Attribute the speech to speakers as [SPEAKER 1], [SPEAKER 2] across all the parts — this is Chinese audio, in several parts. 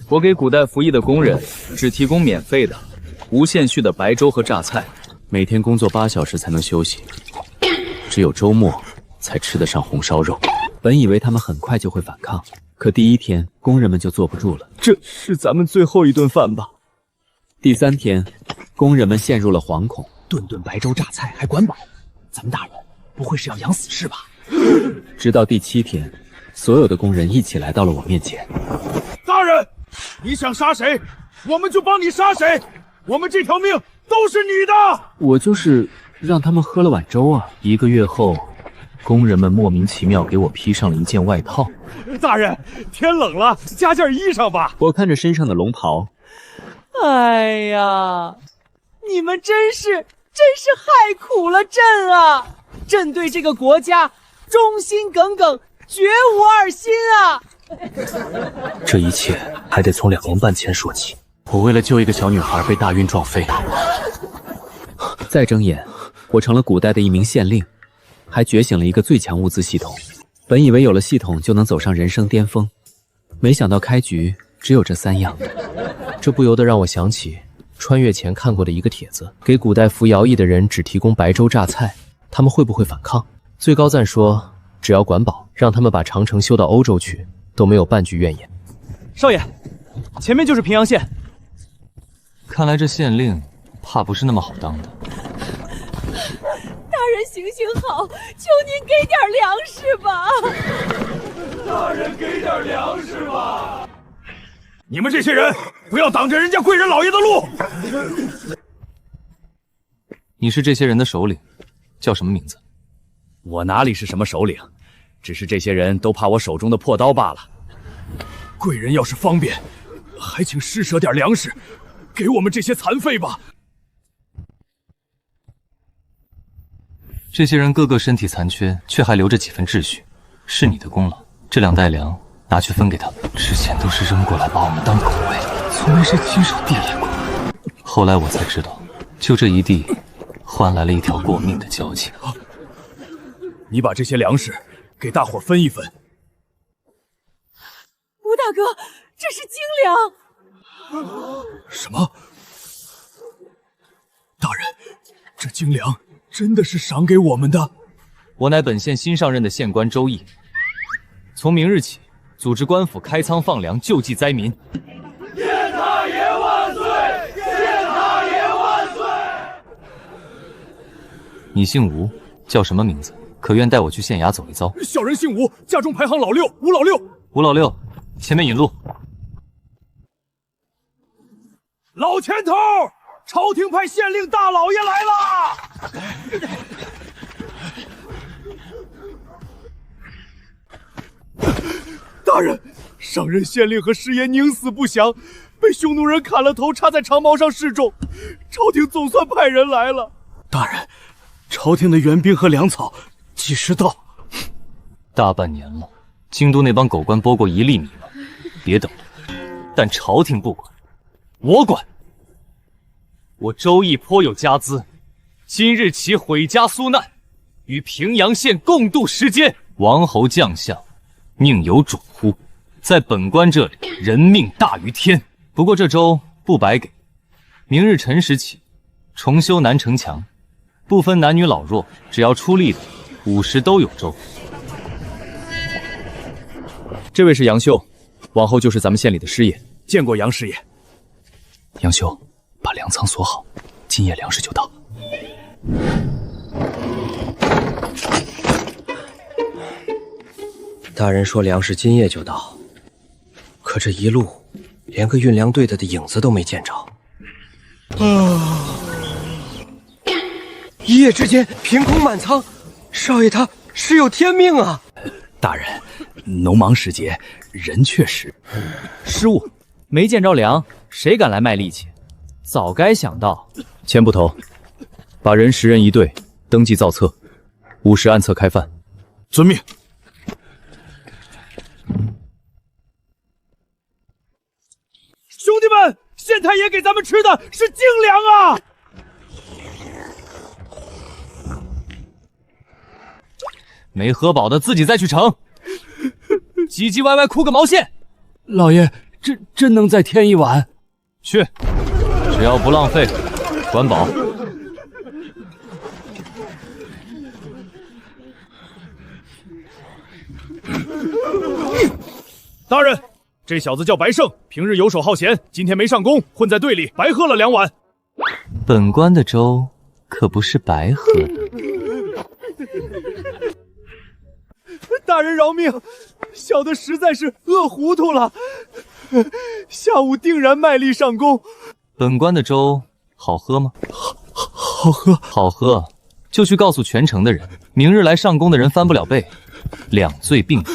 [SPEAKER 1] 我给古代服役的工人只提供免费的、无限续的白粥和榨菜，
[SPEAKER 2] 每天工作8小时才能休息，只有周末才吃得上红烧肉。本以为他们很快就会反抗，可第1天，工人们就坐不住了。
[SPEAKER 1] 这是咱们最后一顿饭吧？
[SPEAKER 2] 第3天，工人们陷入了惶恐。
[SPEAKER 3] 顿顿白粥榨菜还管饱，咱们大人不会是要养死是吧？
[SPEAKER 2] 直到第7天，所有的工人一起来到了我面前。
[SPEAKER 4] 大人，你想杀谁，我们就帮你杀谁，我们这条命都是你的。
[SPEAKER 2] 我就是让他们喝了碗粥啊。1个月后，工人们莫名其妙给我披上了一件外套。
[SPEAKER 4] 大人，天冷了，加件衣裳吧。
[SPEAKER 2] 我看着身上的龙袍，
[SPEAKER 5] 哎呀，你们真是害苦了朕啊！朕对这个国家忠心耿耿，绝无二心啊！
[SPEAKER 3] 这一切还得从2年半前说起。
[SPEAKER 2] 我为了救一个小女孩被大运撞飞。再睁眼，我成了古代的一名县令，还觉醒了一个最强物资系统。本以为有了系统就能走上人生巅峰，没想到开局只有这3样。
[SPEAKER 3] 这不由得让我想起穿越前看过的一个帖子，给古代服徭役的人只提供白粥榨菜，他们会不会反抗？最高赞说，只要管饱，让他们把长城修到欧洲去，都没有半句怨言。
[SPEAKER 5] 少爷，前面就是平阳县。
[SPEAKER 6] 看来这县令怕不是那么好当的。
[SPEAKER 7] 大人行行好，求您给点粮食吧！
[SPEAKER 4] 大人给点粮食吧！你们这些人不要挡着人家贵人老爷的路！
[SPEAKER 6] 你是这些人的首领，叫什么名字？
[SPEAKER 1] 我哪里是什么首领，只是这些人都怕我手中的破刀罢了。
[SPEAKER 4] 贵人要是方便，还请施舍点粮食，给我们这些残废吧。
[SPEAKER 6] 这些人个个身体残缺，却还留着几分秩序，是你的功劳。这2袋粮拿去分给他们。之前都是扔过来把我们当狗喂，从没谁亲手地理过。后来我才知道，就这一地，换来了一条过命的交情。
[SPEAKER 4] 你把这些粮食给大伙分一分。
[SPEAKER 7] 吴大哥，这是精粮。
[SPEAKER 4] 什么？大人，这精粮真的是赏给我们的？
[SPEAKER 6] 我乃本县新上任的县官周毅，从明日起，组织官府开仓放粮，救济灾民。
[SPEAKER 4] 县大爷万岁！县大爷万岁！
[SPEAKER 6] 你姓吴，叫什么名字？可愿带我去县衙走一遭？
[SPEAKER 4] 小人姓吴，家中排行老6，吴老六。
[SPEAKER 6] 吴老六，前面引路。
[SPEAKER 4] 老前头，朝廷派县令大老爷来了。大人，上任县令和师爷宁死不降，被匈奴人砍了头，插在长矛上示众。朝廷总算派人来了。
[SPEAKER 3] 大人，朝廷的援兵和粮草几时到？
[SPEAKER 6] 大半年了，京都那帮狗官拨过1粒米吗？别等了。但朝廷不管，我管。我周毅颇有家资，今日起毁家苏难，与平阳县共度时艰。王侯将相，宁有种乎？在本官这里，人命大于天。不过这粥不白给，明日辰时起，重修南城墙，不分男女老弱，只要出力的50都有粥。
[SPEAKER 1] 这位是杨修，往后就是咱们县里的师爷。
[SPEAKER 4] 见过杨师爷。
[SPEAKER 3] 杨修，把粮仓锁好，今夜粮食就到。
[SPEAKER 8] 大人说粮食今夜就到，可这一路连个运粮队的影子都没见着。一夜之间凭空满仓，少爷他是有天命啊！
[SPEAKER 3] 大人，农忙时节，人确实
[SPEAKER 5] 失误，没见着粮，谁敢来卖力气？早该想到。
[SPEAKER 1] 钱捕头，把人10人一队，登记造册，5时按册开饭。
[SPEAKER 4] 遵命。兄弟们，县太爷给咱们吃的是精粮啊！
[SPEAKER 6] 没喝饱的自己再去盛，唧唧歪歪哭个毛线！
[SPEAKER 3] 老爷，
[SPEAKER 4] 真能再添一碗？
[SPEAKER 6] 去，只要不浪费，管饱。
[SPEAKER 4] 大人，这小子叫白胜，平日游手好闲，今天没上工，混在队里，白喝了2碗。
[SPEAKER 6] 本官的粥可不是白喝的。
[SPEAKER 4] 大人饶命，小的实在是饿糊涂了，下午定然卖力上工。
[SPEAKER 6] 本官的粥好喝吗？
[SPEAKER 4] 好喝，
[SPEAKER 6] 好喝，就去告诉全城的人，明日来上工的人翻不了倍，2罪并罚。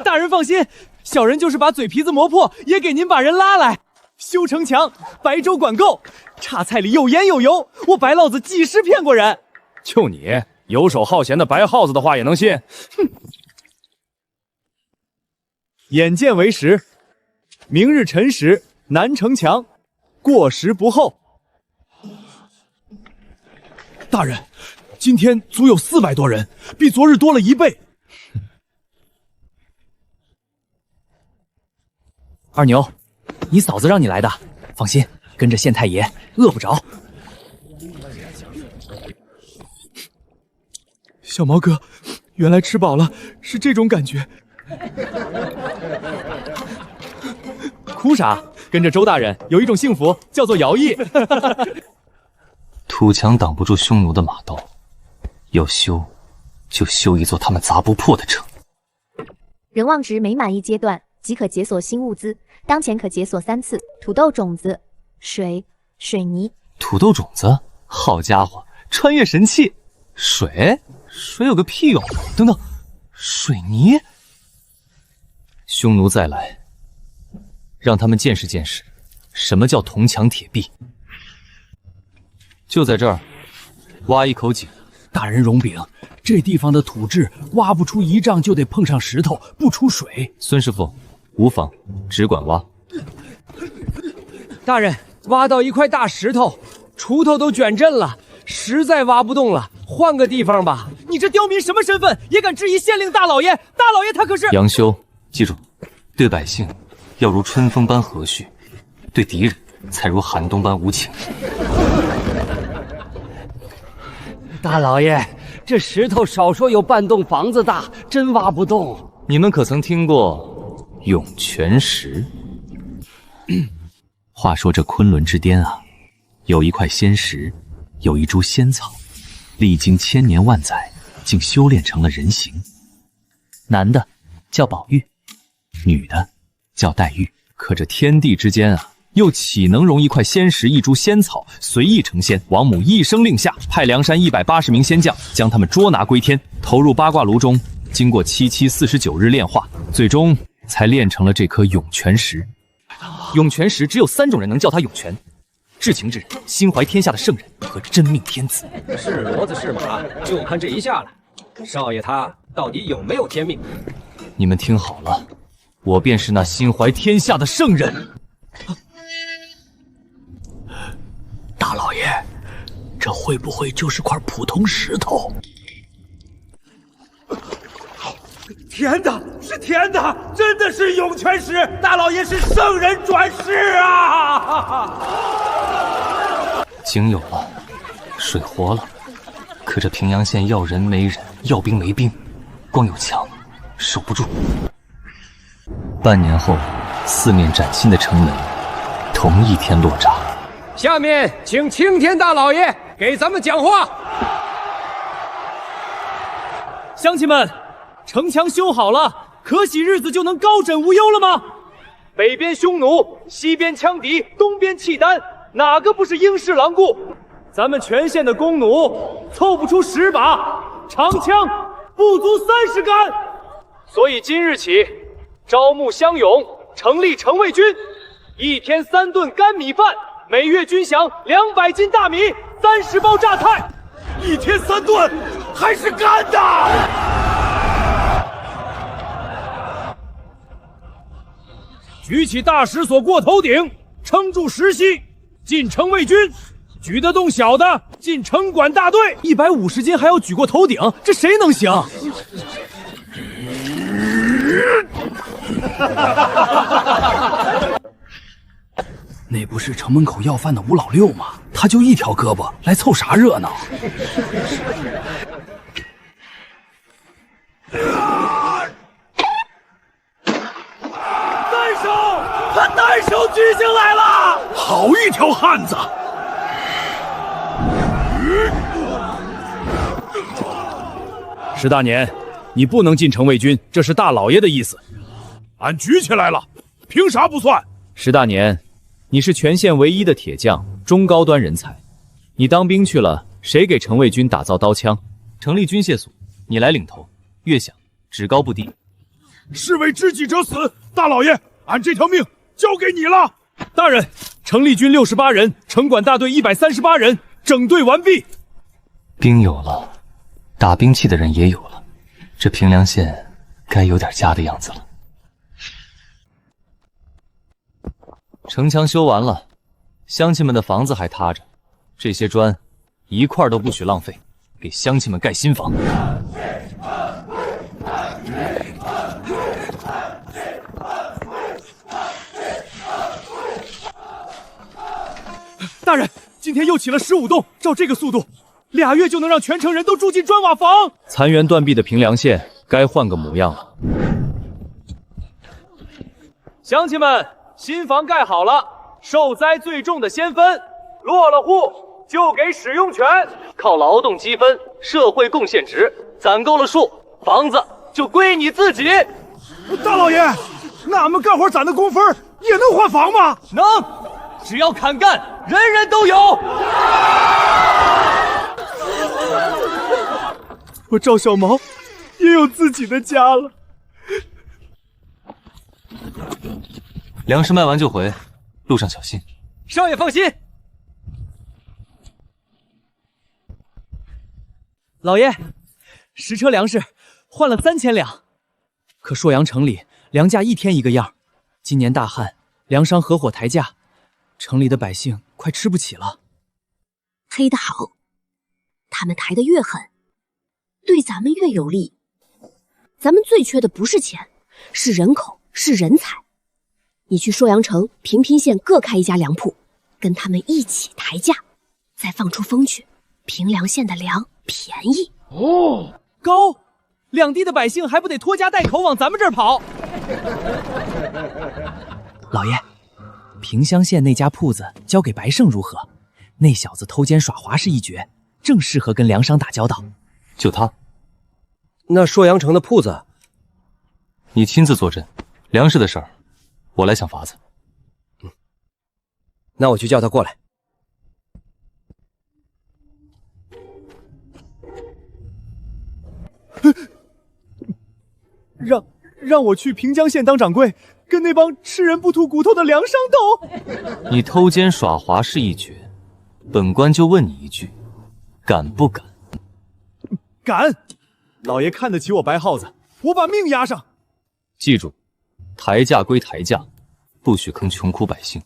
[SPEAKER 5] 大人放心，小人就是把嘴皮子磨破，也给您把人拉来。修城墙，白粥管够，榨菜里有盐有油，我白老子几时骗过人？
[SPEAKER 4] 就你游手好闲的白耗子的话也能信？哼！眼见为实，明日辰时南城墙，过时不候。大人，今天足有400多人，比昨日多了1倍。
[SPEAKER 3] 二牛，你嫂子让你来的，放心，跟着县太爷，饿不着。
[SPEAKER 4] 小毛哥，原来吃饱了是这种感觉。
[SPEAKER 5] 哭啥？跟着周大人有一种幸福，叫做徭役。
[SPEAKER 6] 土墙挡不住匈奴的马刀，要修就修一座他们砸不破的城。
[SPEAKER 9] 人望值每满1阶段即可解锁新物资，当前可解锁3次：土豆种子、水泥。
[SPEAKER 6] 土豆种子，好家伙，穿越神器！水有个屁用！等等，水泥。匈奴再来，让他们见识见识什么叫铜墙铁壁。就在这儿挖一口井。
[SPEAKER 4] 大人容禀，这地方的土质挖不出1丈就得碰上石头，不出水。
[SPEAKER 6] 孙师傅，无妨，只管挖。
[SPEAKER 5] 大人，挖到一块大石头，锄头都卷震了，实在挖不动了，换个地方吧。你这刁民什么身份，也敢质疑县令大老爷？大老爷他可是……
[SPEAKER 6] 杨修，记住，对百姓要如春风般和煦，对敌人才如寒冬般无情。
[SPEAKER 10] 大老爷，这石头少说有半栋房子大，真挖不动。
[SPEAKER 6] 你们可曾听过涌泉石？
[SPEAKER 2] 话说这昆仑之巅啊，有一块仙石，有一株仙草，历经千年万载，竟修炼成了人形。男的叫宝玉，女的叫黛玉。
[SPEAKER 6] 可这天地之间啊，又岂能容一块仙石一株仙草随意成仙？王母一声令下，派梁山180名仙将将他们捉拿归天，投入八卦炉中，经过749日炼化，最终才炼成了这颗涌泉石。涌泉石只有3种人能叫它涌泉：至情之人、心怀天下的圣人和真命天子。
[SPEAKER 8] 是骡子是马，就看这一下了。少爷他到底有没有天命？
[SPEAKER 6] 你们听好了，我便是那心怀天下的圣人。
[SPEAKER 4] 大老爷，这会不会就是块普通石头？甜的，是甜的，真的是涌泉石！大老爷是圣人转世啊！
[SPEAKER 6] 井有了，水活了，可这平阳县要人没人，要兵没兵，光有墙守不住。半年后，4面崭新的城门，同一天落闸。
[SPEAKER 10] 下面请青天大老爷给咱们讲话。
[SPEAKER 5] 乡亲们，城墙修好了，可喜日子就能高枕无忧了吗？北边匈奴，西边羌敌，东边契丹，哪个不是鹰视狼顾？咱们全县的弓弩凑不出10把，长枪不足30杆，所以今日起招募乡勇，成立城卫军，1天3顿干米饭，每月军饷200斤大米，30包榨菜
[SPEAKER 4] ，1天3顿，还是干的。举起大石锁过头顶，撑住石隙，进城卫军，举得动小的进城管大队
[SPEAKER 3] ，150斤还要举过头顶，这谁能行？
[SPEAKER 4] 那不是城门口要饭的吴老六吗？他就一条胳膊，来凑啥热闹？单手，他单手举起来了，好一条汉子！石大年，你不能进城卫军，这是大老爷的意思。俺举起来了，凭啥不算？
[SPEAKER 1] 石大年，你是全县唯一的铁匠，中高端人才。你当兵去了，谁给城卫军打造刀枪？
[SPEAKER 6] 成立军械所，你来领头，越想只高不低。
[SPEAKER 4] 士为知己者死，大老爷，俺这条命交给你了。大人，城立军68人，城管大队138人，整队完毕。
[SPEAKER 6] 兵有了，打兵器的人也有了，这平凉县该有点家的样子了。城墙修完了，乡亲们的房子还塌着，这些砖一块都不许浪费，给乡亲们盖新房。
[SPEAKER 4] 大人，今天又起了15栋，照这个速度，2月就能让全城人都住进砖瓦房。
[SPEAKER 1] 残垣断壁的平凉县该换个模样了。
[SPEAKER 3] 乡亲们，新房盖好了，受灾最重的先分，落了户就给使用权，
[SPEAKER 6] 靠劳动积分、社会贡献值，攒够了数，房子就归你自己。
[SPEAKER 4] 大老爷，那俺们干活攒的工分也能换房吗？
[SPEAKER 6] 能，只要肯干，人人都有。
[SPEAKER 4] 我赵小毛也有自己的家了。
[SPEAKER 6] 粮食卖完就回，路上小心。
[SPEAKER 3] 少爷放心。老爷，10车粮食换了3000两，可朔阳城里粮价一天一个样，今年大旱，粮商合伙抬价，城里的百姓快吃不起了。
[SPEAKER 11] 黑得好，他们抬得越狠，对咱们越有利。咱们最缺的不是钱，是人口，是人才。你去朔阳城、平平县各开一家粮铺，跟他们一起抬价，再放出风去，平凉县的粮便宜
[SPEAKER 3] 哦。高，两地的百姓还不得拖家带口往咱们这儿跑？老爷，平乡县那家铺子交给白胜如何？那小子偷奸耍滑是一绝，正适合跟粮商打交道。
[SPEAKER 6] 就他。
[SPEAKER 8] 那朔阳城的铺子，
[SPEAKER 6] 你亲自坐镇，粮食的事儿，我来想法子。
[SPEAKER 8] 那我去叫他过来。
[SPEAKER 4] 让我去平江县当掌柜，跟那帮吃人不吐骨头的粮商斗。
[SPEAKER 6] 你偷奸耍滑是一绝，本官就问你一句，敢不敢？
[SPEAKER 4] 敢！老爷看得起我白耗子，我把命押上。
[SPEAKER 6] 记住，抬价归抬价，不许坑穷苦百姓。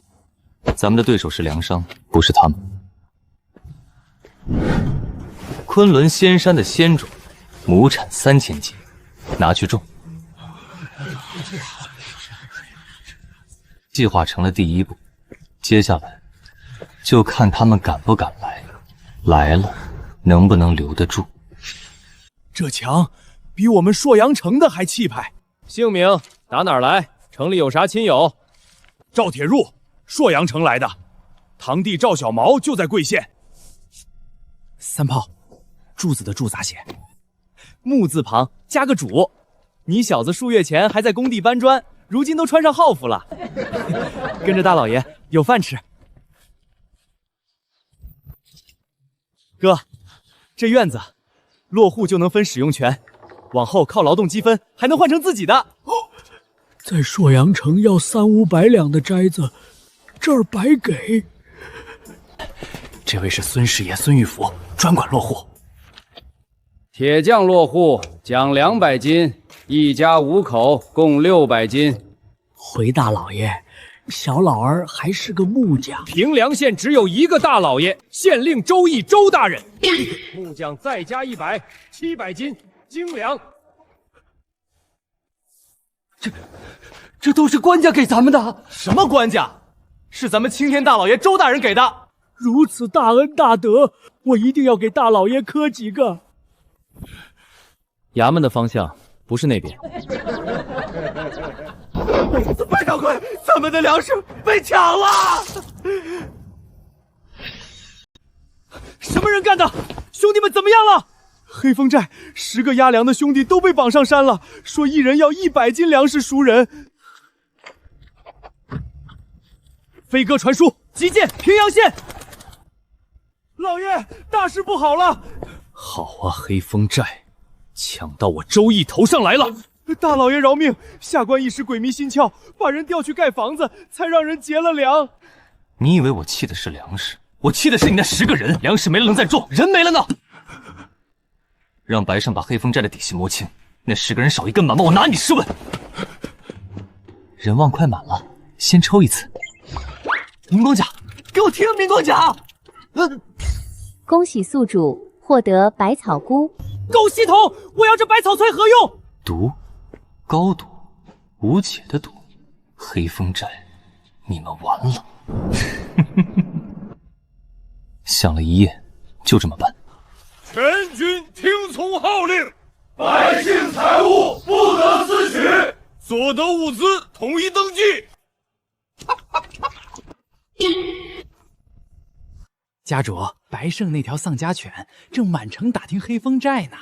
[SPEAKER 6] 咱们的对手是粮商，不是他们。昆仑仙山的仙种，亩产3000斤，拿去种。计划成了第一步，接下来就看他们敢不敢来，来了能不能留得住。
[SPEAKER 4] 这墙比我们朔阳城的还气派。
[SPEAKER 3] 姓名打哪儿来？城里有啥亲友？
[SPEAKER 4] 赵铁入，朔阳城来的。堂弟赵小毛就在贵县。
[SPEAKER 3] 三炮，柱子的柱咋写？木字旁加个主。你小子数月前还在工地搬砖，如今都穿上号服了。跟着大老爷有饭吃。哥，这院子落户就能分使用权，往后靠劳动积分还能换成自己的。
[SPEAKER 12] 在朔阳城要300-500两的斋子，这儿白给。
[SPEAKER 4] 这位是孙师爷孙玉福，专管落户。
[SPEAKER 13] 铁匠落户奖200斤，一家5口共600斤。
[SPEAKER 12] 回大老爷，小老儿还是个木匠。
[SPEAKER 13] 平凉县只有一个大老爷，县令周易周大人。木匠再加100，700斤精粮。
[SPEAKER 10] 这都是官家给咱们的。
[SPEAKER 4] 什么官家？是咱们青天大老爷周大人给的。
[SPEAKER 12] 如此大恩大德，我一定要给大老爷磕几个。
[SPEAKER 1] 衙门的方向不是那边。
[SPEAKER 4] 白掌柜，咱们的粮食被抢了！什么人干的？兄弟们怎么样了？黑风寨10个押粮的兄弟都被绑上山了，说一人要100斤粮食赎人。飞鸽传书，急见平阳县。老爷，大事不好了！
[SPEAKER 1] 好啊，黑风寨，抢到我周易头上来了！
[SPEAKER 4] 大老爷饶命，下官一时鬼迷心窍，把人调去盖房子，才让人劫了粮。
[SPEAKER 6] 你以为我气的是粮食？我气的是你那10个人，粮食没了能再种，人没了呢？让白胜把黑风寨的底细摸清，那10个人少一根板棒，我拿你试问。人旺快满了，先抽一次。明光甲，给我听明光甲！
[SPEAKER 9] 恭喜宿主获得百草菇。
[SPEAKER 5] 狗系统，我要这百草萃何用？
[SPEAKER 6] 毒，高毒，无解的毒。黑风寨，你们完了。想了一夜，就这么办。
[SPEAKER 14] 全军听从号令，百姓财物不得私取，所得物资统一登记。
[SPEAKER 15] 家主，白胜那条丧家犬正满城打听黑风寨呢。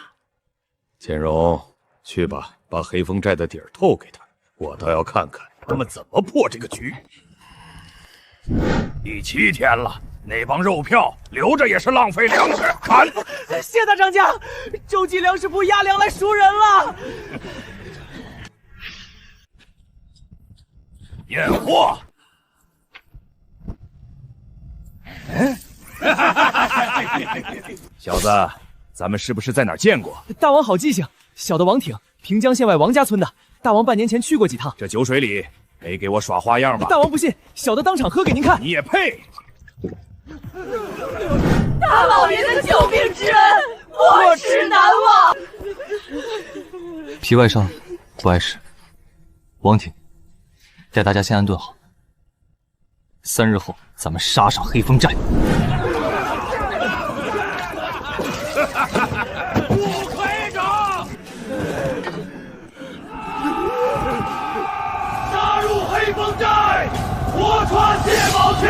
[SPEAKER 14] 简荣，去吧，把黑风寨的底儿透给他，我倒要看看他们怎么破这个局。第7天了，那帮肉票留着也是浪费粮食。砍！
[SPEAKER 5] 谢大张家，周记粮食部押粮来赎人了。
[SPEAKER 14] 验货！
[SPEAKER 4] 小子，咱们是不是在哪儿见过？
[SPEAKER 5] 大王好记性，小的王挺，平江县外王家村的。大王半年前去过几趟。
[SPEAKER 14] 这酒水里没给我耍花样吧？
[SPEAKER 5] 大王不信，小的当场喝给您看。
[SPEAKER 14] 你也配？
[SPEAKER 7] 大老爷的救命之恩，我耻难忘。
[SPEAKER 6] 皮外伤，不碍事。王挺，带大家先安顿好。3日后，咱们杀上黑风寨。
[SPEAKER 14] 副会长，杀入黑风寨，我传谢宝庆。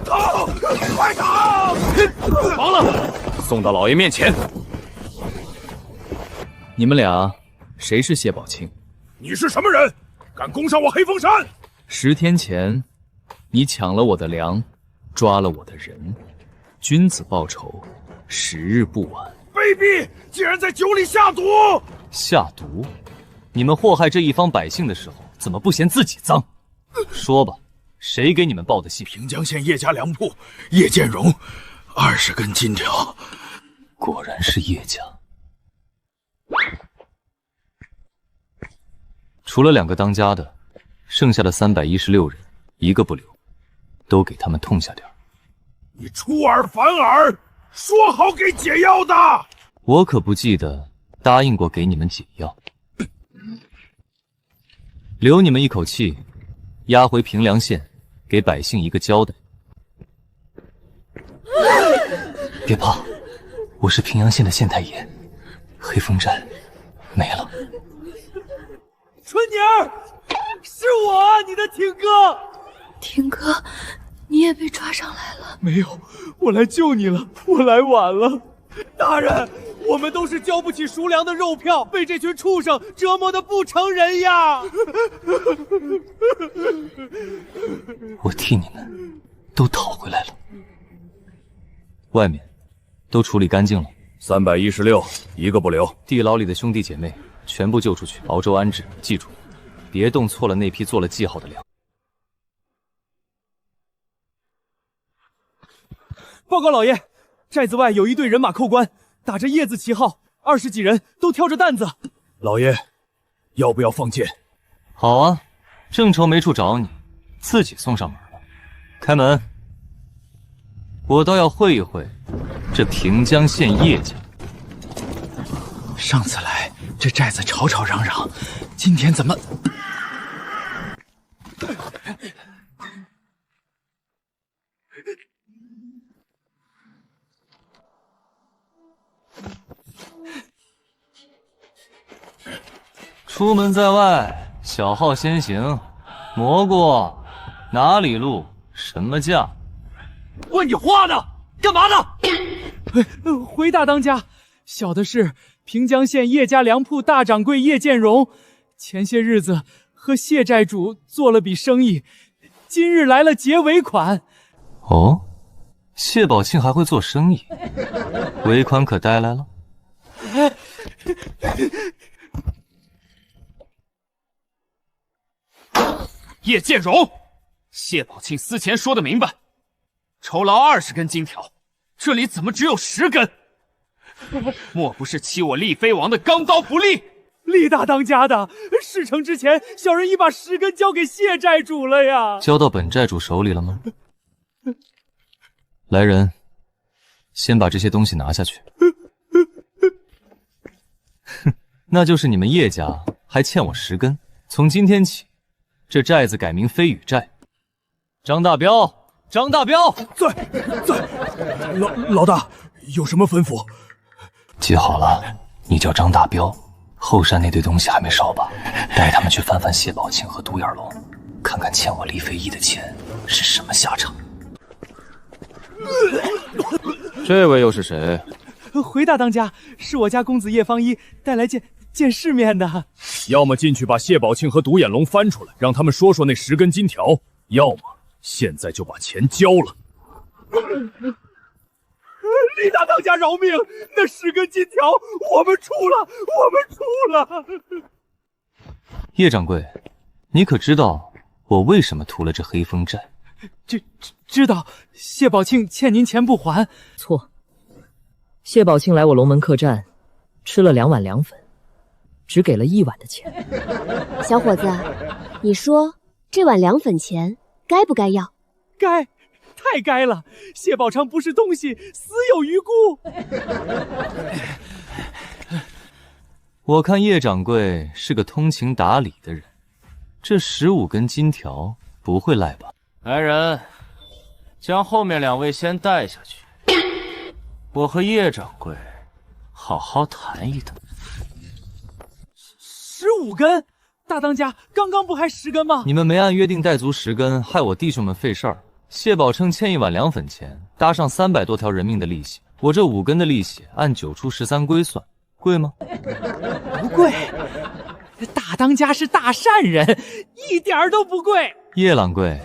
[SPEAKER 14] 逃！快逃！
[SPEAKER 1] 忙了，送到老爷面前。你们俩谁是谢宝庆？
[SPEAKER 14] 你是什么人？敢攻上我黑风山
[SPEAKER 1] ？10天前，你抢了我的粮，抓了我的人，君子报仇，10日不晚。
[SPEAKER 14] 卑鄙！竟然在酒里下毒！
[SPEAKER 6] 下毒？你们祸害这一方百姓的时候，怎么不嫌自己脏？说吧，谁给你们报的信？
[SPEAKER 14] 平江县叶家粮铺叶建荣，20根金条。
[SPEAKER 6] 果然是叶家。除了2个当家的，剩下的316人，一个不留，都给他们痛下点。
[SPEAKER 14] 你出尔反尔，说好给解药的。
[SPEAKER 6] 我可不记得答应过给你们解药，留你们一口气，押回平凉县，给百姓一个交代。别怕，我是平阳县的县太爷，黑风寨没了。
[SPEAKER 5] 春妮儿，是我啊，你的挺哥。
[SPEAKER 7] 挺哥，你也被抓上来了？
[SPEAKER 4] 没有，我来救你了，我来晚了。大人，我们都是交不起赎粮的肉票，被这群畜生折磨得不成人样。
[SPEAKER 6] 我替你们都讨回来了。外面都处理干净了
[SPEAKER 14] ，316，一个不留。
[SPEAKER 6] 地牢里的兄弟姐妹全部救出去，熬粥安置。记住，别动错了那批做了记号的粮。
[SPEAKER 4] 报告老爷，寨子外有一队人马扣关，打着叶字旗号，20几人都挑着担子。
[SPEAKER 14] 老爷，要不要放箭？
[SPEAKER 6] 好啊，正愁没处找你，自己送上门了。开门，我倒要会一会这平江县叶家。
[SPEAKER 15] 上次来这寨子吵吵嚷嚷，今天怎么？
[SPEAKER 6] 出门在外，小号先行。蘑菇，哪里路？什么价？
[SPEAKER 13] 问你话呢？干嘛呢？
[SPEAKER 5] 回大当家，小的是平江县叶家粮铺大掌柜叶建荣，前些日子和谢寨主做了笔生意，今日来了结尾款。
[SPEAKER 6] 哦，谢宝庆还会做生意，尾款可带来了？
[SPEAKER 13] 叶建荣，谢宝庆私前说得明白，酬劳20根金条，这里怎么只有10根？莫不是欺我丽妃王的钢刀不利？
[SPEAKER 5] 厉大当家的，事成之前，小人已把10根交给谢寨主了呀。
[SPEAKER 6] 交到本寨主手里了吗？来人，先把这些东西拿下去。哼，那就是你们叶家还欠我10根。从今天起，这寨子改名飞羽寨。张大彪，张大彪，
[SPEAKER 4] 在。老大，有什么吩咐？
[SPEAKER 6] 记好了，你叫张大彪。后山那堆东西还没烧吧？带他们去翻翻谢宝庆和独眼龙，看看欠我黎飞一的钱是什么下场。
[SPEAKER 1] 这位又是谁？
[SPEAKER 5] 回大当家，是我家公子叶方一带来见世面的。
[SPEAKER 4] 要么进去把谢宝庆和独眼龙翻出来，让他们说说那10根金条；要么现在就把钱交了。
[SPEAKER 5] 李大当家饶命！那10根金条我们出了。
[SPEAKER 6] 叶掌柜，你可知道我为什么屠了这黑风寨？
[SPEAKER 5] 知道，谢宝庆欠您钱不还。
[SPEAKER 16] 错，谢宝庆来我龙门客栈，吃了2碗凉粉，只给了1碗的钱。
[SPEAKER 11] 小伙子，你说这碗凉粉钱该不该要？
[SPEAKER 5] 该。太该了！谢宝昌不是东西，死有余辜。
[SPEAKER 6] 我看叶掌柜是个通情达理的人，这15根金条不会赖吧？来人，将后面2位先带下去，我和叶掌柜好好谈一谈。
[SPEAKER 5] 15根？大当家刚刚不还10根吗？
[SPEAKER 6] 你们没按约定带足10根，害我弟兄们费事儿。谢宝称欠1碗凉粉钱，搭上300多条人命的利息，我这5根的利息按9出13归算，贵吗？
[SPEAKER 5] 不贵，大当家是大善人，一点儿都不贵。
[SPEAKER 6] 叶掌柜，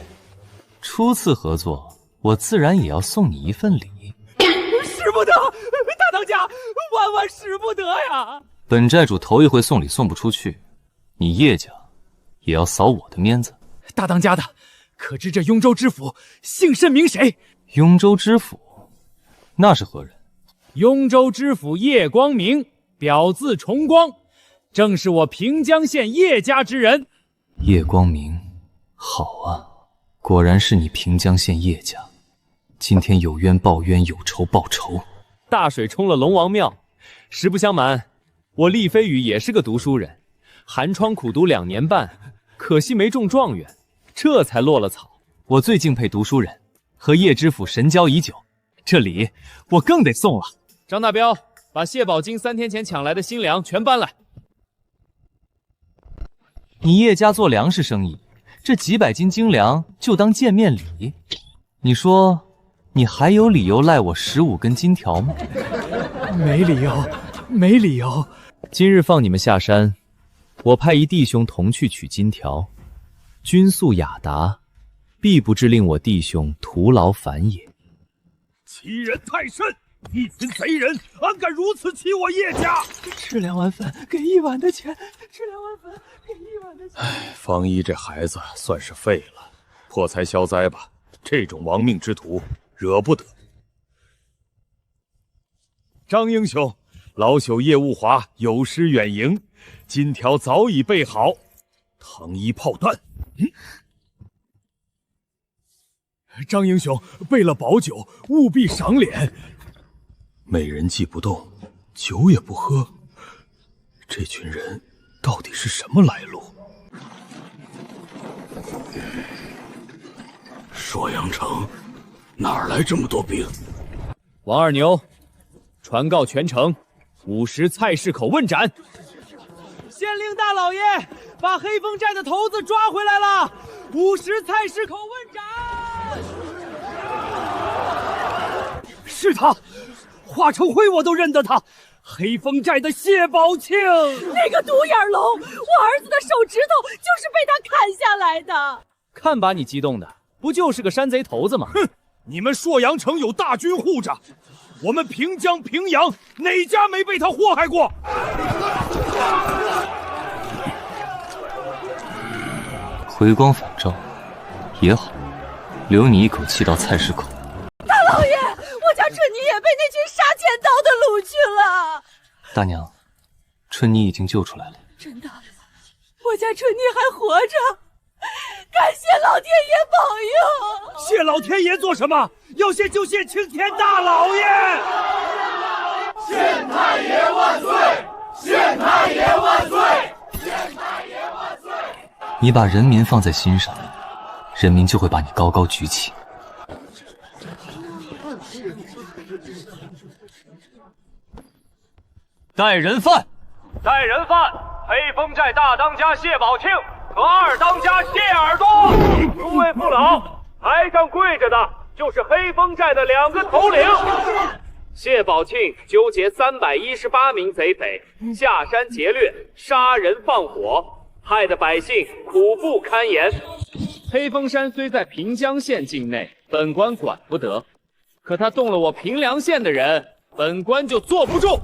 [SPEAKER 6] 初次合作，我自然也要送你一份礼。
[SPEAKER 5] 使不得，大当家万万使不得呀！
[SPEAKER 6] 本寨主头一回送礼送不出去，你叶家也要扫我的面子。
[SPEAKER 5] 大当家的。可知这雍州知府姓甚名谁？
[SPEAKER 6] 雍州知府，那是何人？
[SPEAKER 5] 雍州知府叶光明，表字重光，正是我平江县叶家之人。
[SPEAKER 6] 叶光明，好啊，果然是你平江县叶家。今天有冤报冤，有仇报仇。
[SPEAKER 3] 大水冲了龙王庙，实不相瞒，我厉飞羽也是个读书人，寒窗苦读2年半，可惜没中状元。这才落了草。
[SPEAKER 1] 我最敬佩读书人，和叶知府神交已久，这礼我更得送了。
[SPEAKER 3] 张大彪，把谢宝金3天前抢来的新粮全搬来。
[SPEAKER 1] 你叶家做粮食生意，这几百斤精粮就当见面礼，你说你还有理由赖我15根金条吗？
[SPEAKER 5] 没理由，没理由。
[SPEAKER 3] 今日放你们下山，我派一弟兄同去取金条。君素雅达，必不至令我弟兄徒劳烦也。
[SPEAKER 14] 欺人太甚！一群贼人，安敢如此欺我叶家？
[SPEAKER 5] 吃2碗粉，给1碗的钱；吃2碗粉，给1碗的钱。
[SPEAKER 4] 方一这孩子算是废了，破财消灾吧。这种亡命之徒，惹不得。张英雄，老朽叶无华有失远迎，金条早已备好。
[SPEAKER 14] 糖衣炮弹。
[SPEAKER 4] 张英雄，为了保酒，务必赏脸。
[SPEAKER 14] 美人计不动，酒也不喝，这群人到底是什么来路？朔阳城哪儿来这么多兵？
[SPEAKER 4] 王二牛，传告全城，午时菜市口问斩。
[SPEAKER 5] 县令大老爷，把黑风寨的头子抓回来了，午时菜市口问斩。
[SPEAKER 10] 是他，华成辉我都认得他，黑风寨的谢宝庆。
[SPEAKER 7] 那个独眼龙，我儿子的手指头就是被他砍下来的。
[SPEAKER 1] 看把你激动的，不就是个山贼头子吗？
[SPEAKER 4] 哼，你们朔阳城有大军护着，我们平江、平阳哪家没被他祸害过？
[SPEAKER 6] 回光返照也好，留你一口气到菜市口。
[SPEAKER 7] 大老爷，我家春妮也被那群杀千刀的掳去了。
[SPEAKER 6] 大娘，春妮已经救出来了。
[SPEAKER 7] 真的，我家春妮还活着，感谢老天爷保佑。
[SPEAKER 4] 谢老天爷做什么？要谢就谢青天大老爷。
[SPEAKER 14] 县太爷万岁！县太爷万岁！县太爷万岁！
[SPEAKER 6] 你把人民放在心上，人民就会把你高高举起。带人犯！
[SPEAKER 13] 带人犯！黑风寨大当家谢宝庆和二当家谢耳朵。诸位父老，台上跪着的就是黑风寨的2个头领。谢宝庆纠结318名贼匪，下山劫掠，杀人放火，害得百姓苦不堪言。黑风山虽在平江县境内，本官管不得，可他动了我平凉县的人，本官就坐不住。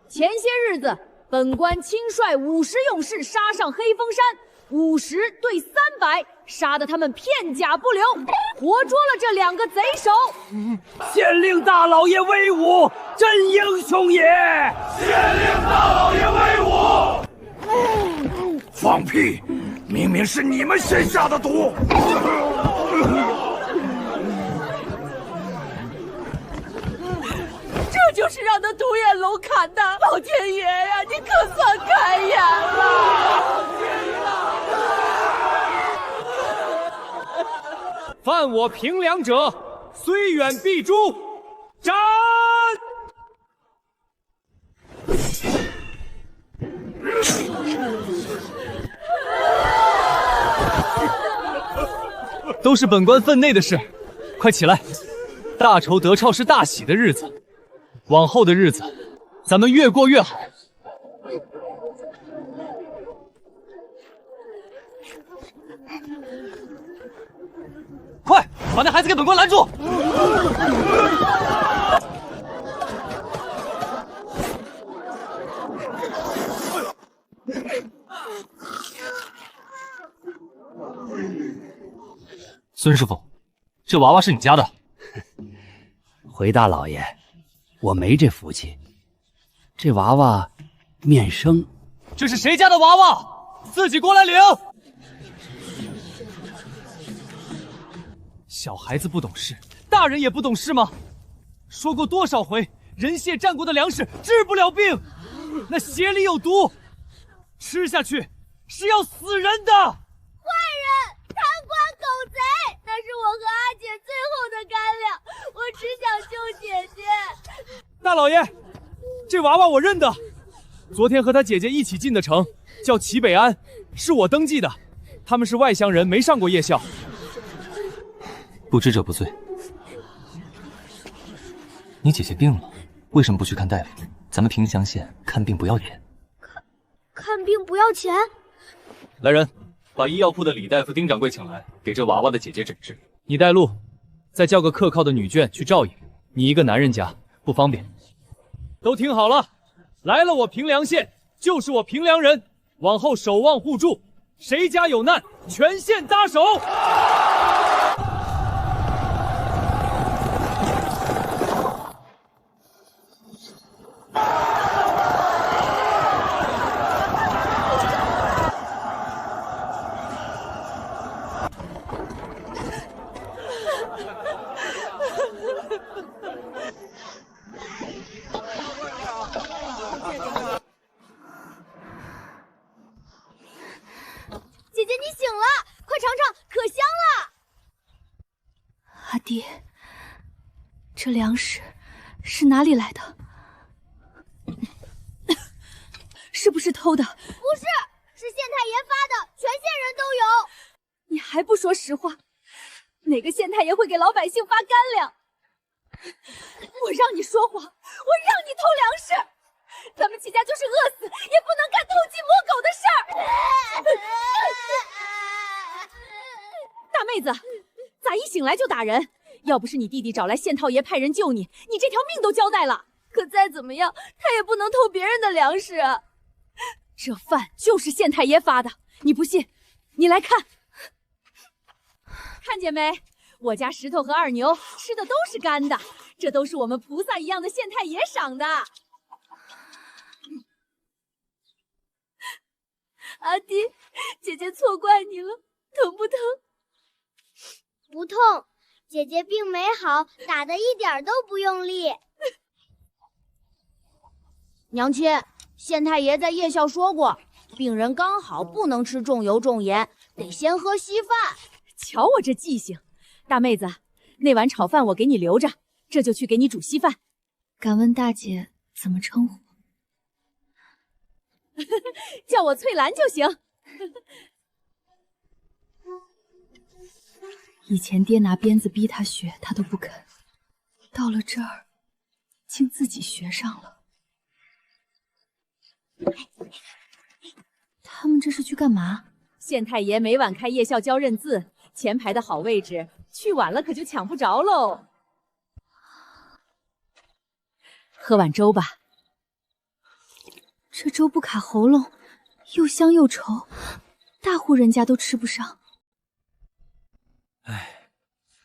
[SPEAKER 7] 前些日子，本官亲率50勇士杀上黑风山，50对300，杀得他们片甲不留，活捉了这2个贼首。
[SPEAKER 10] 县令大老爷威武，真英雄也！
[SPEAKER 14] 县令大老爷威武！
[SPEAKER 4] 放屁！明明是你们先下的毒。
[SPEAKER 7] 这就是让那独眼龙砍的，老天爷呀，你可算开眼了！
[SPEAKER 5] 犯我平凉者，虽远必诛，斩！
[SPEAKER 1] 都是本官分内的事，快起来！大仇得报是大喜的日子，往后的日子，咱们越过越好。快，把那孩子给本官拦住！孙师傅，这娃娃是你家的？
[SPEAKER 10] 回大老爷，我没这福气。这娃娃面生。
[SPEAKER 1] 这是谁家的娃娃？自己过来领！小孩子不懂事，大人也不懂事吗？说过多少回，人血战国的粮食治不了病，那血里有毒，吃下去是要死人的。
[SPEAKER 7] 坏人，贪官狗贼，那是我和阿姐最后的干粮，我只想救姐姐。
[SPEAKER 1] 大老爷，这娃娃我认得，昨天和他姐姐一起进的城，叫齐北安，是我登记的。他们是外乡人，没上过夜校。
[SPEAKER 6] 不知者不罪。你姐姐病了，为什么不去看大夫？咱们平乡县看病不要钱。
[SPEAKER 11] 看病不要钱？
[SPEAKER 1] 来人，把医药铺的李大夫、丁掌柜请来，给这娃娃的姐姐诊治。你带路，再叫个可靠的女眷去照应。你一个男人家不方便。都听好了，来了我平凉县，就是我平凉人，往后守望互助，谁家有难，全县搭手。
[SPEAKER 7] 醒了，快尝尝，可香了！
[SPEAKER 11] 阿弟，这粮食是哪里来的？是不是偷的？
[SPEAKER 7] 不是，是县太爷发的，全县人都有。
[SPEAKER 11] 你还不说实话？哪个县太爷会给老百姓发干粮？我让你说谎，我让你偷粮食，咱们齐家就是饿死，也不能干偷鸡摸狗的事儿。
[SPEAKER 7] 大妹子，咋一醒来就打人？要不是你弟弟找来县太爷派人救你，你这条命都交代了。
[SPEAKER 11] 可再怎么样，他也不能偷别人的粮食啊。
[SPEAKER 7] 这饭就是县太爷发的，你不信，你来看。看见没？我家石头和二牛吃的都是干的，这都是我们菩萨一样的县太爷赏的。
[SPEAKER 11] 阿弟，姐姐错怪你了，疼不疼？
[SPEAKER 17] 不痛，姐姐病没好，打的一点都不用力。
[SPEAKER 7] 娘亲，县太爷在夜校说过，病人刚好不能吃重油重盐，得先喝稀饭。瞧我这记性，大妹子，那碗炒饭我给你留着，这就去给你煮稀饭。
[SPEAKER 11] 敢问大姐怎么称呼？
[SPEAKER 7] 叫我翠兰就行。
[SPEAKER 11] 以前爹拿鞭子逼他学，他都不肯，到了这儿，竟自己学上了。他们这是去干嘛？
[SPEAKER 7] 县太爷每晚开夜校教认字，前排的好位置，去晚了可就抢不着喽。喝碗粥吧。
[SPEAKER 11] 这粥不卡喉咙，又香又稠，大户人家都吃不上。
[SPEAKER 4] 唉，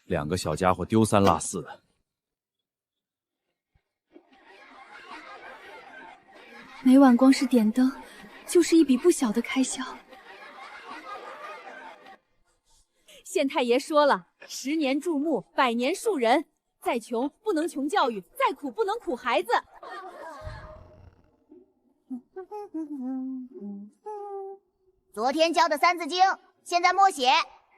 [SPEAKER 4] 两个小家伙丢三落四的。
[SPEAKER 11] 每晚光是点灯，就是一笔不小的开销。
[SPEAKER 7] 县太爷说了，10年注目，100年树人。再穷不能穷教育，再苦不能苦孩子。
[SPEAKER 17] 昨天教的《三字经》，现在默写，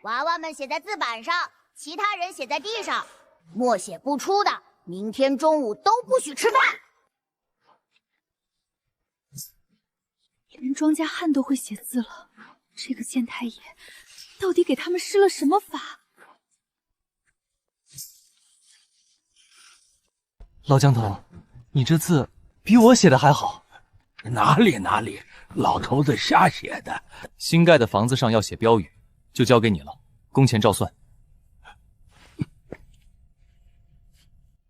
[SPEAKER 17] 娃娃们写在字板上，其他人写在地上。默写不出的，明天中午都不许吃饭。
[SPEAKER 11] 连庄稼汉都会写字了，这个县太爷到底给他们施了什么法？
[SPEAKER 6] 老江头，你这字比我写的还好。
[SPEAKER 10] 哪里，老头子瞎写的。
[SPEAKER 6] 新盖的房子上要写标语，就交给你了，工钱照算。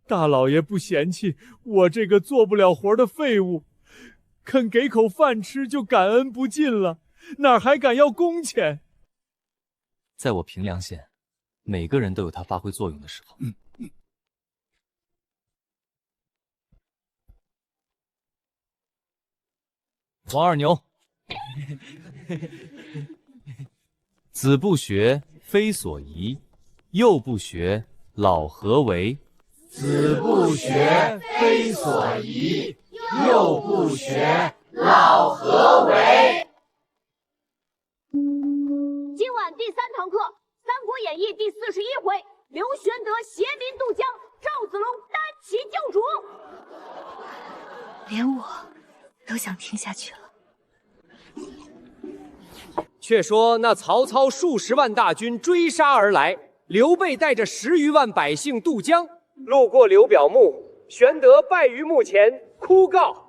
[SPEAKER 4] 大老爷不嫌弃我这个做不了活的废物，肯给口饭吃就感恩不尽了，哪还敢要工钱？
[SPEAKER 6] 在我平凉县，每个人都有他发挥作用的时候。王二牛，子不学，非所宜；幼不学，老何为？
[SPEAKER 14] 子不学，非所宜；幼不学，老何为？
[SPEAKER 7] 今晚第3堂课，《三国演义》第41回，刘玄德携民渡江，赵子龙单骑救主。
[SPEAKER 11] 连我都想听下去了。
[SPEAKER 18] 却说那曹操数十万大军追杀而来，刘备带着10余万百姓渡江，路过刘表墓，玄德拜于墓前，哭告：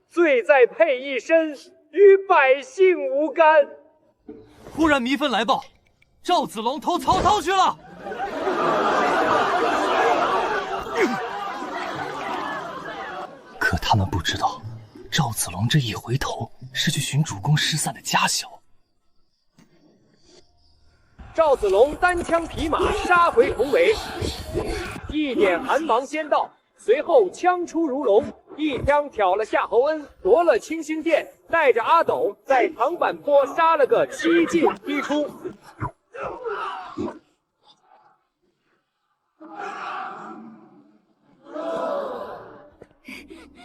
[SPEAKER 18] 罪在配一身，与百姓无干。
[SPEAKER 6] 忽然糜芬来报，赵子龙投曹操去了。可他们不知道，赵子龙这一回头是去寻主公失散的家小。
[SPEAKER 18] 赵子龙单枪匹马杀回重围，一点寒芒先到，随后枪出如龙，一枪挑了夏侯恩，夺了清兴殿，带着阿斗在长坂坡杀了个7进1出。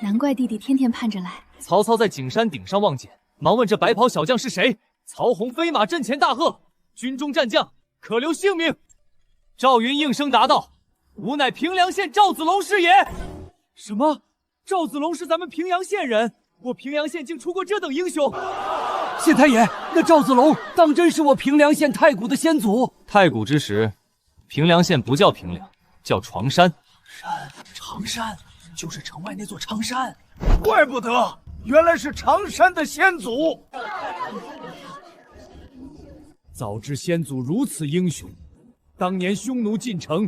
[SPEAKER 11] 难怪弟弟天天盼着来。
[SPEAKER 6] 曹操在景山顶上望见，忙问这白袍小将是谁。曹洪飞马阵前大喝：“
[SPEAKER 1] 军中战将可留性命。赵云应声答道：“吾乃平凉县赵子龙是也。”
[SPEAKER 4] 什么？赵子龙是咱们平阳县人？我平阳县竟出过这等英雄！
[SPEAKER 10] 县太爷，那赵子龙当真是我平凉县太谷的先祖？
[SPEAKER 6] 太古之时，平凉县不叫平凉，叫床山。
[SPEAKER 12] 长山就是城外那座长山。
[SPEAKER 14] 怪不得，原来是长山的先祖。
[SPEAKER 4] 早知先祖如此英雄，当年匈奴进城，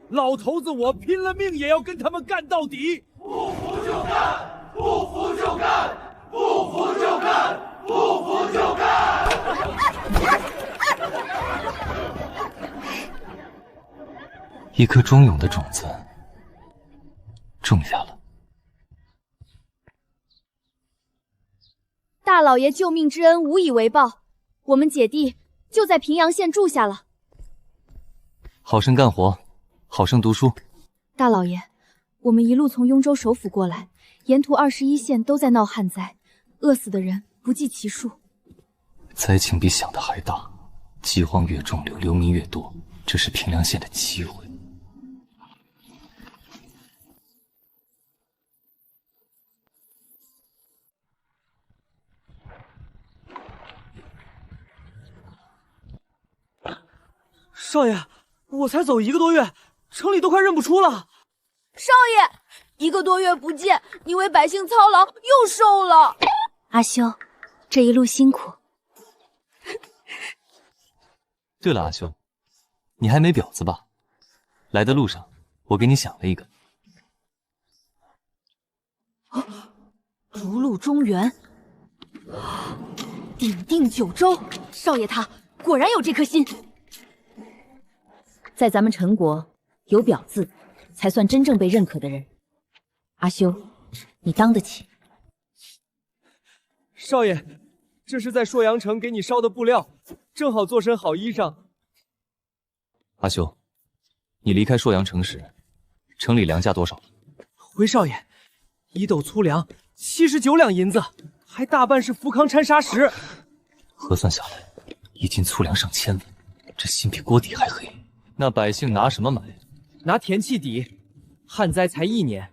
[SPEAKER 4] 老头子我拼了命也要跟他们干到底。
[SPEAKER 14] 不服就干，不服就干，不服就干，不服就干。
[SPEAKER 6] 一颗忠勇的种子种下了。
[SPEAKER 7] 大老爷救命之恩无以为报，我们姐弟就在平阳县住下了。
[SPEAKER 6] 好生干活，好生读书。
[SPEAKER 7] 大老爷，我们一路从雍州首府过来，沿途21县都在闹旱灾，饿死的人不计其数。
[SPEAKER 6] 灾情比想的还大，饥荒越重，流民越多，这是平凉县的机会。
[SPEAKER 5] 少爷，我才走1个多月，城里都快认不出了。
[SPEAKER 7] 少爷，1个多月不见，你为百姓操劳又瘦了。
[SPEAKER 11] 阿修，这一路辛苦。
[SPEAKER 6] 对了，阿修，你还没婊子吧？来的路上，我给你想了一个。
[SPEAKER 11] 如鹿中原，鼎定九州，少爷他果然有这颗心。
[SPEAKER 16] 在咱们陈国，有婊字才算真正被认可的人。阿修，你当得起。
[SPEAKER 4] 少爷，这是在朔阳城给你烧的布料，正好做身好衣裳。
[SPEAKER 6] 阿修，你离开朔阳城时，城里粮价多少？
[SPEAKER 5] 回少爷，1斗粗粮79两银子，还大半是福康掺砂石。
[SPEAKER 6] 核算下来，1斤粗粮上1000文，这心比锅底还黑。那百姓拿什么买？
[SPEAKER 5] 拿田契抵。旱灾才1年，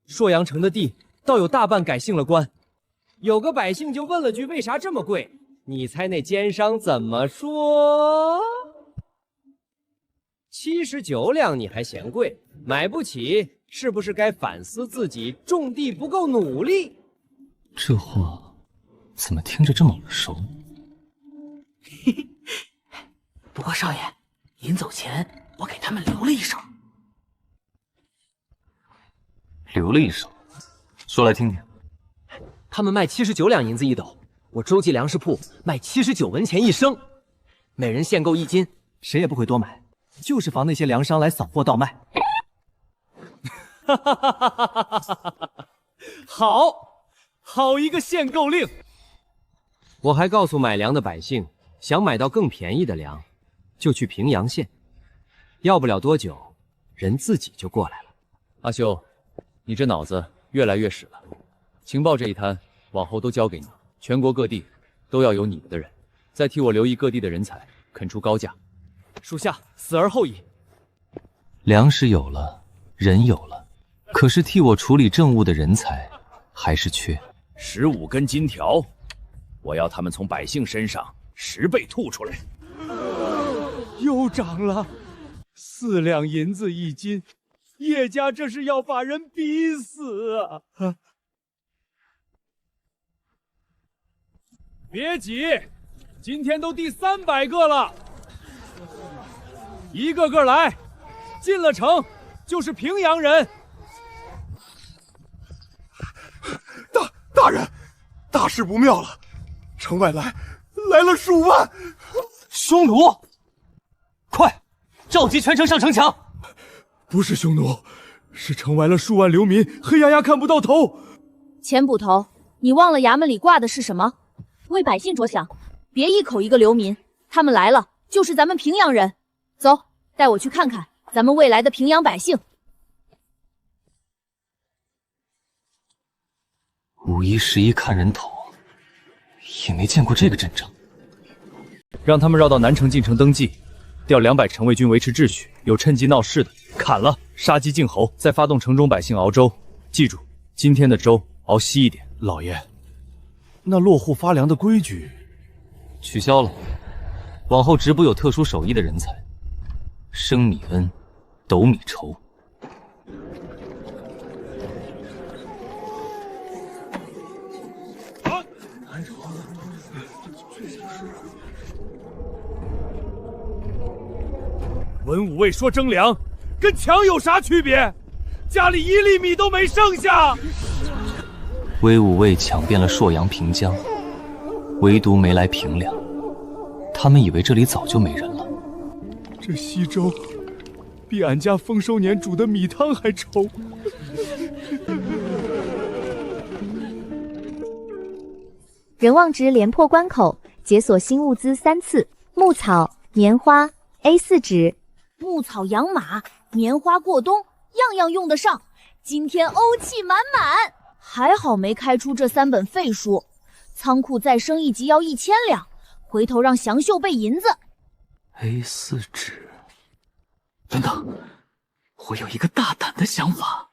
[SPEAKER 5] 朔阳城的地倒有大半改姓了官。有个百姓就问了句：“为啥这么贵？”你猜那奸商怎么说？79两你还嫌贵，买不起，是不是该反思自己种地不够努力？
[SPEAKER 6] 这话怎么听着这么耳熟？
[SPEAKER 12] 不过少爷，临走前我给他们留了一手。
[SPEAKER 6] 留了一手，说来听听。
[SPEAKER 3] 他们卖79两银子1斗，我周记粮食铺卖79文钱1升，每人限购1斤，
[SPEAKER 5] 谁也不会多买，就是防那些粮商来扫货倒卖。好一个限购令！
[SPEAKER 3] 我还告诉买粮的百姓，想买到更便宜的粮，就去平阳县。要不了多久，人自己就过来了。
[SPEAKER 2] 阿修，你这脑子越来越使了。情报这一摊，往后都交给你，全国各地都要有你们的人，再替我留意各地的人才，肯出高价。
[SPEAKER 5] 属下死而后已。
[SPEAKER 6] 粮食有了，人有了，可是替我处理政务的人才还是缺。
[SPEAKER 12] 15根金条，我要他们从百姓身上10倍吐出来。
[SPEAKER 4] 又涨了，4两银子1斤，叶家这是要把人逼死啊！别急，今天都第300个了，一个个来，进了城就是平阳人。
[SPEAKER 14] 大人，大事不妙了，城外来了数万
[SPEAKER 6] 匈奴！快，召集全城上城墙！
[SPEAKER 4] 不是匈奴，是城外了数万流民，黑压压看不到头。
[SPEAKER 7] 钱捕头，你忘了衙门里挂的是什么？为百姓着想，别一口一个流民。他们来了，就是咱们平阳人。走，带我去看看咱们未来的平阳百姓。
[SPEAKER 6] 5、1、11看人头，也没见过这个阵仗。
[SPEAKER 1] 让他们绕到南城进城登记，调200城卫军维持秩序，有趁机闹事的砍了，杀鸡儆猴，再发动城中百姓熬粥。记住，今天的粥熬稀一点。
[SPEAKER 4] 老爷，那落户发粮的规矩
[SPEAKER 6] 取消了，往后直补有特殊手艺的人才，升米恩，斗米酬。
[SPEAKER 4] 文武卫说征粮，跟抢有啥区别？家里1粒米都没剩下。
[SPEAKER 6] 威武卫抢遍了朔阳平江，唯独没来平凉。他们以为这里早就没人了。
[SPEAKER 4] 这稀粥比俺家丰收年煮的米汤还稠。
[SPEAKER 9] 人望值连破关口，解锁新物资3次：牧草、棉花、A4 纸。
[SPEAKER 7] 牧草养马，棉花过冬，样样用得上。今天欧气满满，还好没开出这3本废书。仓库再升1级要1000两，回头让祥秀备银子。
[SPEAKER 15] A4 纸。等等，我有一个大胆的想法。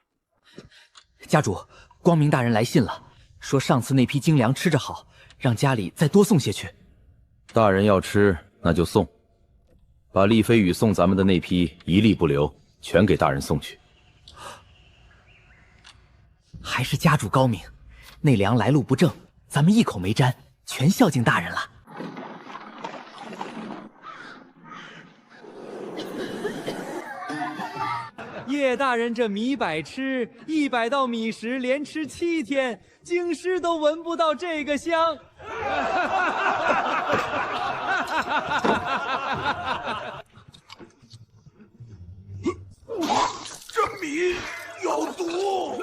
[SPEAKER 10] 家主，光明大人来信了，说上次那批精粮吃着好，让家里再多送些去。
[SPEAKER 19] 大人要吃，那就送。把厉飞羽送咱们的那批一粒不留，全给大人送去。
[SPEAKER 10] 还是家主高明，那粮来路不正，咱们一口没沾，全孝敬大人了。
[SPEAKER 5] 叶大人这米百吃，100道米食连吃7天，京师都闻不到这个香。
[SPEAKER 14] 这米有毒！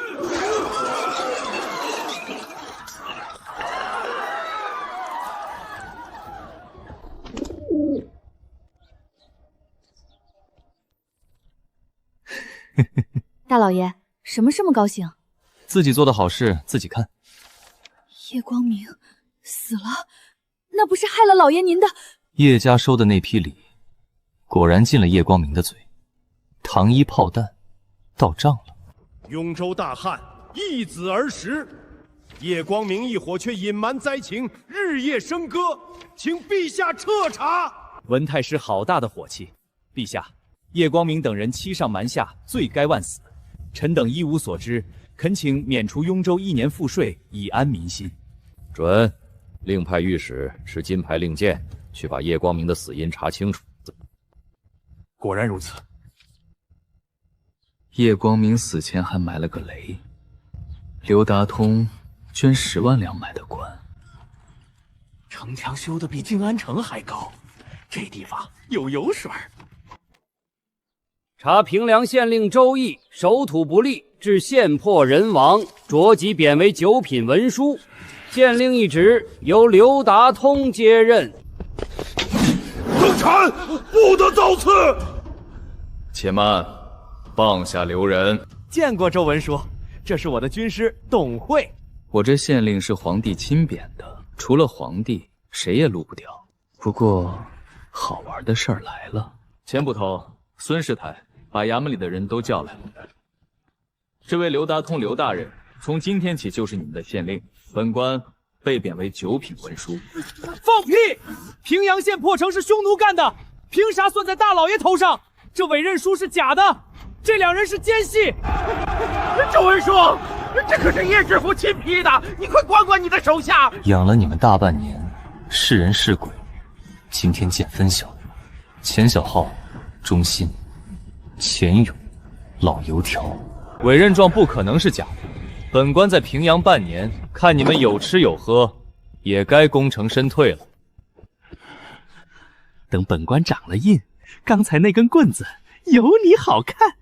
[SPEAKER 7] 大老爷，什么这么高兴？
[SPEAKER 6] 自己做的好事自己看。
[SPEAKER 7] 叶光明死了，那不是害了老爷您的？
[SPEAKER 6] 叶家收的那批礼，果然进了叶光明的嘴，糖衣炮弹到账了。
[SPEAKER 14] 雍州大旱，一子而食，叶光明一伙却隐瞒灾情，日夜笙歌，请陛下彻查。
[SPEAKER 1] 文太师好大的火气！陛下，叶光明等人欺上瞒下，罪该万死。臣等一无所知，恳请免除雍州1年赋税，以安民心。
[SPEAKER 19] 准，另派御史持金牌令箭，去把叶光明的死因查清楚。
[SPEAKER 4] 果然如此。
[SPEAKER 15] 叶光明死前还埋了个雷，刘达通捐10万两买的官。
[SPEAKER 12] 城墙修得比静安城还高，这地方有油水。
[SPEAKER 10] 查平凉县令周毅守土不力，致县破人亡，着即贬为9品文书。县令一职由刘达通接任。
[SPEAKER 14] 邓产不得造次。
[SPEAKER 19] 且慢，放下留人。
[SPEAKER 5] 见过周文书，这是我的军师董惠。
[SPEAKER 15] 我这县令是皇帝亲贬的，除了皇帝，谁也撸不掉。不过，好玩的事儿来了。
[SPEAKER 19] 钱捕头、孙师太，把衙门里的人都叫来。这位刘达通刘大人，从今天起就是你们的县令，本官被贬为9品文书。
[SPEAKER 5] 放屁！平阳县破城是匈奴干的，凭啥算在大老爷头上？这委任书是假的，这2人是奸细。
[SPEAKER 14] 周文书，这可是叶知府亲批的，你快管管你的手下。
[SPEAKER 6] 养了你们大半年，是人是鬼，今天见分晓。钱小浩、忠信、钱勇、老油条，
[SPEAKER 1] 委任状不可能是假的。本官在平阳半年，看你们有吃有喝，也该功成身退了。
[SPEAKER 12] 等本官掌了印，刚才那根棍子有你好看。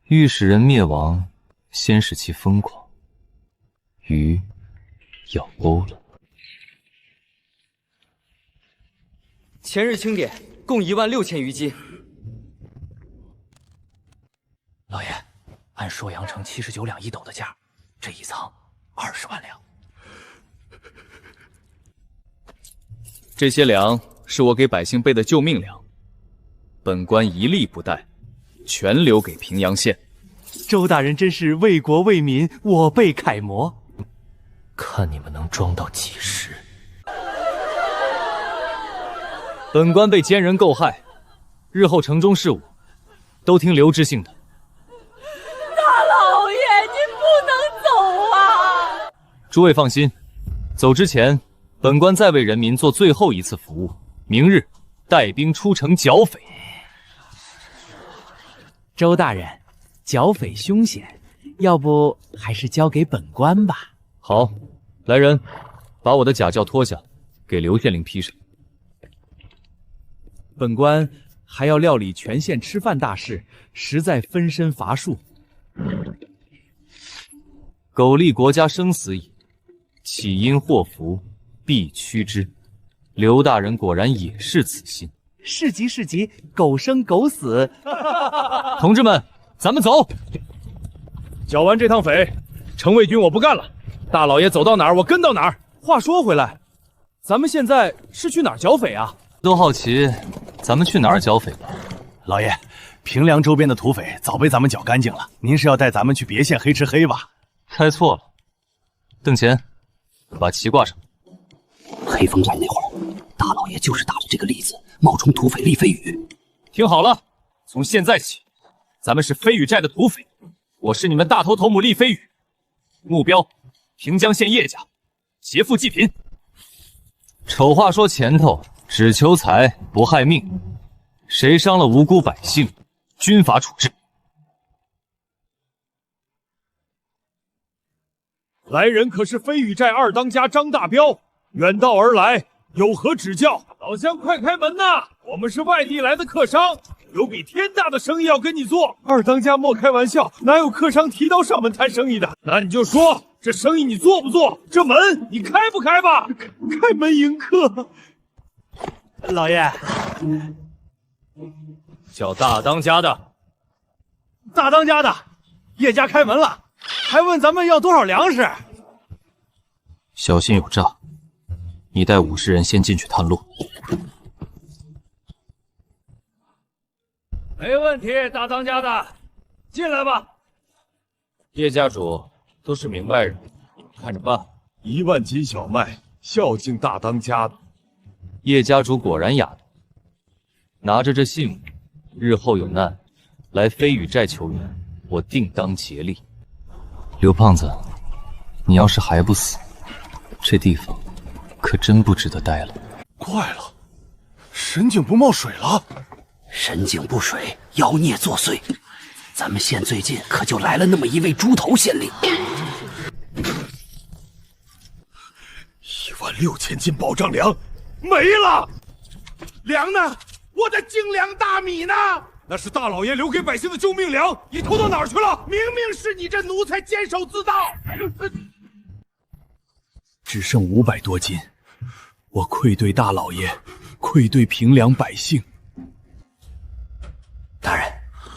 [SPEAKER 6] 欲使人灭亡，先使其疯狂。鱼咬钩了。
[SPEAKER 5] 前日清点，共16000余斤。
[SPEAKER 10] 老爷，按朔阳城79两1斗的价，这一仓20万两。
[SPEAKER 1] 这些粮
[SPEAKER 19] 是我给百姓备的救命粮，本官一粒不带，全留给平阳县。
[SPEAKER 4] 周大人真是为国为民，我辈楷模。
[SPEAKER 3] 看你们能装到几时？
[SPEAKER 1] 本官被奸人构害，日后城中事务都听刘知姓的。
[SPEAKER 7] 大老爷，您不能走啊！
[SPEAKER 1] 诸位放心，走之前，本官再为人民做最后一次服务。明日带兵出城剿匪。
[SPEAKER 5] 周大人，剿匪凶险，要不还是交给本官吧。
[SPEAKER 1] 好，来人，把我的甲胄脱下，给刘县令披上。
[SPEAKER 4] 本官还要料理全县吃饭大事，实在分身乏术。
[SPEAKER 1] 苟利国家生死以，岂因祸福必趋之。刘大人果然也是此心。
[SPEAKER 4] 是吉是吉，狗生狗死。
[SPEAKER 1] 同志们，咱们走。
[SPEAKER 4] 剿完这趟匪，程卫军我不干了。大老爷走到哪儿，我跟到哪儿。话说回来，咱们现在是去哪儿剿匪啊？
[SPEAKER 6] 都好奇咱们去哪儿剿匪吧？
[SPEAKER 4] 老爷，平凉周边的土匪早被咱们剿干净了，您是要带咱们去别县黑吃黑吧？
[SPEAKER 6] 猜错了。邓乾，把旗挂上。
[SPEAKER 8] 黑风寨那会儿，大老爷就是打着这个例子冒充土匪厉飞羽。
[SPEAKER 1] 听好了，从现在起，咱们是飞羽寨的土匪，我是你们大头头目厉飞羽，目标平江县叶家，劫富济贫。
[SPEAKER 6] 丑话说前头，只求财不害命，谁伤了无辜百姓，军法处置。
[SPEAKER 14] 来人可是飞羽寨二当家张大彪，远道而来，有何指教？老乡，快开门呐！我们是外地来的客商，有比天大的生意要跟你做。二当家莫开玩笑，哪有客商提刀上门谈生意的？那你就说，这生意你做不做？这门你开不开吧？开门迎客。
[SPEAKER 4] 老爷，
[SPEAKER 1] 叫大当家的。
[SPEAKER 4] 大当家的，叶家开门了，还问咱们要多少粮食。
[SPEAKER 6] 小心有诈，你带50人先进去探路。
[SPEAKER 1] 没问题，大当家的，进来吧。叶家主都是明白人，你们看着办。
[SPEAKER 14] 1万斤小麦，孝敬大当家的。
[SPEAKER 1] 叶家主果然雅德，拿着这信物，日后有难来飞羽寨求援，我定当竭力。
[SPEAKER 6] 刘胖子，你要是还不死，这地方可真不值得待了。
[SPEAKER 14] 怪了，神井不冒水了。
[SPEAKER 8] 神井不水，妖孽作祟。咱们县最近可就来了那么一位猪头县令。
[SPEAKER 14] 16000斤保障粮没了，粮呢？我的精粮大米呢？那是大老爷留给百姓的救命粮，你偷到哪儿去了？明明是你这奴才监守自盗。
[SPEAKER 4] 只剩500多斤，我愧对大老爷，愧对平凉百姓。
[SPEAKER 8] 大人，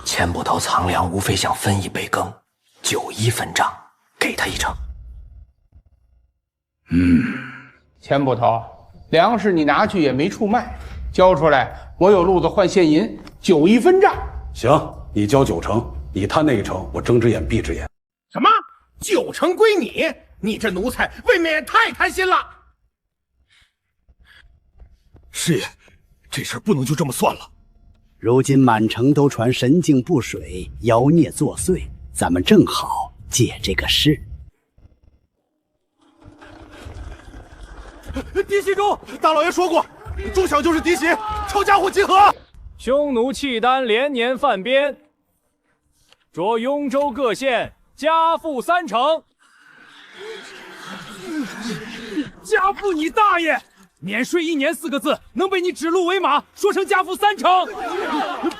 [SPEAKER 8] 钱捕头藏粮无非想分一杯羹，91分账，给他一成。
[SPEAKER 20] 钱捕头，粮食你拿去也没处卖，交出来我有路子换现银，91分账。
[SPEAKER 21] 行，你交9成，你贪那1成，我睁只眼闭只眼。
[SPEAKER 20] 什么？9成归你？你这奴才未免也太贪心了。
[SPEAKER 14] 师爷，这事不能就这么算了。
[SPEAKER 22] 如今满城都传神境不水，妖孽作祟，咱们正好解这个事。
[SPEAKER 14] 嫡系中，大老爷说过，中小就是嫡系，抄家伙集合。
[SPEAKER 10] 匈奴契丹连年犯边，着雍州各县加赋3成。
[SPEAKER 14] 加赋你大爷！
[SPEAKER 4] 免税1年4个字，能被你指鹿为马，说成家父3成？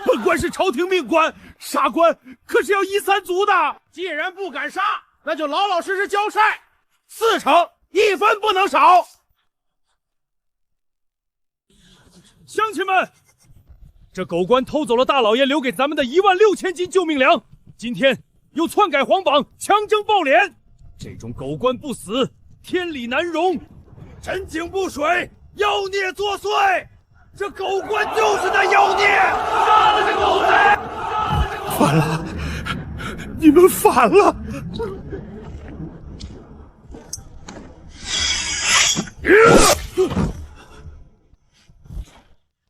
[SPEAKER 14] 本官是朝廷命官，杀官可是要依3族的。
[SPEAKER 20] 既然不敢杀，那就老老实实交差
[SPEAKER 14] ，4成1分不能少。乡亲们，这狗官偷走了大老爷留给咱们的16000斤救命粮，今天又篡改皇榜，强征暴敛。这种狗官不死，天理难容。神井不水，妖孽作祟，这狗官就是那妖孽！杀了这狗贼！
[SPEAKER 4] 反了！你们反了！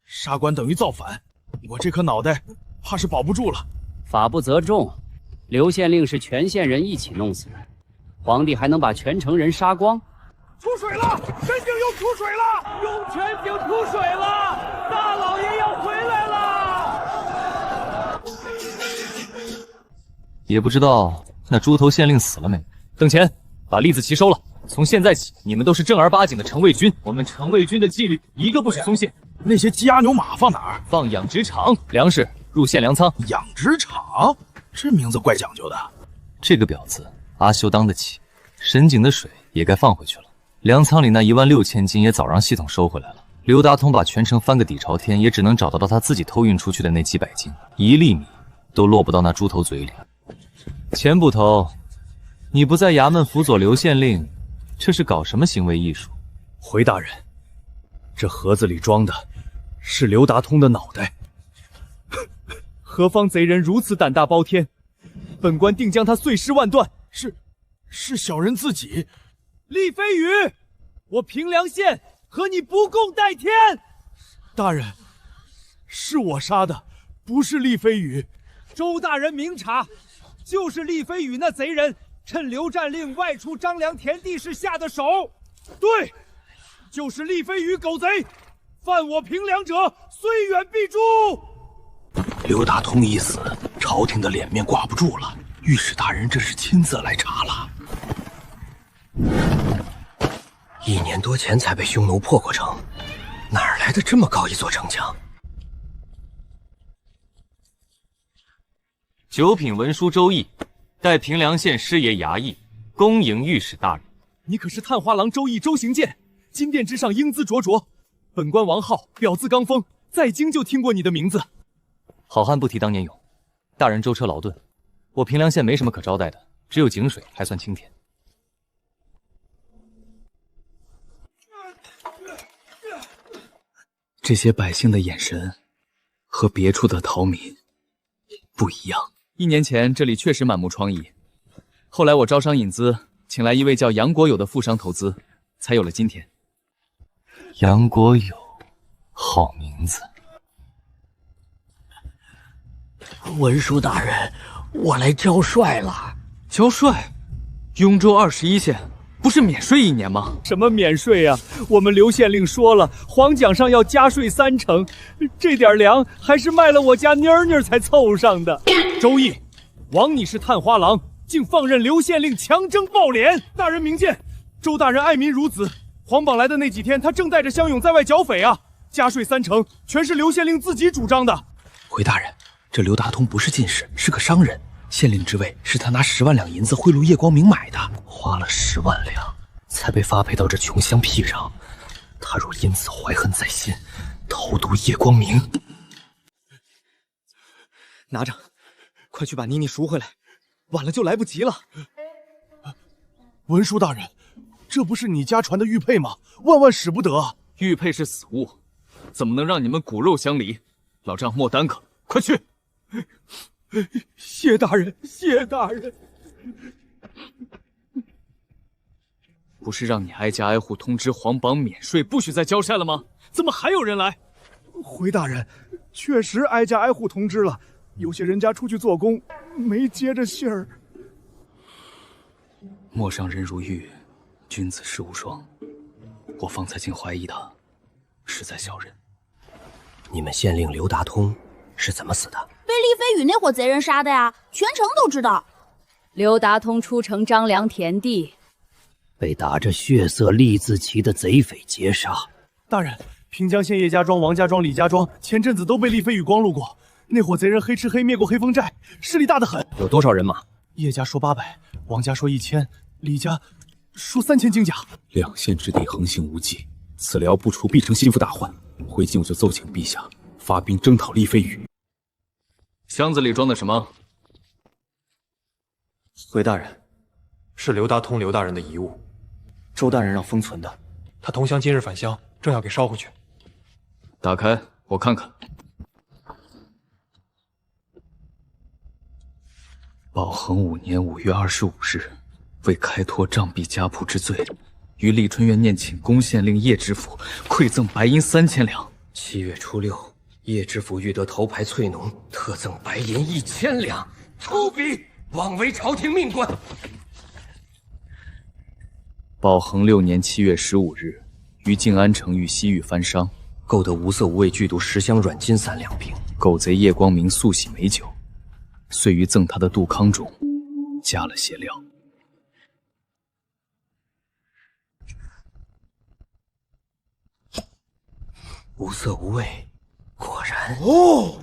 [SPEAKER 4] 杀官等于造反，我这颗脑袋怕是保不住了。
[SPEAKER 10] 法不责众，刘县令是全县人一起弄死的，皇帝还能把全城人杀光？
[SPEAKER 14] 出水了！神井又出水了！涌泉井出水了！大老爷要回来了！
[SPEAKER 6] 也不知道那猪头县令死了没？
[SPEAKER 1] 邓乾，把栗子旗收了。从现在起，你们都是正儿八经的城卫军。我们城卫军的纪律一个不许松懈。
[SPEAKER 4] 那些鸡鸭牛马放哪儿？
[SPEAKER 1] 放养殖场。粮食入县粮仓。
[SPEAKER 4] 养殖场，这名字怪讲究的。
[SPEAKER 6] 这个婊子阿修当得起。神井的水也该放回去了。粮仓里那16000斤也早让系统收回来了。刘达通把全城翻个底朝天，也只能找到他自己偷运出去的那几百斤，1粒米都落不到那猪头嘴里。钱捕头，你不在衙门辅佐刘县令，这是搞什么行为艺术？
[SPEAKER 4] 回大人，这盒子里装的是刘达通的脑袋。
[SPEAKER 1] 何方贼人如此胆大包天？本官定将他碎尸万段。
[SPEAKER 4] 是小人自己。
[SPEAKER 1] 厉飞羽，我平凉县和你不共戴天。
[SPEAKER 4] 大人，是我杀的，不是厉飞羽。
[SPEAKER 1] 周大人明察，就是厉飞羽那贼人趁刘战令外出张良田地时下的手。
[SPEAKER 4] 对，就是厉飞羽狗贼，犯我平凉者，虽远必诛。
[SPEAKER 22] 刘大通一死，朝廷的脸面挂不住了。御史大人这是亲自来查了。1年多前才被匈奴破过城，哪儿来的这么高一座城墙？
[SPEAKER 6] 九品文书周易，代平凉县师爷衙役，恭迎御史大人。
[SPEAKER 1] 你可是探花郎周易周行健，金殿之上英姿灼灼。本官王浩，表字刚峰，在京就听过你的名字。
[SPEAKER 6] 好汉不提当年勇，大人舟车劳顿，我平凉县没什么可招待的，只有井水还算清甜。
[SPEAKER 2] 这些百姓的眼神和别处的逃民不一样。
[SPEAKER 1] 1年前这里确实满目疮痍，后来我招商引资，请来一位叫杨国友的富商投资，才有了今天。
[SPEAKER 6] 杨国友，好名字。
[SPEAKER 22] 文书大人，我来交税了。
[SPEAKER 1] 交税？雍州21县不是免税1年吗？什么免税啊？我们刘县令说了，皇奖上要加税30%，这点粮还是卖了我家妮儿才凑上的。周易，枉你是探花郎，竟放任刘县令强征暴敛！大人明鉴，周大人爱民如子，皇榜来的那几天，他正带着乡勇在外剿匪啊！加税30%，全是刘县令自己主张的。
[SPEAKER 22] 回大人，这刘大通不是进士，是个商人。县令之位是他拿10万两银子贿赂叶光明买的，花了10万两，才被发配到这穷乡僻壤。他若因此怀恨在心，投毒叶光明，
[SPEAKER 1] 拿着，快去把妮妮赎回来，晚了就来不及了。
[SPEAKER 4] 文书大人，这不是你家传的玉佩吗？万万使不得！
[SPEAKER 1] 玉佩是死物，怎么能让你们骨肉相离？老丈莫耽搁，快去！
[SPEAKER 4] 谢大人，谢大人。
[SPEAKER 1] 不是让你挨家挨户通知皇榜免税，不许再交差了吗？怎么还有人来？
[SPEAKER 4] 回大人，确实挨家挨户通知了，有些人家出去做工，没接着信儿。
[SPEAKER 2] 陌上人如玉，君子世无双。我方才竟怀疑他是在小人。
[SPEAKER 22] 你们县令刘达通是怎么死的？
[SPEAKER 7] 被厉飞羽那伙贼人杀的呀，全城都知道。
[SPEAKER 11] 刘达通出城张良田地，
[SPEAKER 22] 被打着血色立字旗的贼匪劫杀。
[SPEAKER 4] 大人，平江县叶家庄、王家庄、李家庄前阵子都被厉飞羽光顾过，那伙贼人黑吃黑灭过黑风寨，势力大得很。
[SPEAKER 22] 有多少人马？
[SPEAKER 4] 叶家说800，王家说1000，李家说3000精甲。
[SPEAKER 2] 两县之地横行无忌，此辽不除必成心腹大患。回京我就奏请陛下发兵征讨厉飞羽。
[SPEAKER 1] 箱子里装的什么？
[SPEAKER 13] 回大人，是刘大通刘大人的遗物，周大人让封存的。他同乡今日返乡，正要给捎回去。
[SPEAKER 19] 打开，我看看。宝恒5年5月25日，为开脱障壁家仆之罪，于立春院念请宫县令叶知府馈赠白银3000两。
[SPEAKER 8] 7月初6，叶知府欲得头牌翠浓，特赠白银1000两。粗鄙，枉为朝廷命官。
[SPEAKER 19] 宝恒6年7月15日，于静安城遇西域番商，
[SPEAKER 8] 购得无色无味剧毒10箱软金散2瓶。
[SPEAKER 19] 狗贼叶光明素喜美酒，遂于赠他的杜康中加了些料。
[SPEAKER 8] 无色无味，果然。
[SPEAKER 22] 哦，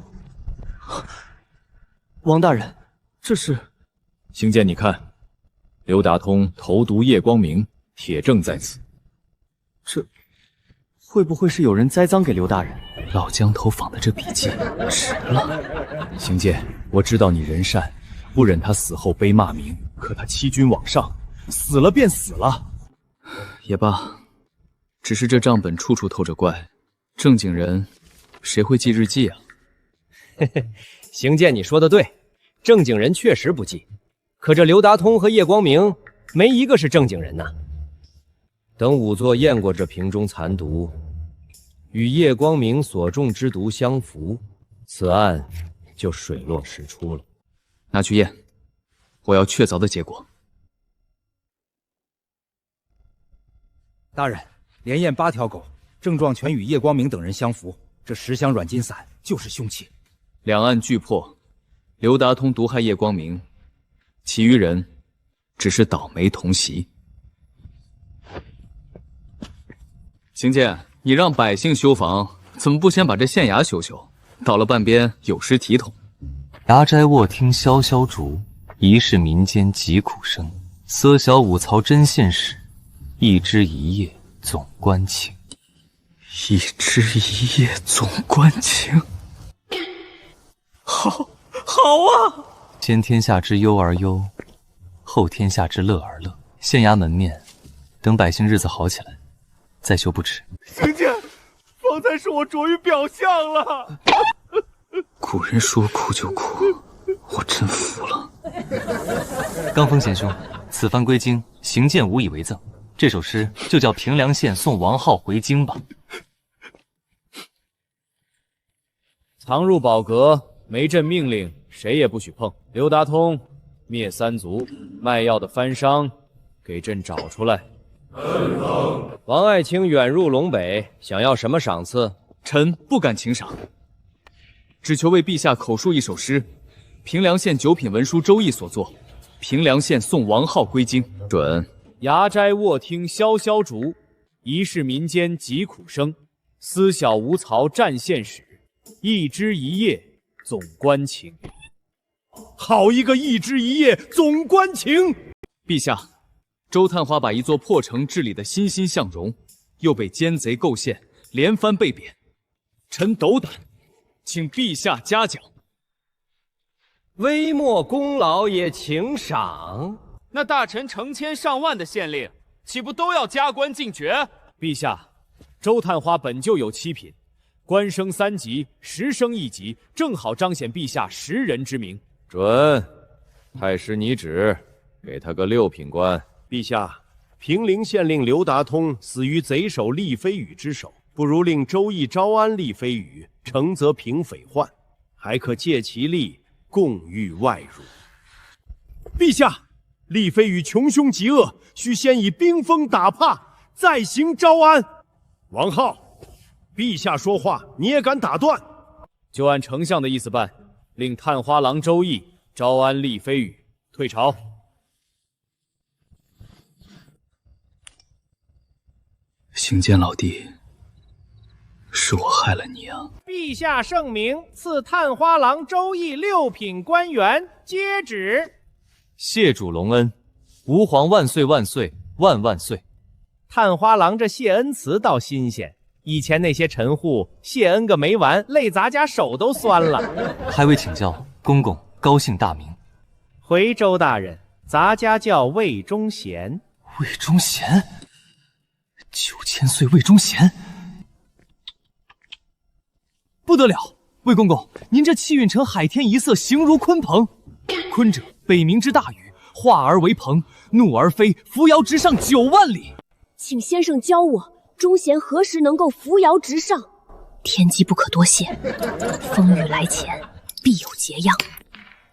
[SPEAKER 22] 王大人，这是？
[SPEAKER 19] 星剑，你看，刘达通投毒叶光明，铁证在此。
[SPEAKER 22] 这会不会是有人栽赃给刘大人？
[SPEAKER 19] 老江头仿的这笔记值了。星剑，我知道你人善，不忍他死后被骂名，可他欺君枉上，死了便死了。也罢，只是这账本处处透着怪。正经人谁会记日记啊？
[SPEAKER 10] 嘿嘿，邢健，你说的对，正经人确实不记。可这刘达通和叶光明没一个是正经人呐。等仵作验过这瓶中残毒，与叶光明所中之毒相符，此案就水落石出了。
[SPEAKER 19] 拿去验，我要确凿的结果。
[SPEAKER 17] 大人，连验8条狗。症状全与叶光明等人相符，这10箱软金散就是凶器。
[SPEAKER 19] 两案俱破，刘达通毒害叶光明，其余人只是倒霉同席。邢健，你让百姓修房，怎么不先把这县衙修修？到了半边有失体统。
[SPEAKER 6] 牙斋卧听萧萧竹，疑是民间疾苦声。色小五曹真现史，一枝一叶总关情。
[SPEAKER 19] 一枝一叶总关情，好啊！
[SPEAKER 6] 先天下之忧而忧，后天下之乐而乐。县衙门面，等百姓日子好起来，再修不迟。
[SPEAKER 4] 邢健，方才是我拙于表象了。
[SPEAKER 19] 古人说哭就哭，我真服了。
[SPEAKER 6] 刚峰贤兄，此番归京，邢健无以为赠。这首诗就叫平凉县送王浩回京吧。
[SPEAKER 1] 藏入宝阁，没朕命令，谁也不许碰。刘达通灭3族，卖药的番商给朕找出来。
[SPEAKER 10] 王爱卿远入陇北，想要什么赏赐？
[SPEAKER 19] 臣不敢请赏，只求为陛下口述一首诗，平凉县9品文书周易所作，平凉县送王浩归京。准。
[SPEAKER 1] 牙斋卧听萧萧竹，疑是民间疾苦声。思小无曹战县史，一枝一叶总关情。
[SPEAKER 14] 好一个一枝一叶总关情！
[SPEAKER 19] 陛下，周探花把一座破城治理得欣欣向荣，又被奸贼构陷，连番被贬。臣斗胆，请陛下嘉奖。
[SPEAKER 10] 微末功劳也请赏。
[SPEAKER 1] 那大臣成千上万的县令，岂不都要加官进爵？陛下，周探花本就有7品，官升3级，10升1级，正好彰显陛下识人之明。
[SPEAKER 10] 准，太师拟旨，给他个6品官。
[SPEAKER 18] 陛下，平陵县令刘达通死于贼首厉飞羽之手，不如令周易招安厉飞羽，诚则平匪患，还可借其力共御外辱。
[SPEAKER 14] 陛下，厉飞羽穷凶极恶，须先以兵锋打怕，再行招安。王浩，陛下说话你也敢打断？
[SPEAKER 1] 就按丞相的意思办，令探花郎周易招安厉飞羽，退朝。
[SPEAKER 19] 邢坚老弟，是我害了你啊！
[SPEAKER 5] 陛下圣明，赐探花郎周易6品官员，接旨。
[SPEAKER 6] 谢主隆恩，吾皇万岁万岁万万岁！
[SPEAKER 5] 探花郎这谢恩词倒新鲜，以前那些臣户谢恩个没完，累咱家手都酸了。
[SPEAKER 6] 还未请教公公高姓大名？
[SPEAKER 5] 回周大人，咱家叫魏忠贤。
[SPEAKER 6] 魏忠贤，9000岁魏忠贤，
[SPEAKER 1] 不得了！魏公公，您这气运成海天一色，形如鲲鹏。鲲者，北冥之大禹，化而为鹏，怒而飞，扶摇直上9万里。
[SPEAKER 11] 请先生教我，忠贤何时能够扶摇直上？天机不可多谢，风雨来前必有劫殃。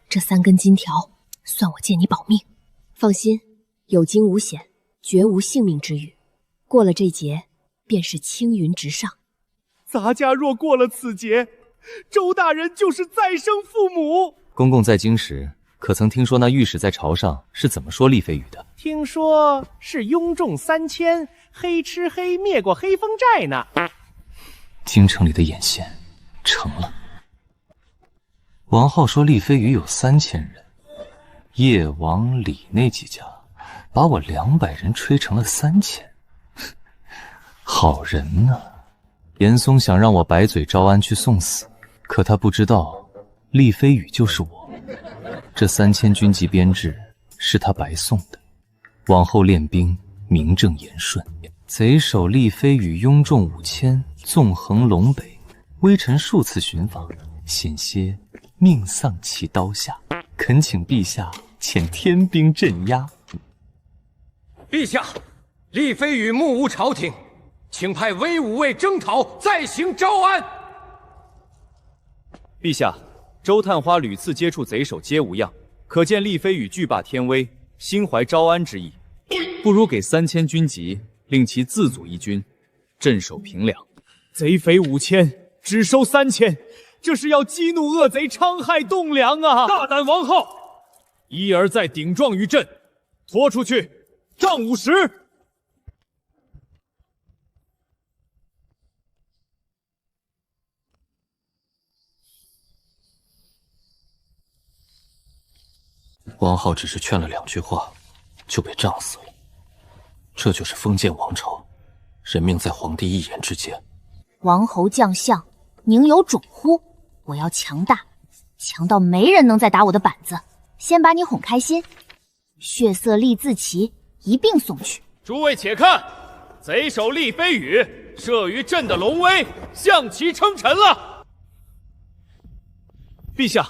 [SPEAKER 11] 这3根金条，算我借你保命。放心，有惊无险，绝无性命之虞。过了这劫，便是青云直上。
[SPEAKER 4] 咱家若过了此劫，周大人就是再生父母。
[SPEAKER 6] 公公在京时，可曾听说那御史在朝上是怎么说厉飞羽的？
[SPEAKER 9] 听说是拥众3000，黑吃黑灭过黑风寨呢。
[SPEAKER 6] 京城里的眼线成了。王浩说厉飞羽有3000人，叶王李那几家把我200人吹成了3000，好人呢。严嵩想让我白嘴招安去送死，可他不知道厉飞羽就是我。这3000军籍编制是他白送的，往后练兵名正言顺。贼首厉飞羽拥众5000，纵横陇北，微臣数次寻访，险些命丧其刀下，恳请陛下遣天兵镇压。
[SPEAKER 8] 陛下，厉飞羽目无朝廷，请派威武卫征讨，再行招安。
[SPEAKER 19] 陛下，周探花屡次接触贼首皆无恙，可见厉飞羽惧霸天威，心怀招安之意。不如给3000军籍，令其自组一军，镇守平凉。
[SPEAKER 4] 贼匪5000，只收3000，这是要激怒恶贼，戕害栋梁啊！
[SPEAKER 14] 大胆王浩，一而再顶撞于朕，拖出去杖50。
[SPEAKER 6] 王浩只是劝了2句话，就被杖死了。这就是封建王朝，人命在皇帝一言之间。
[SPEAKER 7] 王侯将相，宁有种乎？我要强大，强到没人能再打我的板子。先把你哄开心，血色立字旗一并送去。
[SPEAKER 14] 诸位且看，贼首厉飞羽慑于朕的龙威，向其称臣了。
[SPEAKER 4] 陛下，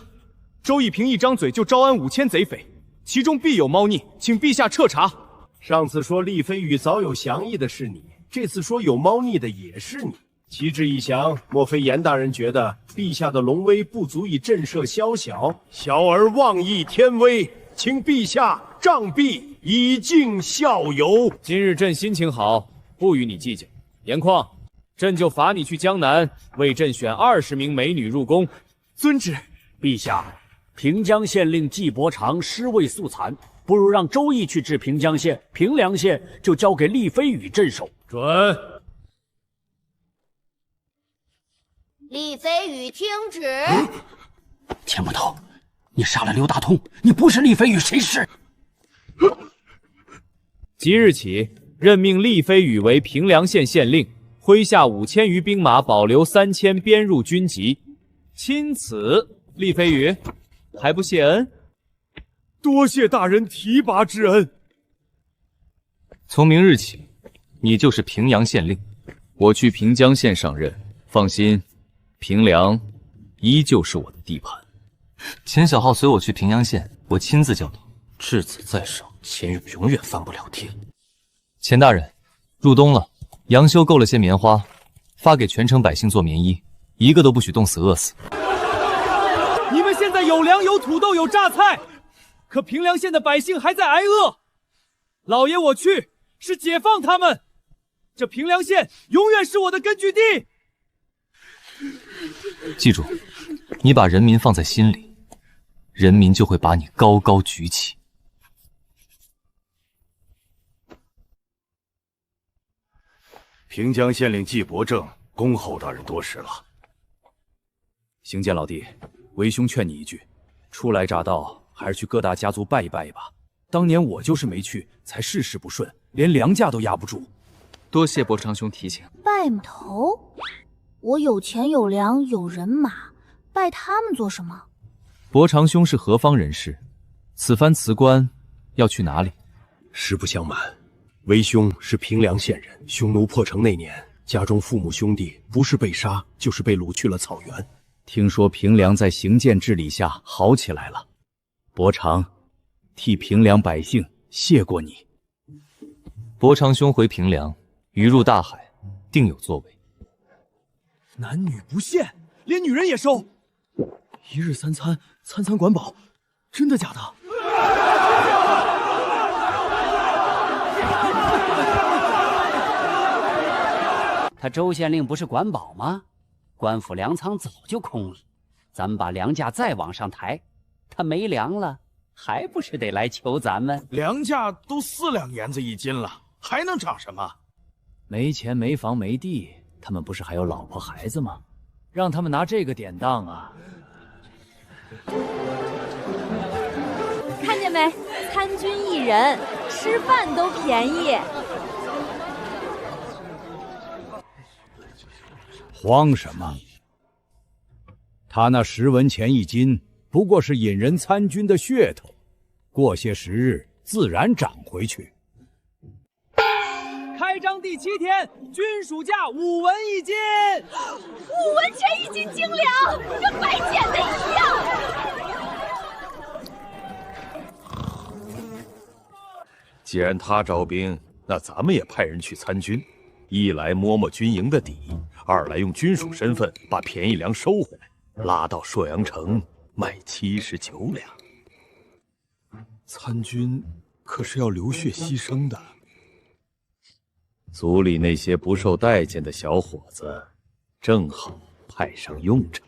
[SPEAKER 4] 周一平一张嘴就招安5000贼匪，其中必有猫腻，请陛下彻查。
[SPEAKER 18] 上次说厉飞羽早有降意的是你，这次说有猫腻的也是你。其志一详，莫非严大人觉得陛下的龙威不足以震慑宵小，小儿妄议天威，请陛下杖毙，以儆效尤。
[SPEAKER 19] 今日朕心情好，不与你计较。严况，朕就罚你去江南，为朕选20名美女入宫。
[SPEAKER 4] 遵旨。
[SPEAKER 16] 陛下，平江县令纪伯常尸位素残，不如让周易去治平江县，平凉县就交给厉飞羽镇守。
[SPEAKER 14] 准。
[SPEAKER 7] 厉飞羽听旨。
[SPEAKER 22] 钱捕头，你杀了刘大通，你不是厉飞羽谁是？
[SPEAKER 19] 即日起，任命厉飞羽为平凉县县令，麾下5000余兵马，保留3000编入军籍。钦此。厉飞羽，还不谢恩？
[SPEAKER 4] 多谢大人提拔之恩。
[SPEAKER 6] 从明日起，你就是平阳县令。
[SPEAKER 19] 我去平江县上任，放心，平凉依旧是我的地盘。
[SPEAKER 6] 钱小浩随我去平阳县，我亲自教导。质子在手，钱勇永远翻不了天。钱大人，入冬了，杨修购了些棉花，发给全城百姓做棉衣，一个都不许冻死饿死。
[SPEAKER 4] 你们现在有粮有土豆有榨菜，可平凉县的百姓还在挨饿。老爷我去是解放他们，这平凉县永远是我的根据地。
[SPEAKER 6] 记住，你把人民放在心里，人民就会把你高高举起。
[SPEAKER 21] 平江县令纪伯正，恭候大人多时了。
[SPEAKER 19] 行健老弟，为兄劝你一句，初来乍到，还是去各大家族拜一拜一把。当年我就是没去，才事事不顺，连粮价都压不住。
[SPEAKER 15] 多谢伯长兄提醒。
[SPEAKER 7] 拜头？我有钱有粮有人马，拜他们做什么？
[SPEAKER 19] 伯长兄是何方人士？此番辞官要去哪里？
[SPEAKER 18] 实不相瞒，为兄是平凉县人。匈奴破城那年，家中父母兄弟不是被杀，就是被掳去了草原。
[SPEAKER 19] 听说平凉在邢健治理下好起来了，伯常替平凉百姓谢过你。
[SPEAKER 6] 伯常兄回平凉，鱼入大海，定有作为。
[SPEAKER 4] 男女不限，连女人也收。
[SPEAKER 22] 一日三餐，餐餐管饱，真的假的？
[SPEAKER 16] 他周县令不是管饱吗？官府粮仓早就空了，咱们把粮价再往上抬，他没粮了，还不是得来求咱们？
[SPEAKER 14] 粮价都4两银子一斤了，还能涨什么？
[SPEAKER 1] 没钱没房没地，他们不是还有老婆孩子吗？让他们拿这个典当啊！
[SPEAKER 7] 看见没？参军一人，吃饭都便宜。
[SPEAKER 17] 慌什么？他那10文钱一斤，不过是引人参军的噱头，过些时日自然涨回去。
[SPEAKER 4] 开张第7天，军属价5文一斤
[SPEAKER 7] ，5文钱一斤精粮，跟白捡的一样。
[SPEAKER 14] 既然他招兵，那咱们也派人去参军，一来摸摸军营的底，二来用军属身份把便宜粮收回来，拉到朔阳城卖79两。参军可是要流血牺牲的，族里那些不受待见的小伙子，正好派上用场。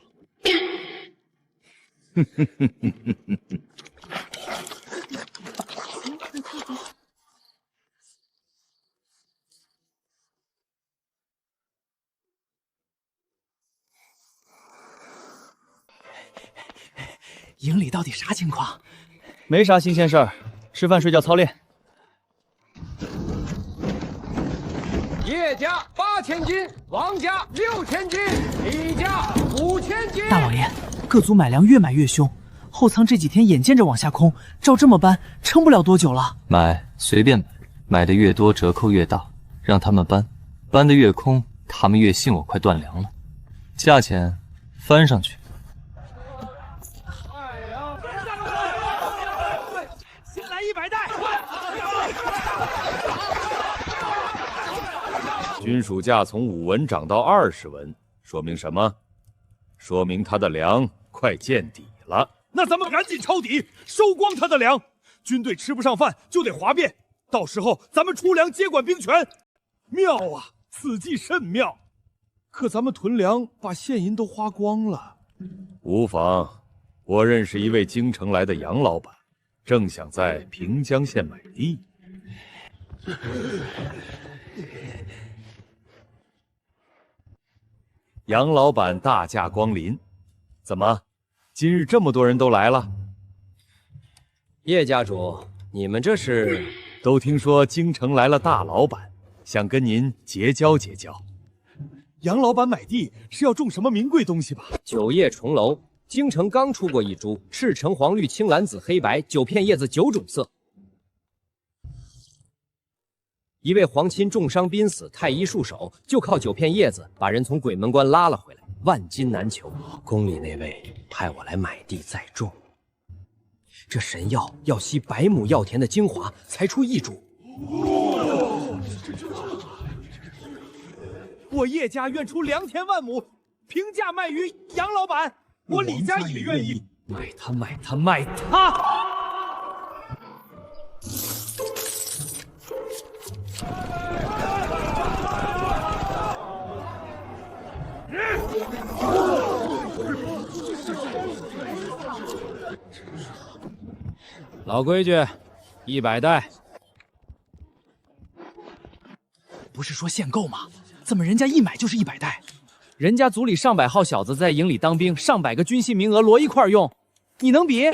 [SPEAKER 22] 营里到底啥情况？
[SPEAKER 1] 没啥新鲜事儿，吃饭、睡觉、操练。
[SPEAKER 8] 叶家8000斤，王家6000斤，李家5000斤。
[SPEAKER 22] 大老爷，各族买粮越买越凶，后仓这几天眼见着往下空，照这么搬，撑不了多久了。
[SPEAKER 6] 买随便买，买的越多折扣越大，让他们搬，搬的越空，他们越信我快断粮了，价钱翻上去。
[SPEAKER 4] 先来100袋。
[SPEAKER 14] 军属价从5文涨到20文，说明什么？说明他的粮快见底了。那咱们赶紧抄底，收光他的粮。军队吃不上饭就得哗变，到时候咱们出粮接管兵权。妙啊，此计甚妙。可咱们囤粮把现银都花光了。无妨，我认识一位京城来的杨老板，正想在平江县买地。杨老板大驾光临，怎么，今日这么多人都来了？
[SPEAKER 10] 叶家主，你们这是？
[SPEAKER 14] 都听说京城来了大老板，想跟您结交结交。杨老板买地是要种什么名贵东西吧
[SPEAKER 10] 9叶重楼，京城刚出过一株赤橙黄绿青蓝紫黑白9片叶子9种色。一位皇亲重伤濒死，太医束手，就靠9片叶子把人从鬼门关拉了回来，万金难求。宫里那位派我来买地再种，这神药要吸100亩药田的精华才出1株。
[SPEAKER 4] 我叶家愿出良田万亩，平价卖于杨老板，我李家也愿意。
[SPEAKER 10] 卖他，卖他，卖他！
[SPEAKER 17] 老规矩，100袋。
[SPEAKER 22] 不是说限购吗？怎么人家一买就是100袋？
[SPEAKER 5] 人家族里上百号小子在营里当兵，上百个军薪名额摞一块用，你能比？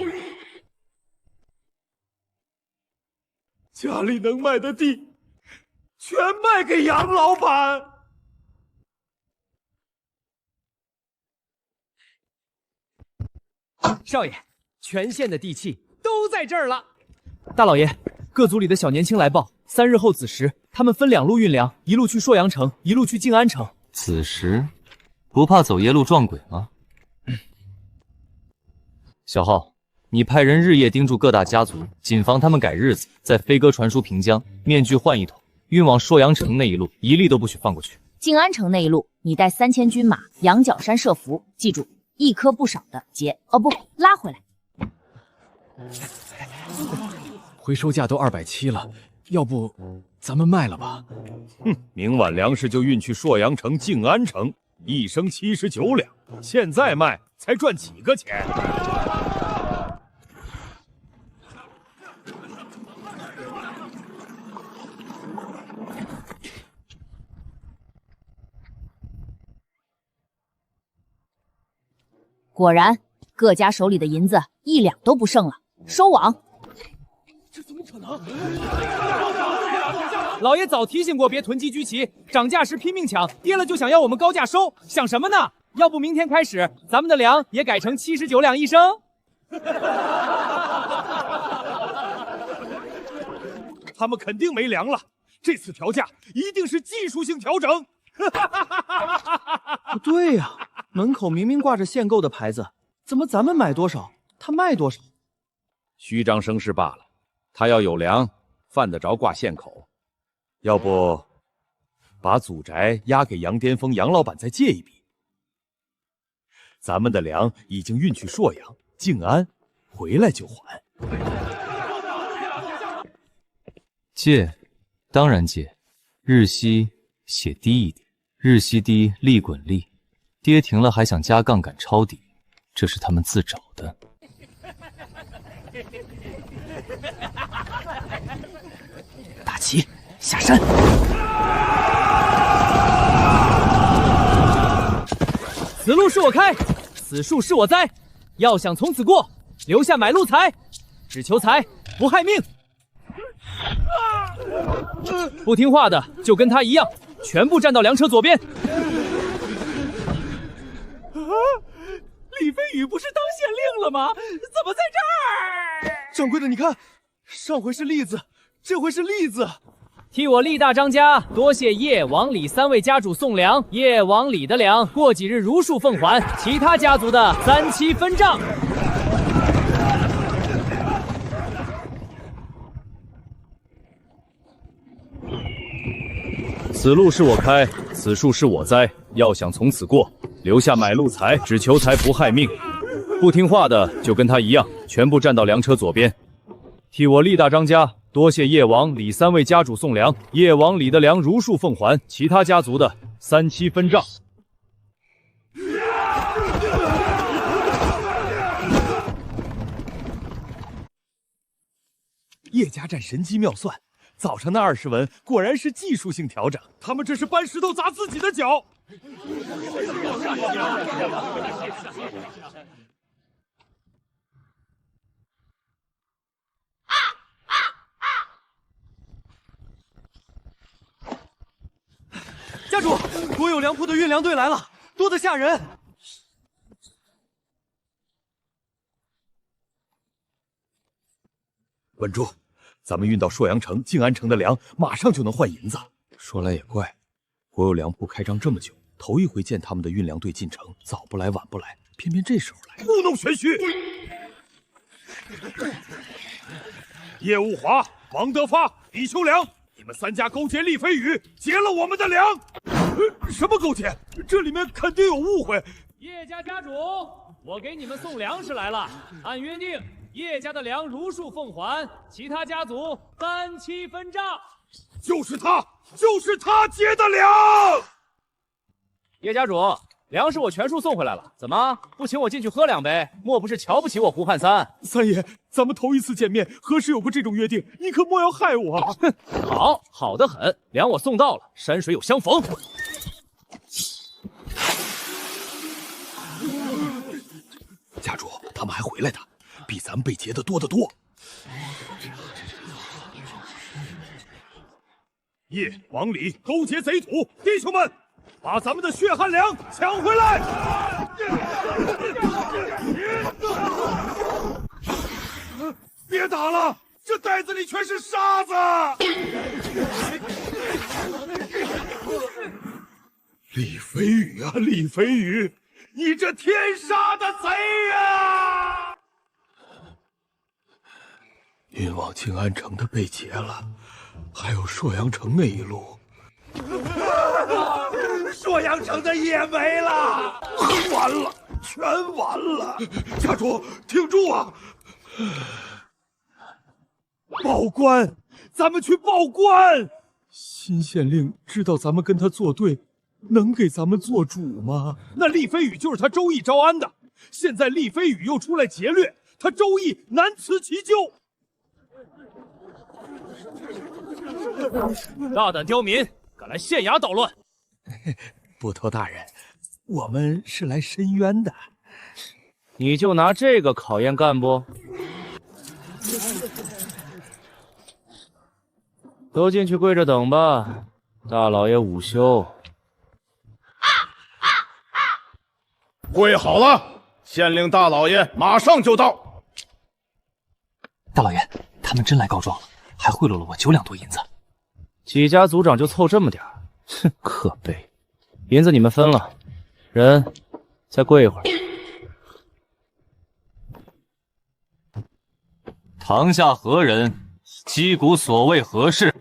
[SPEAKER 14] 家里能卖的地，全卖给杨老板。
[SPEAKER 5] 少爷，全县的地契都在这儿了。大老爷，各族里的小年轻来报，3日后子时，
[SPEAKER 4] 他们分2路运粮，一路去朔阳城，一路去静安城。
[SPEAKER 6] 此时不怕走夜路撞鬼吗？小浩，你派人日夜盯住各大家族，谨防他们改日子，再飞鸽传书平江，面具换一头，运往朔阳城那一路，一粒都不许放过去。
[SPEAKER 7] 静安城那一路，你带3000军马，羊角山设伏，记住，一颗不少的劫，哦不，拉回来。
[SPEAKER 19] 回收价都270了，要不咱们卖了吧？
[SPEAKER 14] 哼，明晚粮食就运去朔阳城、静安城，一升79两，现在卖才赚几个钱？
[SPEAKER 7] 果然，各家手里的银子1两都不剩了，收网。
[SPEAKER 4] 这怎么可能？老爷早提醒过，别囤积居奇，涨价时拼命抢，跌了就想要我们高价收，想什么呢？要不明天开始，咱们的粮也改成79两1升。
[SPEAKER 14] 他们肯定没粮了，这次调价一定是技术性调整。
[SPEAKER 5] 不对呀，门口明明挂着限购的牌子，怎么咱们买多少，他卖多少？
[SPEAKER 14] 虚张声势罢了，他要有粮，犯得着挂限口。要不，把祖宅押给杨巅峰杨老板再借一笔。咱们的粮已经运去朔阳、静安，回来就还。
[SPEAKER 6] 借，当然借，日息写低一点，日息低，利滚利，跌停了还想加杠杆抄底，这是他们自找的。
[SPEAKER 5] 大旗下山。
[SPEAKER 4] 此路是我开，此树是我栽。要想从此过，留下买路财，只求财不害命。不听话的就跟他一样，全部站到粮车左边。
[SPEAKER 5] 李飞宇不是当县令了吗？怎么在这儿？掌柜的，你看，上回是栗子，这回是栗子。
[SPEAKER 4] 替我厉大张家多谢叶王李3位家主送粮，叶王李的粮过几日如数奉还，其他家族的3期分账。
[SPEAKER 14] 此路是我开，此树是我栽。要想从此过，留下买路财，只求财不害命。不听话的就跟他一样，全部站到粮车左边。替我厉大张家多谢叶王李3位家主送粮，叶王李的粮如数奉还，其他家族的3期分账。叶家战神机妙算，早上那20文果然是技术性调整，他们这是搬石头砸自己的脚。
[SPEAKER 5] 家主，国有粮铺的运粮队来了，多得吓人。
[SPEAKER 14] 稳住，咱们运到朔阳城、静安城的粮，马上就能换银子。说来也怪，国有粮铺开张这么久，头一回见他们的运粮队进城，早不来晚不来，偏偏这时候来，故弄玄虚。叶无华、王德发、李秋良，你们3家勾结厉飞宇，劫了我们的粮。什么勾结？这里面肯定有误会。
[SPEAKER 4] 叶家家主，我给你们送粮食来了，按约定，叶家的粮如数奉还，其他家族3期分账。
[SPEAKER 14] 就是他，就是他劫的粮。
[SPEAKER 4] 叶家主，粮食我全数送回来了，怎么不请我进去喝2杯？莫不是瞧不起我胡汉三？
[SPEAKER 14] 三爷，咱们头一次见面，何时有过这种约定？你可莫要害我！
[SPEAKER 4] 哼，好得很，粮我送到了，山水有相逢。
[SPEAKER 14] 家主，他们还回来的，比咱们被劫的多得多。叶、王、李勾结贼土，弟兄们，把咱们的血汗粮抢回来！别打了，这袋子里全是沙子！厉飞羽啊，厉飞羽，你这天杀的贼呀！
[SPEAKER 22] 运往静安城的被劫了，还有朔阳城那一路。
[SPEAKER 14] 朔阳城的也没了，完了，全完了！家主，挺住啊！报官，咱们去报官！
[SPEAKER 22] 新县令知道咱们跟他作对，能给咱们做主吗？
[SPEAKER 14] 那厉飞羽就是他周易招安的，现在厉飞羽又出来劫掠，他周易难辞其咎。
[SPEAKER 1] 大胆刁民，敢来县衙捣乱！
[SPEAKER 22] 捕头大人，我们是来申冤的。
[SPEAKER 1] 你就拿这个考验干部？都进去跪着等吧，大老爷午休。
[SPEAKER 21] 跪好了，县令大老爷马上就到。
[SPEAKER 2] 大老爷，他们真来告状了，还贿赂了我9两多银子。
[SPEAKER 1] 几家族长就凑这么点儿，哼，可悲。银子你们分了，人再跪一会儿。
[SPEAKER 6] 堂下何人？击鼓所谓何事？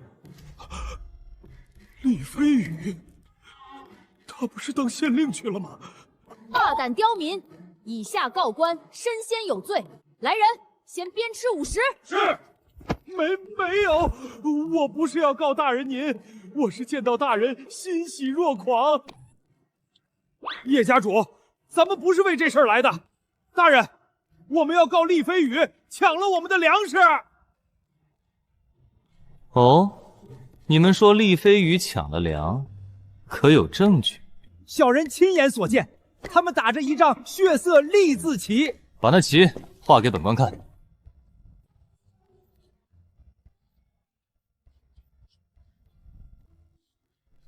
[SPEAKER 22] 厉飞羽，他不是当县令去了吗？
[SPEAKER 7] 大胆刁民，以下告官身先有罪，来人，先鞭笞50。
[SPEAKER 14] 是。没有，我不是要告大人您，我是见到大人欣喜若狂。叶家主，咱们不是为这事儿来的。大人，我们要告厉飞羽抢了我们的粮食。
[SPEAKER 6] 哦，你们说厉飞羽抢了粮，可有证据？
[SPEAKER 4] 小人亲眼所见，他们打着一仗血色厉字旗。
[SPEAKER 6] 把那旗画给本官看。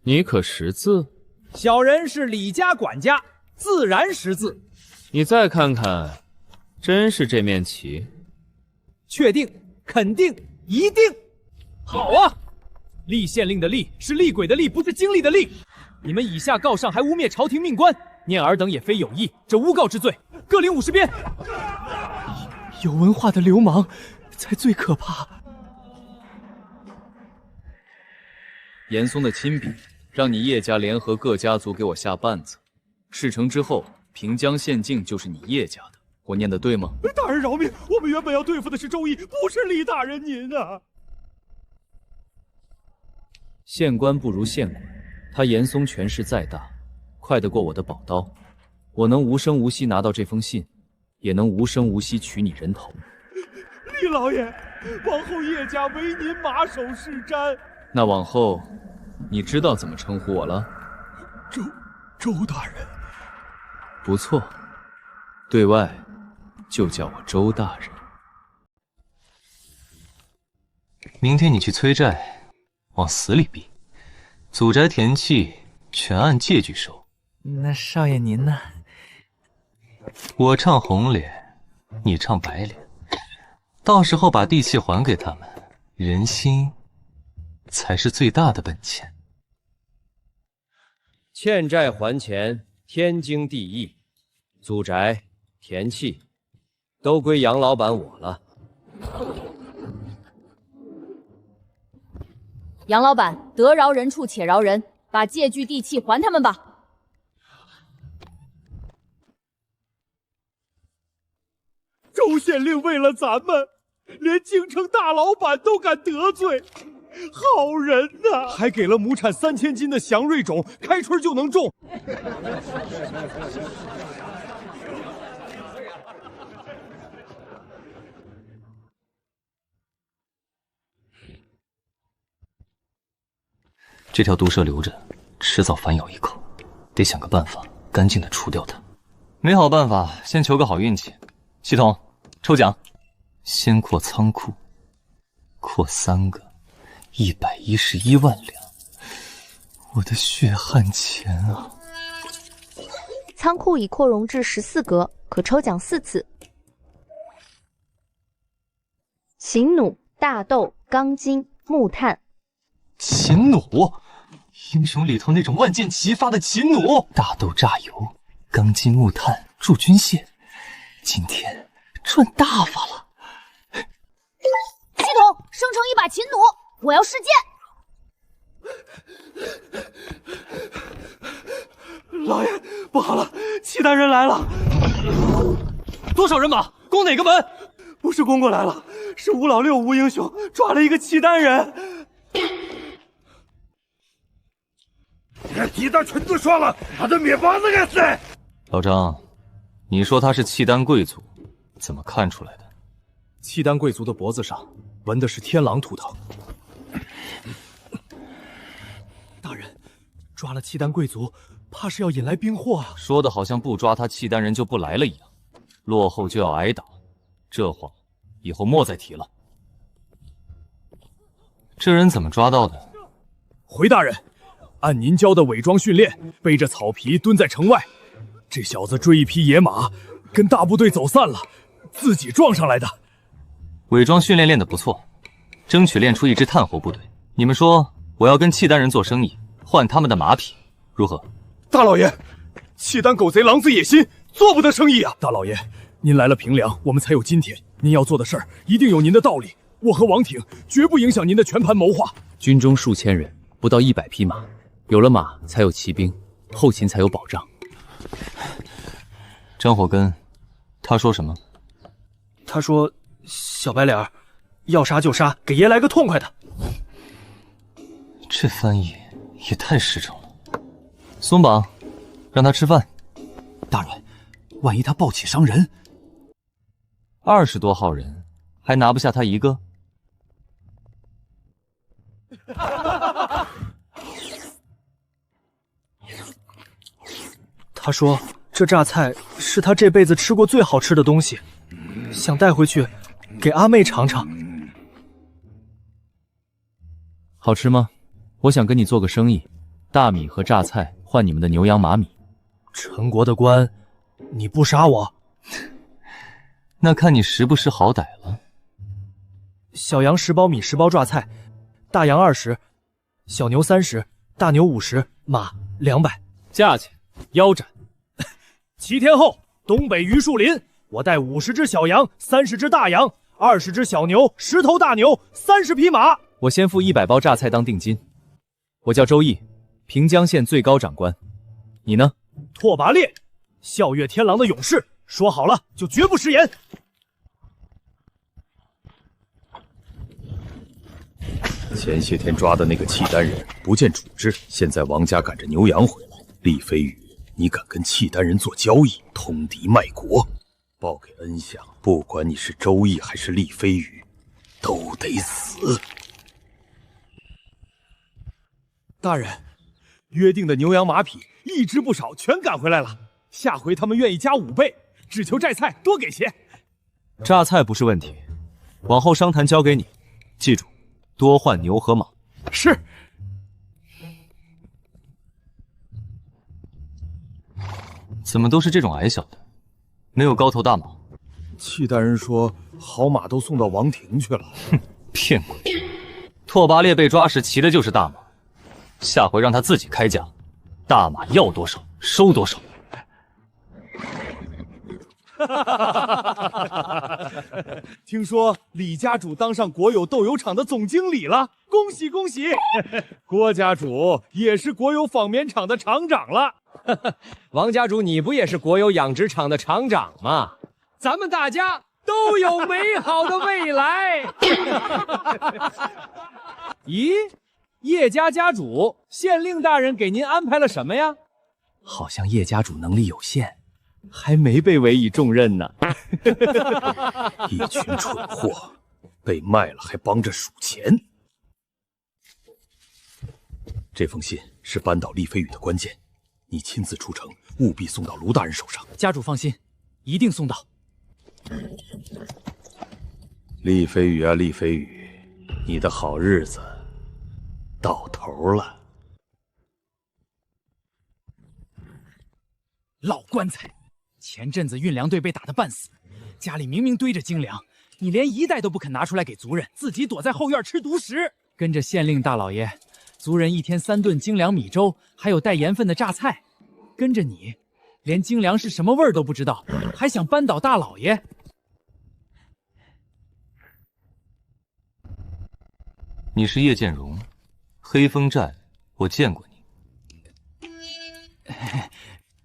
[SPEAKER 1] 你可识字？
[SPEAKER 4] 小人是李家管家，自然识字。
[SPEAKER 1] 你再看看，真是这面旗？
[SPEAKER 4] 确定，肯定，一定。好啊！厉县令的厉是厉鬼的厉，不是经历的厉。你们以下告上还污蔑朝廷命官，念尔等也非有意，这诬告之罪，各领50鞭。
[SPEAKER 22] 有文化的流氓才最可怕。
[SPEAKER 15] 严嵩的亲笔，让你叶家联合各家族给我下绊子。事成之后，平江县境就是你叶家的，我念的对吗？
[SPEAKER 14] 大人饶命，我们原本要对付的是周易，不是李大人您啊！
[SPEAKER 15] 县官不如县管，他严嵩权势再大，快得过我的宝刀。我能无声无息拿到这封信，也能无声无息取你人头。
[SPEAKER 14] 厉老爷，往后叶家唯您马首是瞻。
[SPEAKER 15] 那往后，你知道怎么称呼我了？
[SPEAKER 22] 周大人。
[SPEAKER 15] 不错，对外就叫我周大人。
[SPEAKER 6] 明天你去催债，往死里逼，祖宅田契全按借据收。
[SPEAKER 5] 那少爷您呢？
[SPEAKER 6] 我唱红脸，你唱白脸，到时候把地契还给他们，人心才是最大的本钱。
[SPEAKER 10] 欠债还钱，天经地义。祖宅、田契，都归杨老板我了。
[SPEAKER 7] 杨老板，得饶人处且饶人，把借据地契还他们吧。
[SPEAKER 14] 周县令为了咱们，连京城大老板都敢得罪，好人呐！还给了亩产3000斤的祥瑞种，开春就能种。
[SPEAKER 6] 这条毒蛇留着，迟早反咬一口，得想个办法干净的除掉它。没好办法，先求个好运气。系统抽奖，先扩仓库，扩3个，111万两，我的血汗钱啊！
[SPEAKER 3] 仓库已扩容至14格，可抽奖4次。行弩大豆、钢筋、木炭。
[SPEAKER 6] 秦弩，英雄里头那种万箭齐发的秦弩。大豆榨油，钢筋木炭铸军械，今天赚大发了。
[SPEAKER 7] 系统生成一把秦弩，我要试
[SPEAKER 4] 剑。老爷，不好了，契丹人来了！
[SPEAKER 6] 多少人马？攻哪个门？
[SPEAKER 4] 不是攻过来了，是吴老六吴英雄抓了一个契丹人。
[SPEAKER 21] 替他裙子刷了，他的灭把子给死！
[SPEAKER 6] 老张，你说他是契丹贵族，怎么看出来的？
[SPEAKER 22] 契丹贵族的脖子上纹的是天狼图腾。大人，抓了契丹贵族，怕是要引来兵祸啊！
[SPEAKER 6] 说的好像不抓他契丹人就不来了一样，落后就要挨打，这话以后莫再提了。这人怎么抓到的？
[SPEAKER 22] 回大人，按您教的伪装训练，背着草皮蹲在城外。这小子追一匹野马，跟大部队走散了，自己撞上来的。
[SPEAKER 6] 伪装训练练得不错，争取练出一支炭火部队。你们说，我要跟契丹人做生意，换他们的马匹，如何？
[SPEAKER 22] 大老爷，契丹狗贼狼子野心，做不得生意啊！大老爷，您来了平凉，我们才有今天。您要做的事儿，一定有您的道理。我和王挺绝不影响您的全盘谋划。
[SPEAKER 2] 军中数千人，不到100匹马，有了马才有骑兵，后勤才有保障。
[SPEAKER 6] 张火根，他说什么？
[SPEAKER 22] 他说：“小白脸，要杀就杀，给爷来个痛快的。”
[SPEAKER 6] 这翻译也太实诚了。松绑，让他吃饭。
[SPEAKER 22] 大人，万一他暴起伤人
[SPEAKER 6] ，20多号人，还拿不下他一个？
[SPEAKER 22] 他说这榨菜是他这辈子吃过最好吃的东西，想带回去给阿妹尝尝。
[SPEAKER 2] 好吃吗？我想跟你做个生意，大米和榨菜换你们的牛羊马米。
[SPEAKER 22] 陈国的官，你不杀我，
[SPEAKER 6] 那看你识不识好歹了。
[SPEAKER 22] 小羊10包米10包榨菜，大羊20，小牛30，大牛50，马200。
[SPEAKER 4] 价钱腰斩。
[SPEAKER 22] 7天后，东北榆树林，我带50只小羊，30只大羊，20只小牛，10头大牛，30匹马。
[SPEAKER 2] 我先付100包榨菜当定金。我叫周毅，平江县最高长官。你呢？
[SPEAKER 22] 拓跋烈，笑月天狼的勇士，说好了就绝不食言。
[SPEAKER 21] 前些天抓的那个契丹人不见主之，现在王家赶着牛羊回来。厉飞羽，你敢跟契丹人做交易，通敌卖国，报给恩相，不管你是周毅还是厉飞羽，都得死。
[SPEAKER 22] 大人，约定的牛羊马匹一只不少，全赶回来了。下回他们愿意加5倍，只求榨菜多给些。
[SPEAKER 6] 榨菜不是问题，往后商谈交给你，记住，多换牛和马。
[SPEAKER 22] 是。
[SPEAKER 6] 怎么都是这种矮小的，没有高头大马？
[SPEAKER 21] 契丹人说好马都送到王庭去了。
[SPEAKER 6] 哼，骗鬼！拓跋烈被抓时骑的就是大马，下回让他自己开价，大马要多少收多少。
[SPEAKER 22] 听说李家主当上国有豆油厂的总经理了，恭喜恭喜！郭家主也是国有纺棉厂的厂长了。
[SPEAKER 10] 王家主，你不也是国有养殖场的厂长吗？咱们大家都有美好的未来。
[SPEAKER 4] 咦，叶家家主，县令大人给您安排了什么呀？
[SPEAKER 22] 好像叶家主能力有限，还没被委以重任呢。
[SPEAKER 21] 一群蠢货，被卖了还帮着数钱。这封信是扳倒厉飞羽的关键，你亲自出城，务必送到卢大人手上。
[SPEAKER 22] 家主放心，一定送到。
[SPEAKER 21] 厉飞羽啊，厉飞羽，你的好日子到头了。
[SPEAKER 22] 老棺材，前阵子运粮队被打得半死，家里明明堆着精粮，
[SPEAKER 4] 你连一袋都不肯拿出来给族人，自己躲在后院吃独食。跟着县令大老爷，族人一天3顿精粮米粥，还有带盐分的榨菜。跟着你，连精粮是什么味儿都不知道，还想扳倒大老爷？
[SPEAKER 6] 你是叶剑荣，黑风寨我见过你。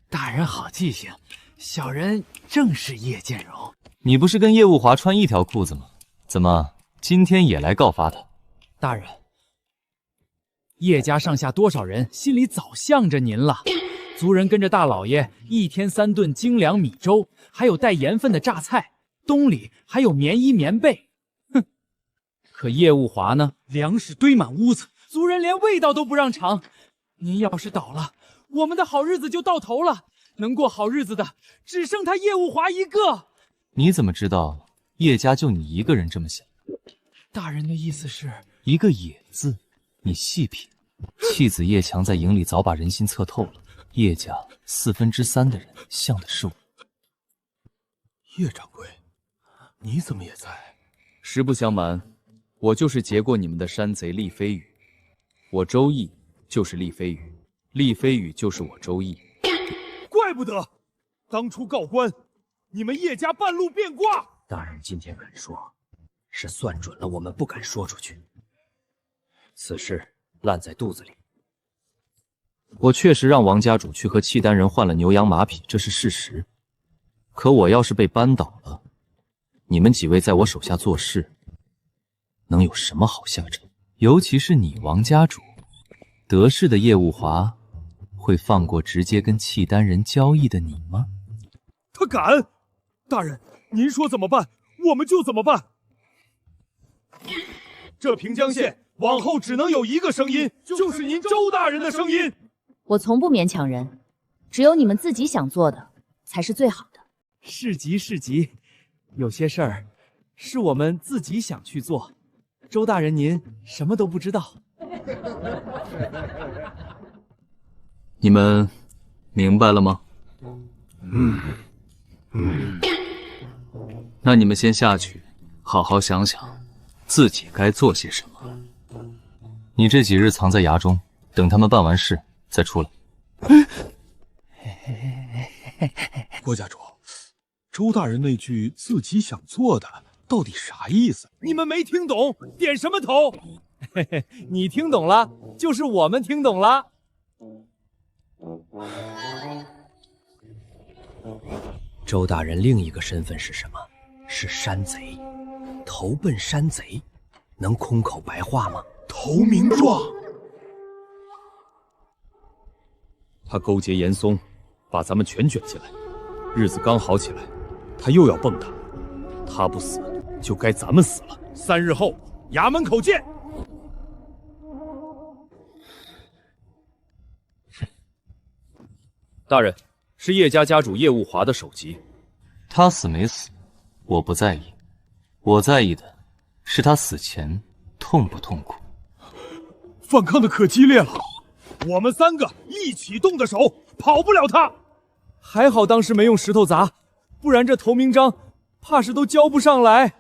[SPEAKER 4] 大人好记性，小人正是叶剑荣。
[SPEAKER 6] 你不是跟叶雾华穿一条裤子吗？怎么今天也来告发他？
[SPEAKER 4] 大人，叶家上下多少人心里早向着您了。族人跟着大老爷一天3顿精粮米粥，还有带盐分的榨菜，冬里还有棉衣棉被。哼！可叶雾华呢？粮食堆满屋子，族人连味道都不让尝。您要是倒了，我们的好日子就到头了。能过好日子的只剩他叶雾华一个。
[SPEAKER 6] 你怎么知道叶家就你一个人这么想？
[SPEAKER 4] 大人的意思是？
[SPEAKER 6] 一个野字，你细品。弃子叶强在营里早把人心测透了，叶家3/4的人向的是我。
[SPEAKER 22] 叶掌柜，你怎么也在？
[SPEAKER 15] 实不相瞒，我就是劫过你们的山贼厉飞羽。我周易就是厉飞羽，厉飞羽就是我周易。
[SPEAKER 14] 怪不得当初告官，你们叶家半路变卦。
[SPEAKER 8] 大人今天肯说，是算准了我们不敢说出去。此事烂在肚子里。
[SPEAKER 6] 我确实让王家主去和契丹人换了牛羊马匹，这是事实。可我要是被扳倒了，你们几位在我手下做事，能有什么好下场？尤其是你王家主，得势的叶雾华会放过直接跟契丹人交易的你吗？
[SPEAKER 14] 他敢！大人，您说怎么办，我们就怎么办。这平江县往后只能有一个声音，就是您周大人的声音。
[SPEAKER 7] 我从不勉强人，只有你们自己想做的才是最好的。
[SPEAKER 4] 是急是急，有些事儿是我们自己想去做。周大人您什么都不知道。
[SPEAKER 15] 你们明白了吗？那你们先下去，好好想想自己该做些什么。
[SPEAKER 6] 你这几日藏在衙中，等他们办完事再出来。
[SPEAKER 14] 郭家主，周大人那句自己想做的到底啥意思？你们没听懂，点什么头？
[SPEAKER 4] 嘿嘿，你听懂了，就是我们听懂了。
[SPEAKER 8] 周大人另一个身份是什么？是山贼，投奔山贼，能空口白话吗？
[SPEAKER 14] 投名状。
[SPEAKER 19] 他勾结严嵩，把咱们全卷进来。日子刚好起来，他又要蹦跶。他不死，就该咱们死了。
[SPEAKER 14] 3日后，衙门口见。
[SPEAKER 19] 大人，是叶家家主叶雾华的首级。
[SPEAKER 6] 他死没死，我不在意。我在意的是他死前痛不痛苦。
[SPEAKER 14] 反抗的可激烈了，我们3个一起动的手，跑不了他。
[SPEAKER 4] 还好当时没用石头砸，不然这投名章怕是都交不上来。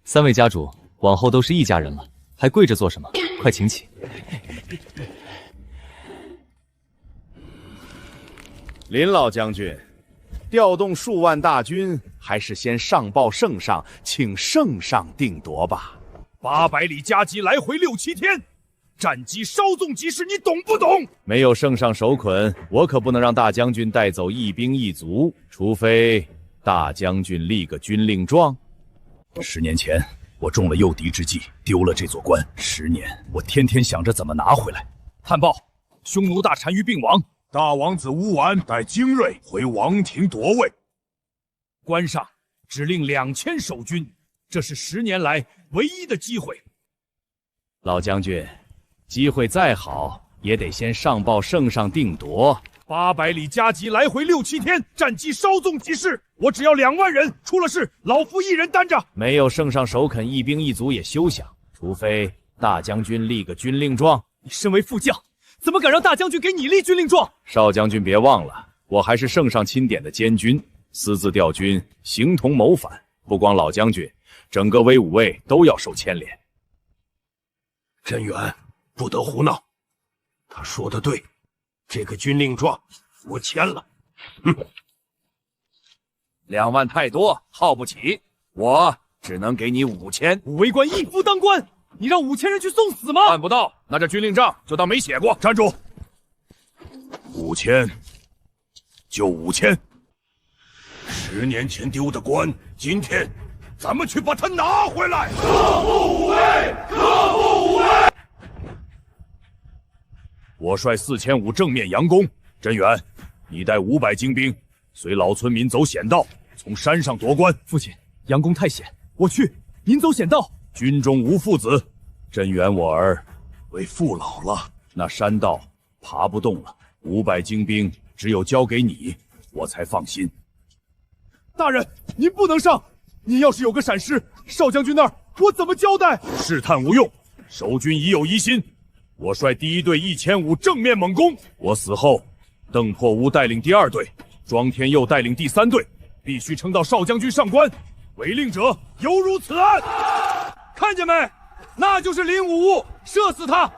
[SPEAKER 6] 3位家主往后都是一家人了，还跪着做什么？快请起。
[SPEAKER 12] 林老将军，调动数万大军，还是先上报圣上，请圣上定夺吧。
[SPEAKER 14] 800里加急来回6、7天，战机稍纵即逝，你懂不懂？
[SPEAKER 12] 没有圣上手捆，我可不能让大将军带走一兵一卒，除非大将军立个军令状。
[SPEAKER 21] 10年前，我中了诱敌之计，丢了这座关。10年，我天天想着怎么拿回来。
[SPEAKER 14] 探报，匈奴大单于病亡，大王子乌丸带精锐回王庭夺位。关上指令2000守军，这是10年来唯一的机会。
[SPEAKER 12] 老将军，机会再好，也得先上报圣上定夺。
[SPEAKER 14] 800里加急来回6、7天，战机稍纵即逝。我只要2万人，出了事老夫一人担着。
[SPEAKER 12] 没有圣上首肯，一兵一卒也休想。除非大将军立个军令状。
[SPEAKER 4] 你身为副将，怎么敢让大将军给你立军令状？
[SPEAKER 12] 少将军别忘了，我还是圣上钦点的监军，私自调军，形同谋反，不光老将军，整个威武卫都要受牵连。
[SPEAKER 18] 镇远，不得胡闹。他说的对，这个军令状我签了。哼
[SPEAKER 12] ，2万太多，耗不起，我只能给你5000。
[SPEAKER 4] 武卫官一夫当关，你让5000人去送死吗？
[SPEAKER 12] 办不到，那这军令状就当没写过。
[SPEAKER 18] 站住！5000，就5000。10年前丢的官，今天咱们去把它拿回来。
[SPEAKER 14] 克复武卫，克复武卫！
[SPEAKER 12] 我率4500正面佯攻。镇远，你带500精兵，随老村民走险道，从山上夺关。
[SPEAKER 4] 父亲，佯攻太险，我去。您走险道。
[SPEAKER 12] 军中无父子，镇远我儿为父老了，那山道爬不动了。500精兵只有交给你，我才放心。
[SPEAKER 4] 大人，您不能上！您要是有个闪失，少将军那儿我怎么交代？
[SPEAKER 12] 试探无用，守军已有疑心。我率第1队1500正面猛攻。我死后，邓破屋带领第2队，庄天佑带领第3队，必须撑到少将军上关。违令者犹如此案。
[SPEAKER 4] 看见没？那就是林武武，射死他！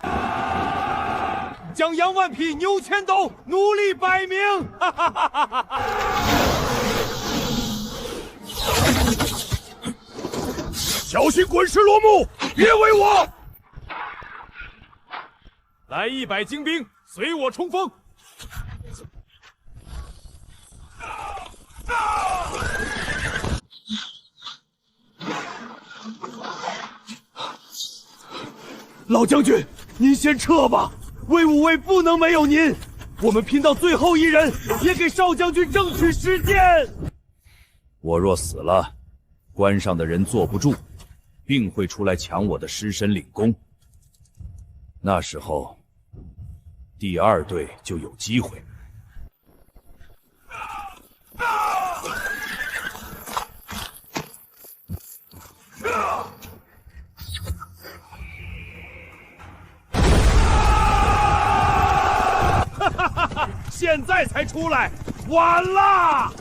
[SPEAKER 4] 将杨万匹、牛千斗，奴隶100名！哈哈哈哈哈！
[SPEAKER 18] 小心滚石落木，别为我！
[SPEAKER 12] 来100精兵，随我冲锋！
[SPEAKER 4] 老将军，您先撤吧，威武卫不能没有您。我们拼到最后一人，也给少将军争取时间。
[SPEAKER 12] 我若死了，关上的人坐不住，定会出来抢我的尸身领功。那时候，第2队就有机会。
[SPEAKER 4] 哈哈哈哈！现在才出来，晚了。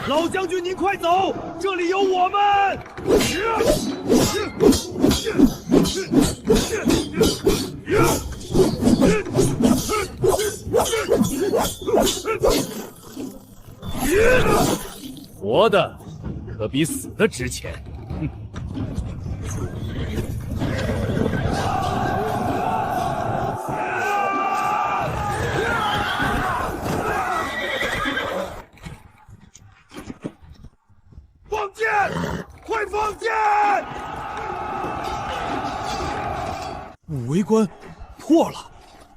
[SPEAKER 4] 老将军，您快走，这里有我们。
[SPEAKER 12] 活的可比死的值钱。
[SPEAKER 14] 放箭！快放箭！
[SPEAKER 4] 武卫关破了，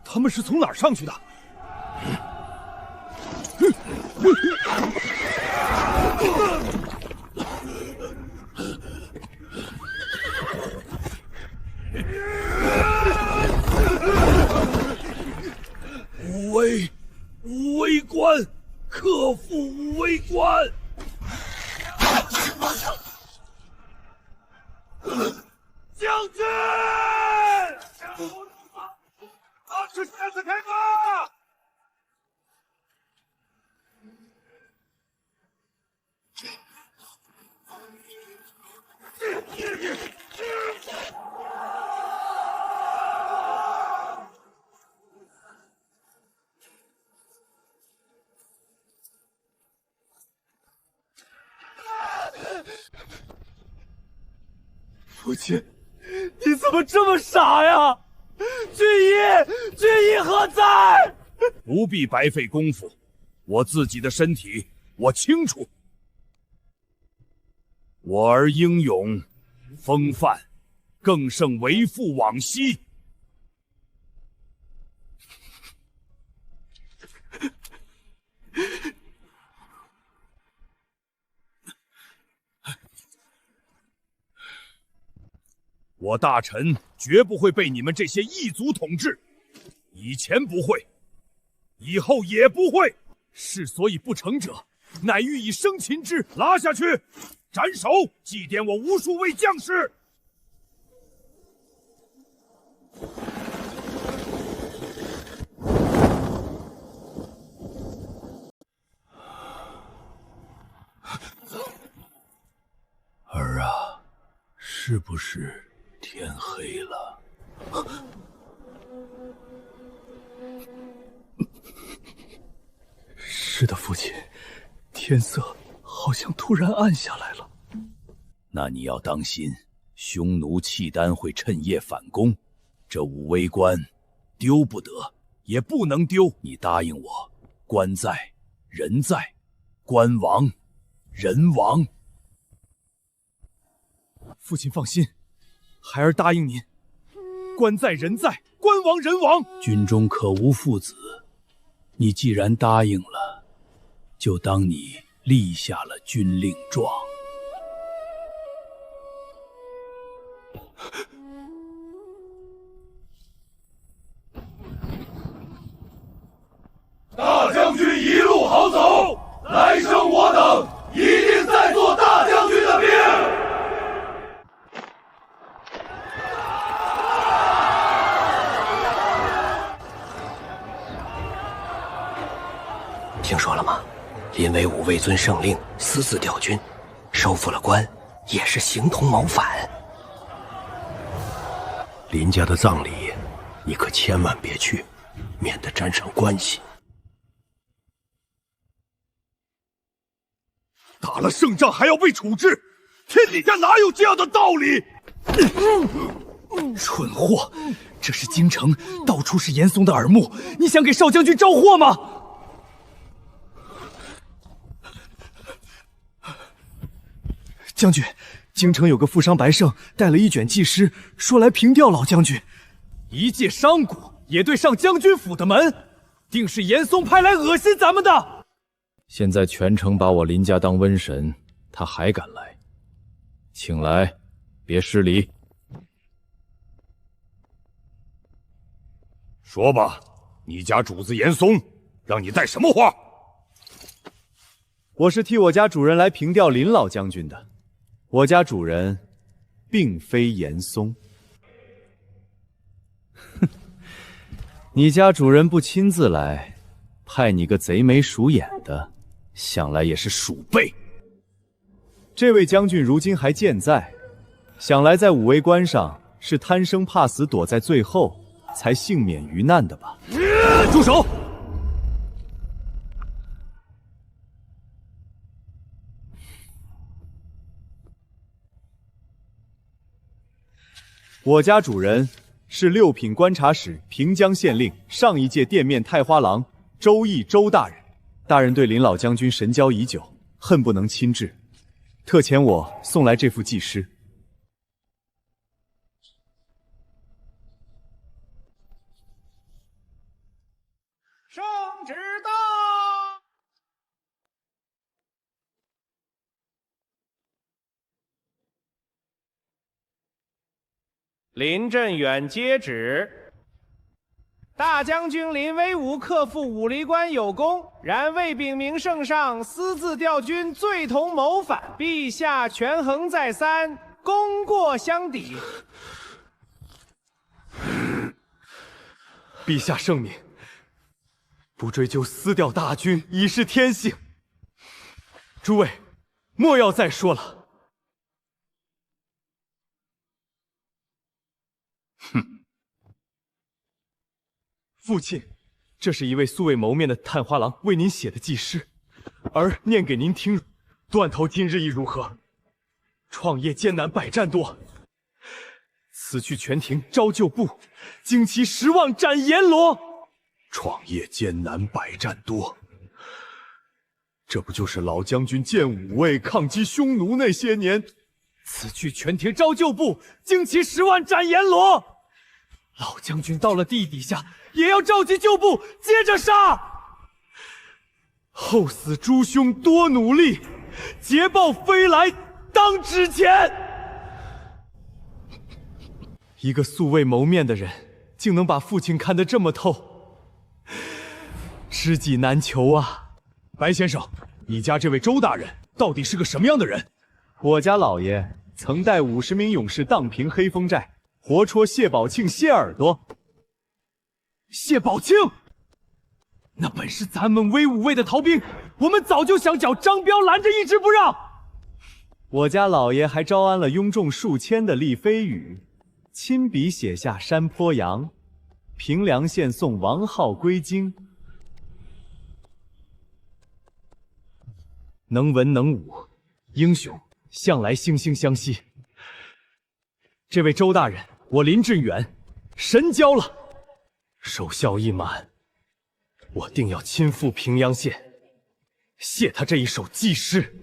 [SPEAKER 4] 他们是从哪儿上去的？
[SPEAKER 14] 武卫关，克复武卫关。将军，这扇子开吧！
[SPEAKER 4] 父亲，你怎么这么傻呀？军医何在？
[SPEAKER 12] 不必白费功夫，我自己的身体我清楚。我儿英勇风范，更胜为父往昔。我大臣绝不会被你们这些异族统治，以前不会，
[SPEAKER 14] 以后也不会。事所以不成者，乃欲以生擒之。拉下去，斩首，祭奠我无数位将士。
[SPEAKER 21] 儿啊，是不是天黑了？
[SPEAKER 17] 是的，父亲，天色好像突然暗下来了。
[SPEAKER 21] 那你要当心，匈奴契丹会趁夜反攻，这武威关丢不得，也不能丢。你答应我，关在，人在，关亡，人亡。
[SPEAKER 14] 父亲放心，孩儿答应您，关在人在，关亡人亡。
[SPEAKER 21] 军中可无父子，你既然答应了，就当你立下了军令状。
[SPEAKER 14] 大将军一路好走，来生我等一定再做大将军的兵。
[SPEAKER 8] 听说了吗？林威武未遵圣令，私自调军，收复了关，也是形同谋反。林家的葬礼，你可千万别去，免得沾上关系。
[SPEAKER 14] 打了胜仗还要被处置，天底下哪有这样的道理？
[SPEAKER 4] 蠢货，这是京城，到处是严嵩的耳目，你想给少将军招祸吗？将军，京城有个富商白胜带了一卷祭诗，说来平调老将军。一介商贾也对上将军府的门，定是严嵩派来恶心咱们的。
[SPEAKER 19] 现在全城把我林家当瘟神，他还敢来？请来，别失礼。
[SPEAKER 12] 说吧，你家主子严嵩让你带什么话？
[SPEAKER 15] 我是替我家主人来平调林老将军的。我家主人并非严嵩。哼，你家主人不亲自来，派你个贼眉鼠眼的，想来也是鼠辈。这位将军如今还健在，想来在武威关上是贪生怕死，躲在最后，才幸免于难的吧？
[SPEAKER 4] 住手！
[SPEAKER 15] 我家主人是六品观察使、平江县令，上一届店面太花郎周易周大人。大人对林老将军神交已久，恨不能亲至，特遣我送来这副祭诗。
[SPEAKER 9] 圣旨到！林振远接旨。大将军林威武克复武离关有功，然未禀明圣上，私自调军，罪同谋反。陛下权衡再三，功过相抵。
[SPEAKER 15] 陛下圣明，不追究私调大军，已是天性。诸位，莫要再说了。
[SPEAKER 21] 哼，
[SPEAKER 15] 父亲，这是一位素未谋面的探花郎为您写的祭诗，儿念给您听。断头今日意如何？创业艰难，百战多。此去全庭招旧部，旌旗10万斩阎罗。
[SPEAKER 21] 创业艰难，百战多。
[SPEAKER 15] 这不就是老将军建武卫抗击匈奴那些年？此去全庭招旧部，旌旗10万斩阎罗。老将军到了地底下，也要召集旧部，接着杀。后死诸兄多努力，捷报飞来当之前。一个素未谋面的人，竟能把父亲看得这么透，知己难求啊！
[SPEAKER 14] 白先生，你家这位周大人到底是个什么样的人？
[SPEAKER 15] 我家老爷曾带50名勇士荡平黑风寨，活戳谢宝庆谢耳朵。
[SPEAKER 4] 谢宝庆，那本是咱们威武卫的逃兵，我们早就想剿张彪，拦着一直不让。
[SPEAKER 15] 我家老爷还招安了拥众数千的厉飞羽，亲笔写下《山坡羊》，平凉县送王浩归京。能文能武，英雄向来惺惺相惜。这位周大人，我林振远神交了。
[SPEAKER 10] 守孝一满，我定要亲赴平阳县，谢他这一首祭诗。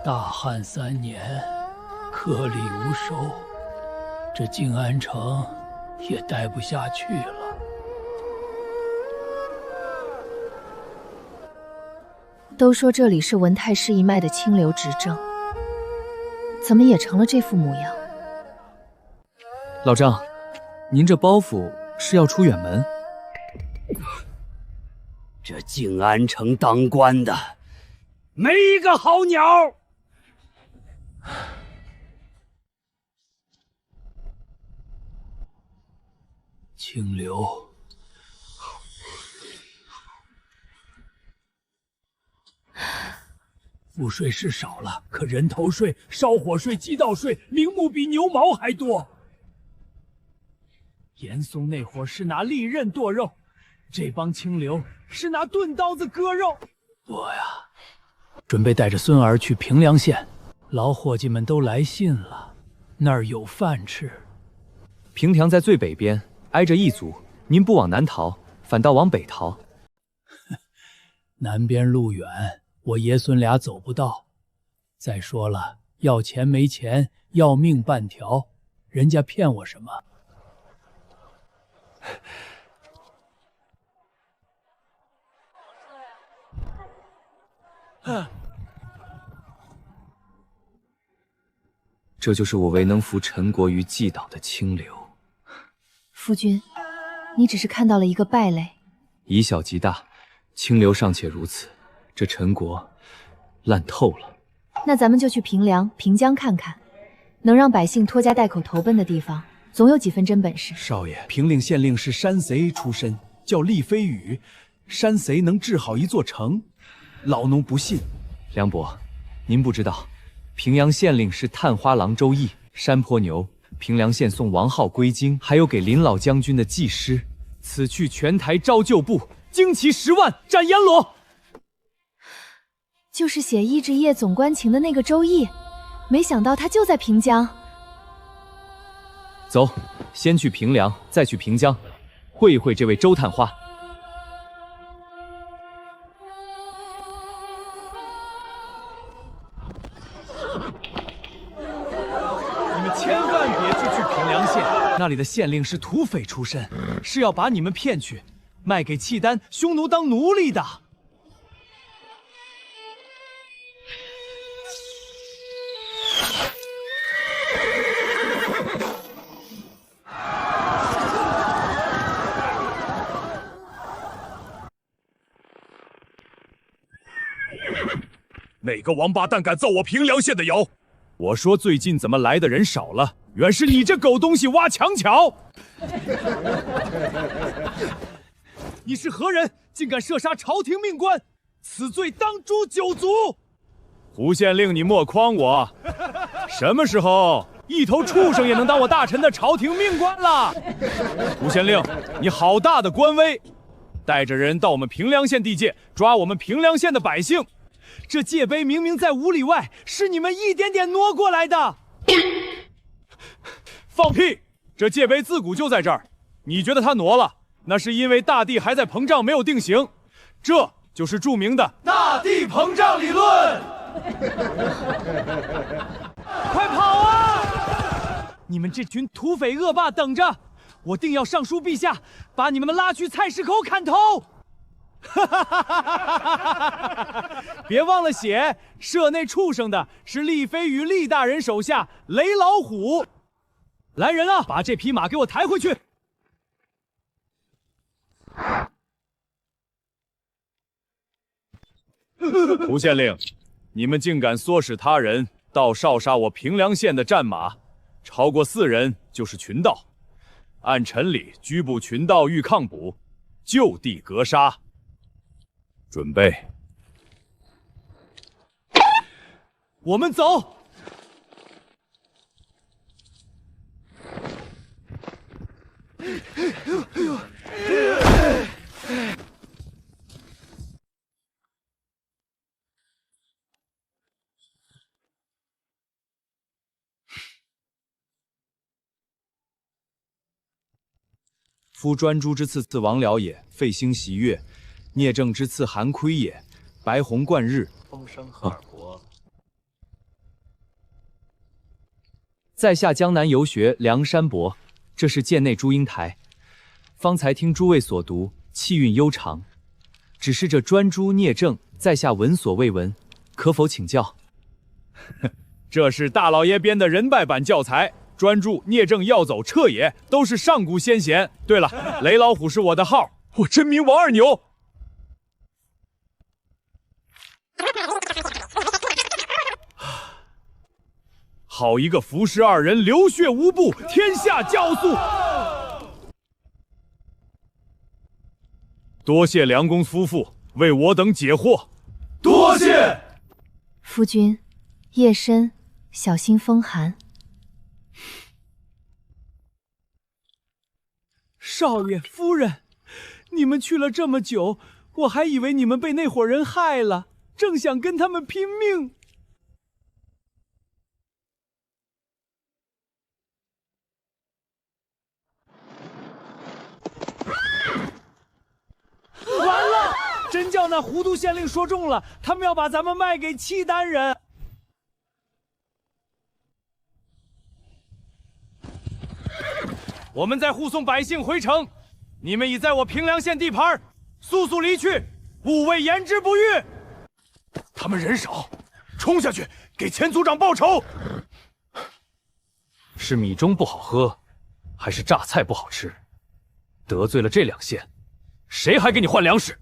[SPEAKER 13] 大旱3年，颗粒无收，这静安城也待不下去了。
[SPEAKER 3] 都说这里是文太师一脉的清流执政，怎么也成了这副模样？
[SPEAKER 2] 老张，您这包袱是要出远门？
[SPEAKER 13] 这静安城当官的，没一个好鸟。清流，赋税是少了，可人头税、烧火税、祭灶税，名目比牛毛还多。严嵩那伙是拿利刃剁肉，这帮清流是拿钝刀子割肉。我呀，准备带着孙儿去平凉县，老伙计们都来信了，那儿有饭吃。
[SPEAKER 2] 平凉在最北边，挨着异族，您不往南逃，反倒往北逃。
[SPEAKER 13] 南边路远，我爷孙俩走不到。再说了，要钱没钱，要命半条，人家骗我什么？
[SPEAKER 2] 这就是我为能扶陈国于既倒的清流。
[SPEAKER 3] 夫君，你只是看到了一个败类。
[SPEAKER 2] 以小及大，清流尚且如此，这陈国烂透了。
[SPEAKER 3] 那咱们就去平凉、平江看看，能让百姓拖家带口投奔的地方，总有几分真本事。
[SPEAKER 4] 少爷，平陵县令是山贼出身，叫厉飞羽，山贼能治好一座城，老奴不信。
[SPEAKER 2] 梁伯，您不知道，平阳县令是探花郎周易，山坡牛，平凉县送王浩归京，还有给林老将军的祭诗。
[SPEAKER 4] 此去全台招旧部，旌旗10万，斩阎罗。
[SPEAKER 3] 就是写一直夜总关情的那个周易，没想到他就在平江。
[SPEAKER 2] 走，先去平凉，再去平江，会一会这位周探花。
[SPEAKER 4] 你们千万别去平凉县，那里的县令是土匪出身，是要把你们骗去，卖给契丹匈奴当奴隶的。
[SPEAKER 12] 哪个王八蛋敢造我平凉县的谣？
[SPEAKER 14] 我说最近怎么来的人少了？原是你这狗东西挖墙脚！
[SPEAKER 4] 你是何人？竟敢射杀朝廷命官，此罪当诛9族！
[SPEAKER 14] 胡县令，你莫诓我！什么时候一头畜生也能当我大臣的朝廷命官了？胡县令，你好大的官威！带着人到我们平凉县地界，抓我们平凉县的百姓。
[SPEAKER 4] 这界碑明明在5里外，是你们一点点挪过来的。
[SPEAKER 14] 放屁！这界碑自古就在这儿，你觉得它挪了？那是因为大地还在膨胀，没有定型。这就是著名的
[SPEAKER 4] 大地膨胀理论。快跑啊！你们这群土匪恶霸，等着！我定要上书陛下，把你们拉去菜市口砍头！
[SPEAKER 14] 别忘了写，社内畜生的是厉飞羽厉大人手下雷老虎。来人啊，把这匹马给我抬回去！
[SPEAKER 15] 胡县令，你们竟敢唆使他人盗哨杀我平凉县的战马，超过4人就是群盗。按陈理拘捕群盗欲抗捕，就地格杀。准备。
[SPEAKER 4] 我们走。
[SPEAKER 15] 夫专诸之次王僚也，废兴袭月；聂政之次韩亏也，白虹贯日。
[SPEAKER 6] 风声赫尔国。
[SPEAKER 1] 在下江南游学梁山伯，这是剑内祝英台。方才听诸位所读，气韵悠长。只是这专诸聂政，在下闻所未闻，可否请教？
[SPEAKER 15] 这是大老爷编的人拜版教材。专注聂政要走彻也，都是上古先贤。对了，雷老虎是我的号，我真名王二牛。好一个服侍2人，流血无步，天下骄肃。多谢梁公夫妇为我等解惑，多谢。
[SPEAKER 3] 夫君，夜深，小心风寒。
[SPEAKER 4] 少爷夫人，你们去了这么久，我还以为你们被那伙人害了，正想跟他们拼命。完了，真叫那糊涂县令说中了，他们要把咱们卖给契丹人。我们在护送百姓回城，你们已在我平凉县地盘，速速离去，勿谓言之不预。
[SPEAKER 14] 他们人少，冲下去给前族长报仇。
[SPEAKER 6] 是米粥不好喝，还是榨菜不好吃？得罪了这2县，谁还给你换粮食？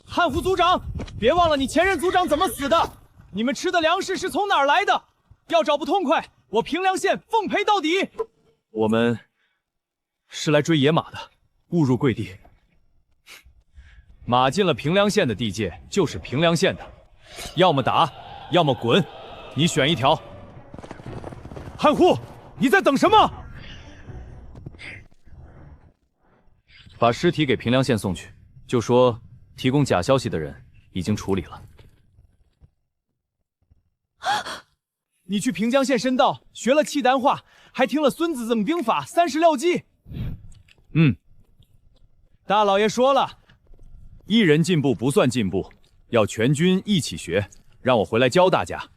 [SPEAKER 4] 汉胡族长，别忘了你前任族长怎么死的。你们吃的粮食是从哪儿来的？要找不痛快，我平凉县奉陪到底。
[SPEAKER 15] 我们是来追野马的，误入贵地。马进了平凉县的地界，就是平凉县的，要么打，要么滚，你选一条。
[SPEAKER 14] 汉护，你在等什么？
[SPEAKER 15] 把尸体给平凉县送去，就说提供假消息的人已经处理了。
[SPEAKER 4] 你去平江县深道学了契丹话，还听了《孙子整兵法》36计。大老爷说了，
[SPEAKER 15] 一人进步不算进步，要全军一起学。让我回来教大家。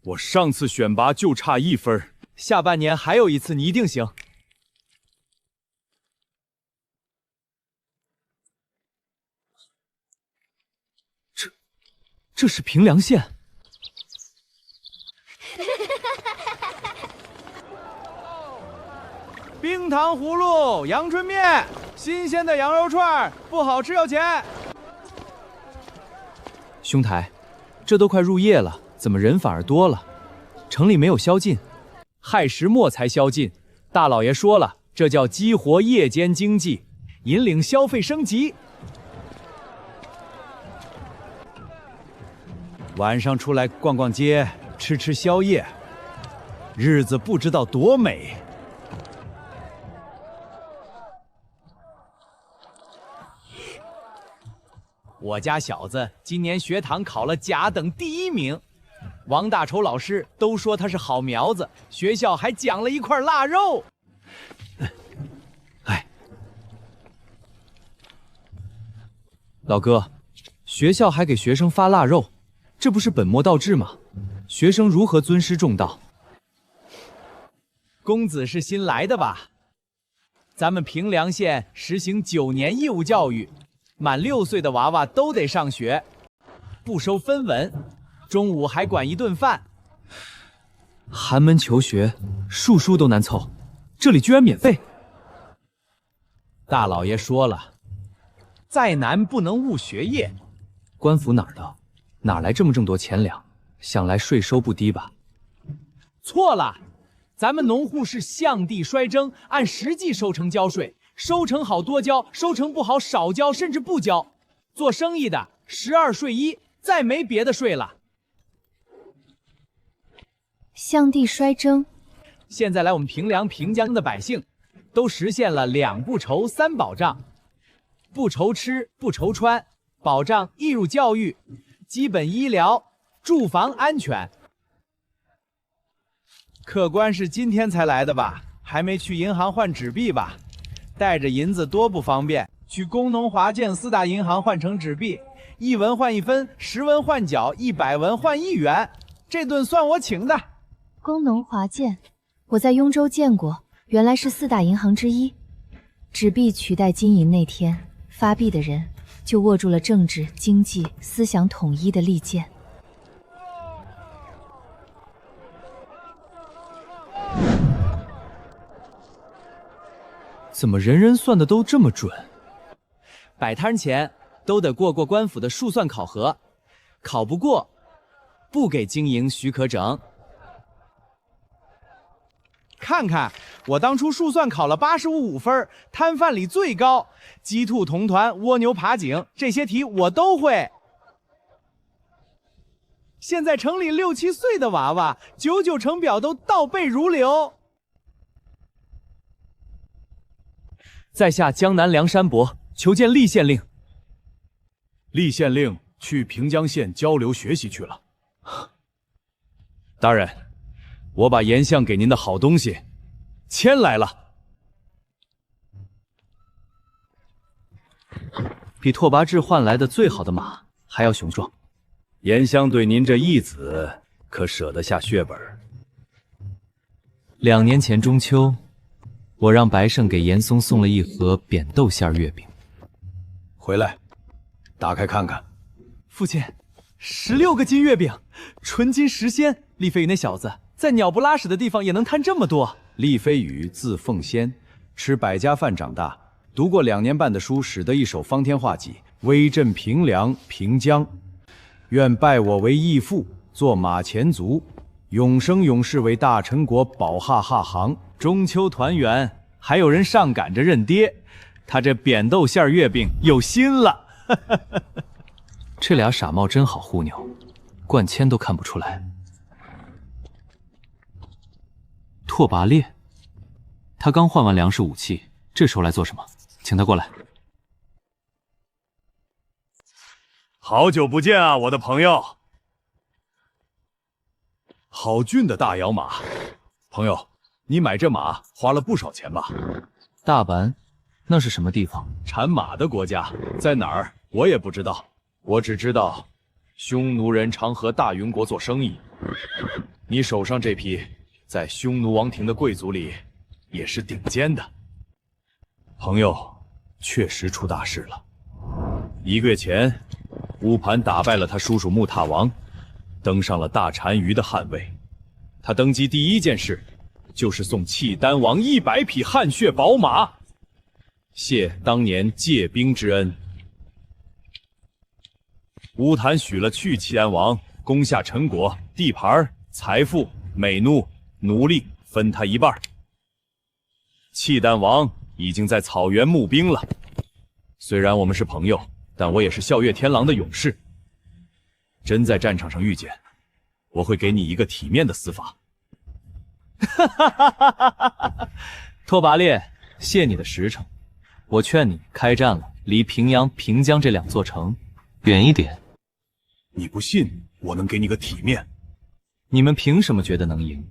[SPEAKER 15] 我上次选拔就差1分，
[SPEAKER 4] 下半年还有一次，你一定行。这是平凉县。冰糖葫芦、阳春面，新鲜的羊肉串，不好吃要钱。
[SPEAKER 1] 兄台，这都快入夜了，怎么人反而多了？城里没有宵禁，亥时末才宵禁。大老爷说了，这叫激活夜间经济，引领消费升级。
[SPEAKER 13] 晚上出来逛逛街，吃吃宵夜，日子不知道多美。
[SPEAKER 4] 我家小子今年学堂考了甲等第1名，王大筹老师都说他是好苗子，学校还奖了一块腊肉。
[SPEAKER 1] 老哥，学校还给学生发腊肉，这不是本末倒置吗？学生如何尊师重道？
[SPEAKER 4] 公子是新来的吧？咱们平凉县实行9年义务教育，满6岁的娃娃都得上学，不收分文，中午还管1顿饭。
[SPEAKER 1] 寒门求学，数书都难凑，这里居然免费。
[SPEAKER 13] 大老爷说了，再难不能误学业。
[SPEAKER 1] 官府哪儿的？哪来这么多钱粮？想来税收不低吧？
[SPEAKER 13] 错了，咱们农户是象地衰征，按实际收成交税，收成好多交，收成不好少交，甚至不交。做生意的12税1，再没别的税了。
[SPEAKER 3] 象地衰征，
[SPEAKER 13] 现在来我们平凉平江的百姓，都实现了2不愁3保障：不愁吃，不愁穿，保障义务教育、基本医疗、住房安全。客官是今天才来的吧？还没去银行换纸币吧？带着银子多不方便，去工农华建4大银行换成纸币，1文换1分，10文换角，100文换1元。这顿算我请的。
[SPEAKER 3] 工农华建，我在雍州见过，原来是4大银行之一。纸币取代金银那天，发币的人就握住了政治、经济、思想统一的利剑。
[SPEAKER 1] 怎么人人算的都这么准？
[SPEAKER 13] 摆摊前都得过官府的数算考核，考不过，不给经营许可证。看看我当初数算考了85分，摊贩里最高，鸡兔同团、蜗牛爬井，这些题我都会。现在城里6、7岁的娃娃，99成表都倒背如流。
[SPEAKER 1] 在下江南梁山伯，求见厉县令。
[SPEAKER 14] 厉县令去平江县交流学习去了。
[SPEAKER 1] 大人，我把严相给您的好东西牵来了，比拓跋志换来的最好的马还要雄壮。
[SPEAKER 15] 严相对您这义子可舍得下血本。
[SPEAKER 1] 2年前中秋，我让白胜给严嵩送了一盒扁豆馅月饼。
[SPEAKER 15] 回来，打开看看。
[SPEAKER 13] 父亲，16个金月饼，纯金实鲜。厉飞宇那小子在鸟不拉屎的地方也能贪这么多。
[SPEAKER 15] 厉飞宇字凤仙，吃百家饭长大，读过2年半的书，使得一手方天画戟，威震平凉、平江。愿拜我为义父，做马前卒，永生永世为大陈国保哈行。
[SPEAKER 1] 中秋团圆，还有人上赶着认爹，他这扁豆馅月饼有心了。这俩傻帽真好忽悠，冠谦都看不出来。拓跋烈，他刚换完粮食武器，这时候来做什么？请他过来。
[SPEAKER 14] 好久不见啊，我的朋友。好俊的大摇马，朋友，你买这马花了不少钱吧？
[SPEAKER 1] 大阪，那是什么地方？
[SPEAKER 14] 产马的国家在哪儿？我也不知道，我只知道，匈奴人常和大云国做生意。你手上这匹，在匈奴王庭的贵族里，也是顶尖的。朋友，确实出大事了。1个月前，乌盘打败了他叔叔木塔王，登上了大单于的汗位。他登基第一件事，就是送契丹王100匹汗血宝马，谢当年借兵之恩。乌坦许了去契丹王，攻下陈国，地盘、财富、美怒、奴隶分他一半。契丹王已经在草原募兵了。虽然我们是朋友，但我也是笑月天狼的勇士。真在战场上遇见，我会给你一个体面的死法。
[SPEAKER 1] 拓跋烈，谢你的实诚。我劝你开战了，离平阳、平江这2座城远一点。
[SPEAKER 14] 你不信，我能给你个体面。
[SPEAKER 1] 你们凭什么觉得能赢？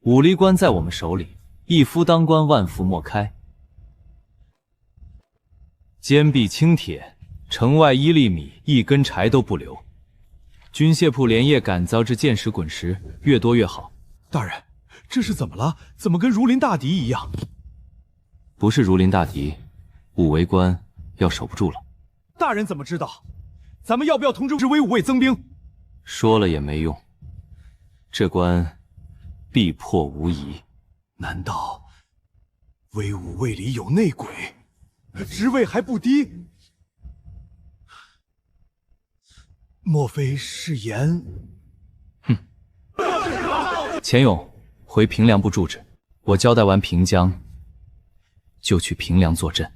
[SPEAKER 1] 武力关在我们手里，一夫当关，万夫莫开。坚壁清铁，城外1粒米1根柴都不留。军械铺连夜赶造至箭石滚石，越多越好。
[SPEAKER 14] 大人，这是怎么了？怎么跟如临大敌一样？
[SPEAKER 1] 不是如临大敌，武为关要守不住了。
[SPEAKER 14] 大人怎么知道？咱们要不要通知威武卫增兵？
[SPEAKER 1] 说了也没用，这关
[SPEAKER 6] 必破无疑。
[SPEAKER 15] 难道威武卫里有内鬼？职位还不低？莫非是言？
[SPEAKER 1] 钱勇，回平凉部住址。我交代完平江，就去平凉坐镇。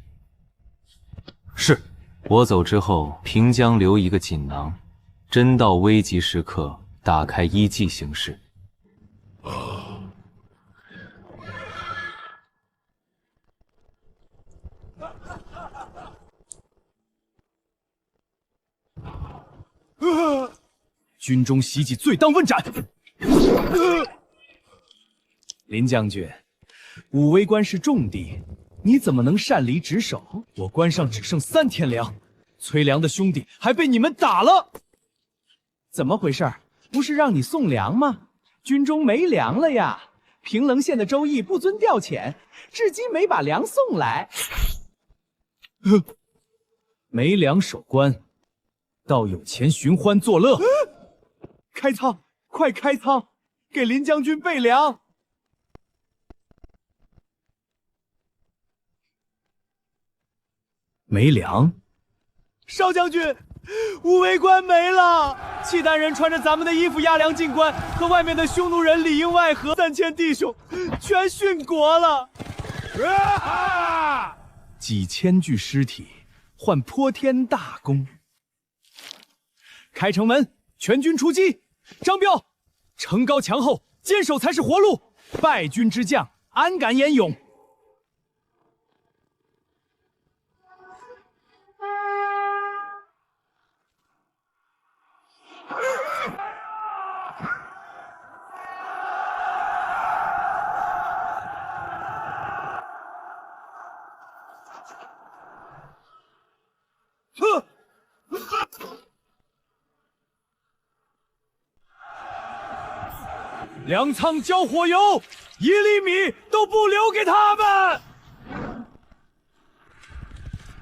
[SPEAKER 6] 是。我走之后，平江留一个锦囊，真到危急时刻打开依计行事。
[SPEAKER 15] 军中袭击，罪当问斩。
[SPEAKER 4] 林将军，武威关是重地，你怎么能擅离职守？我关上只剩3天粮，崔良的兄弟还被你们打了。怎么回事？不是让你送粮吗？军中没粮了呀！平棱县的周毅不遵调遣，至今没把粮送来。没粮守关，倒有钱寻欢作乐。开仓，快开仓，给林将军备粮。没粮，少将军，武威关没了！契丹人穿着咱们的衣服押粮进关，和外面的匈奴人里应外合，3000弟兄全殉国了。几千具尸体，换泼天大功。开城门，全军出击！张彪，城高墙厚，坚守才是活路。败军之将，安敢言勇？粮仓交火油，1粒米都不留给他们。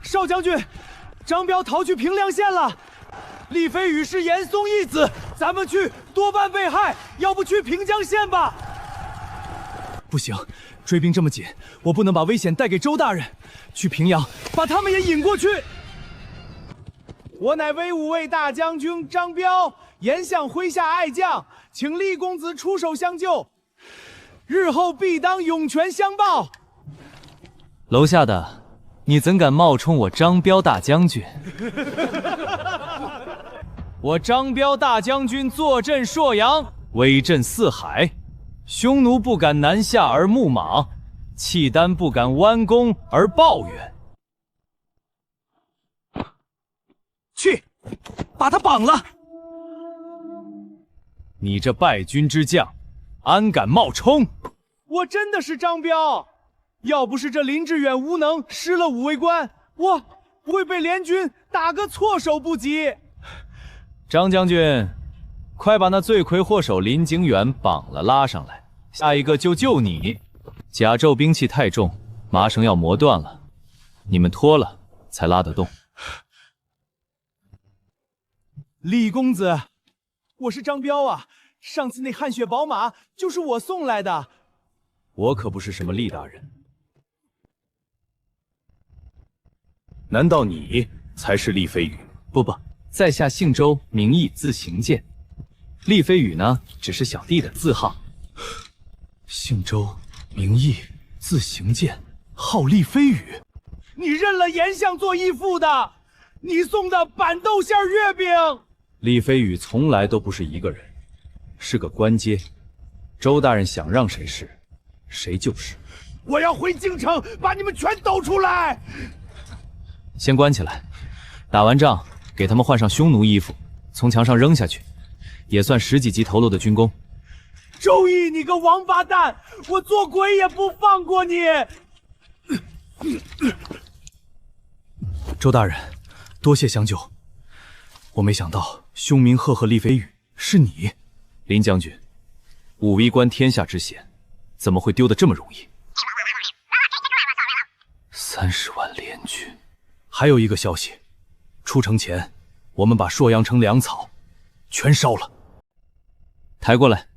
[SPEAKER 4] 少将军，张彪逃去平凉县了。厉飞羽是严嵩义子，咱们去多半被害，要不去平江县吧？不行，追兵这么紧，我不能把危险带给周大人。去平阳，把他们也引过去。我乃威武卫大将军张彪，严相麾下爱将，请厉公子出手相救，日后必当涌泉相报。
[SPEAKER 1] 楼下的，你怎敢冒充我张彪大将军？我张彪大将军坐镇朔阳，威震四海，匈奴不敢南下而牧马，契丹不敢弯弓而抱怨。去，把他绑了！你这败军之将，安敢冒充？
[SPEAKER 4] 我真的是张彪，要不是这林志远无能失了武威关，我会被联军打个措手不及。
[SPEAKER 1] 张将军，快把那罪魁祸首林景远绑了拉上来，下一个就你。甲胄兵器太重，麻绳要磨断了，你们脱了才拉得动。
[SPEAKER 4] 厉公子，我是张彪啊，上次那汗血宝马就是我送来的。
[SPEAKER 15] 我可不是什么厉大人，难道你才是厉飞羽？
[SPEAKER 1] 不，在下姓周，名义，字行健。厉飞羽呢，只是小弟的字号。
[SPEAKER 4] 姓周，名义，字行健，号厉飞羽。你认了严相做义父的，你送的板豆馅月饼。
[SPEAKER 15] 厉飞羽从来都不是一个人，是个官阶。周大人想让谁是，谁就是。
[SPEAKER 4] 我要回京城，把你们全抖出来。
[SPEAKER 1] 先关起来，打完仗给他们换上匈奴衣服，从墙上扔下去，也算10几级头颅的军功。
[SPEAKER 4] 周毅，你个王八蛋，我做鬼也不放过你！
[SPEAKER 15] 周大人，多谢相救。我没想到凶名赫赫厉飞羽是你。
[SPEAKER 1] 林将军，武威关天下之险，怎么会丢得这么容易
[SPEAKER 15] ？30万联军。还有一个消息，出城前，我们把朔阳城粮草全烧了。
[SPEAKER 1] 抬过来。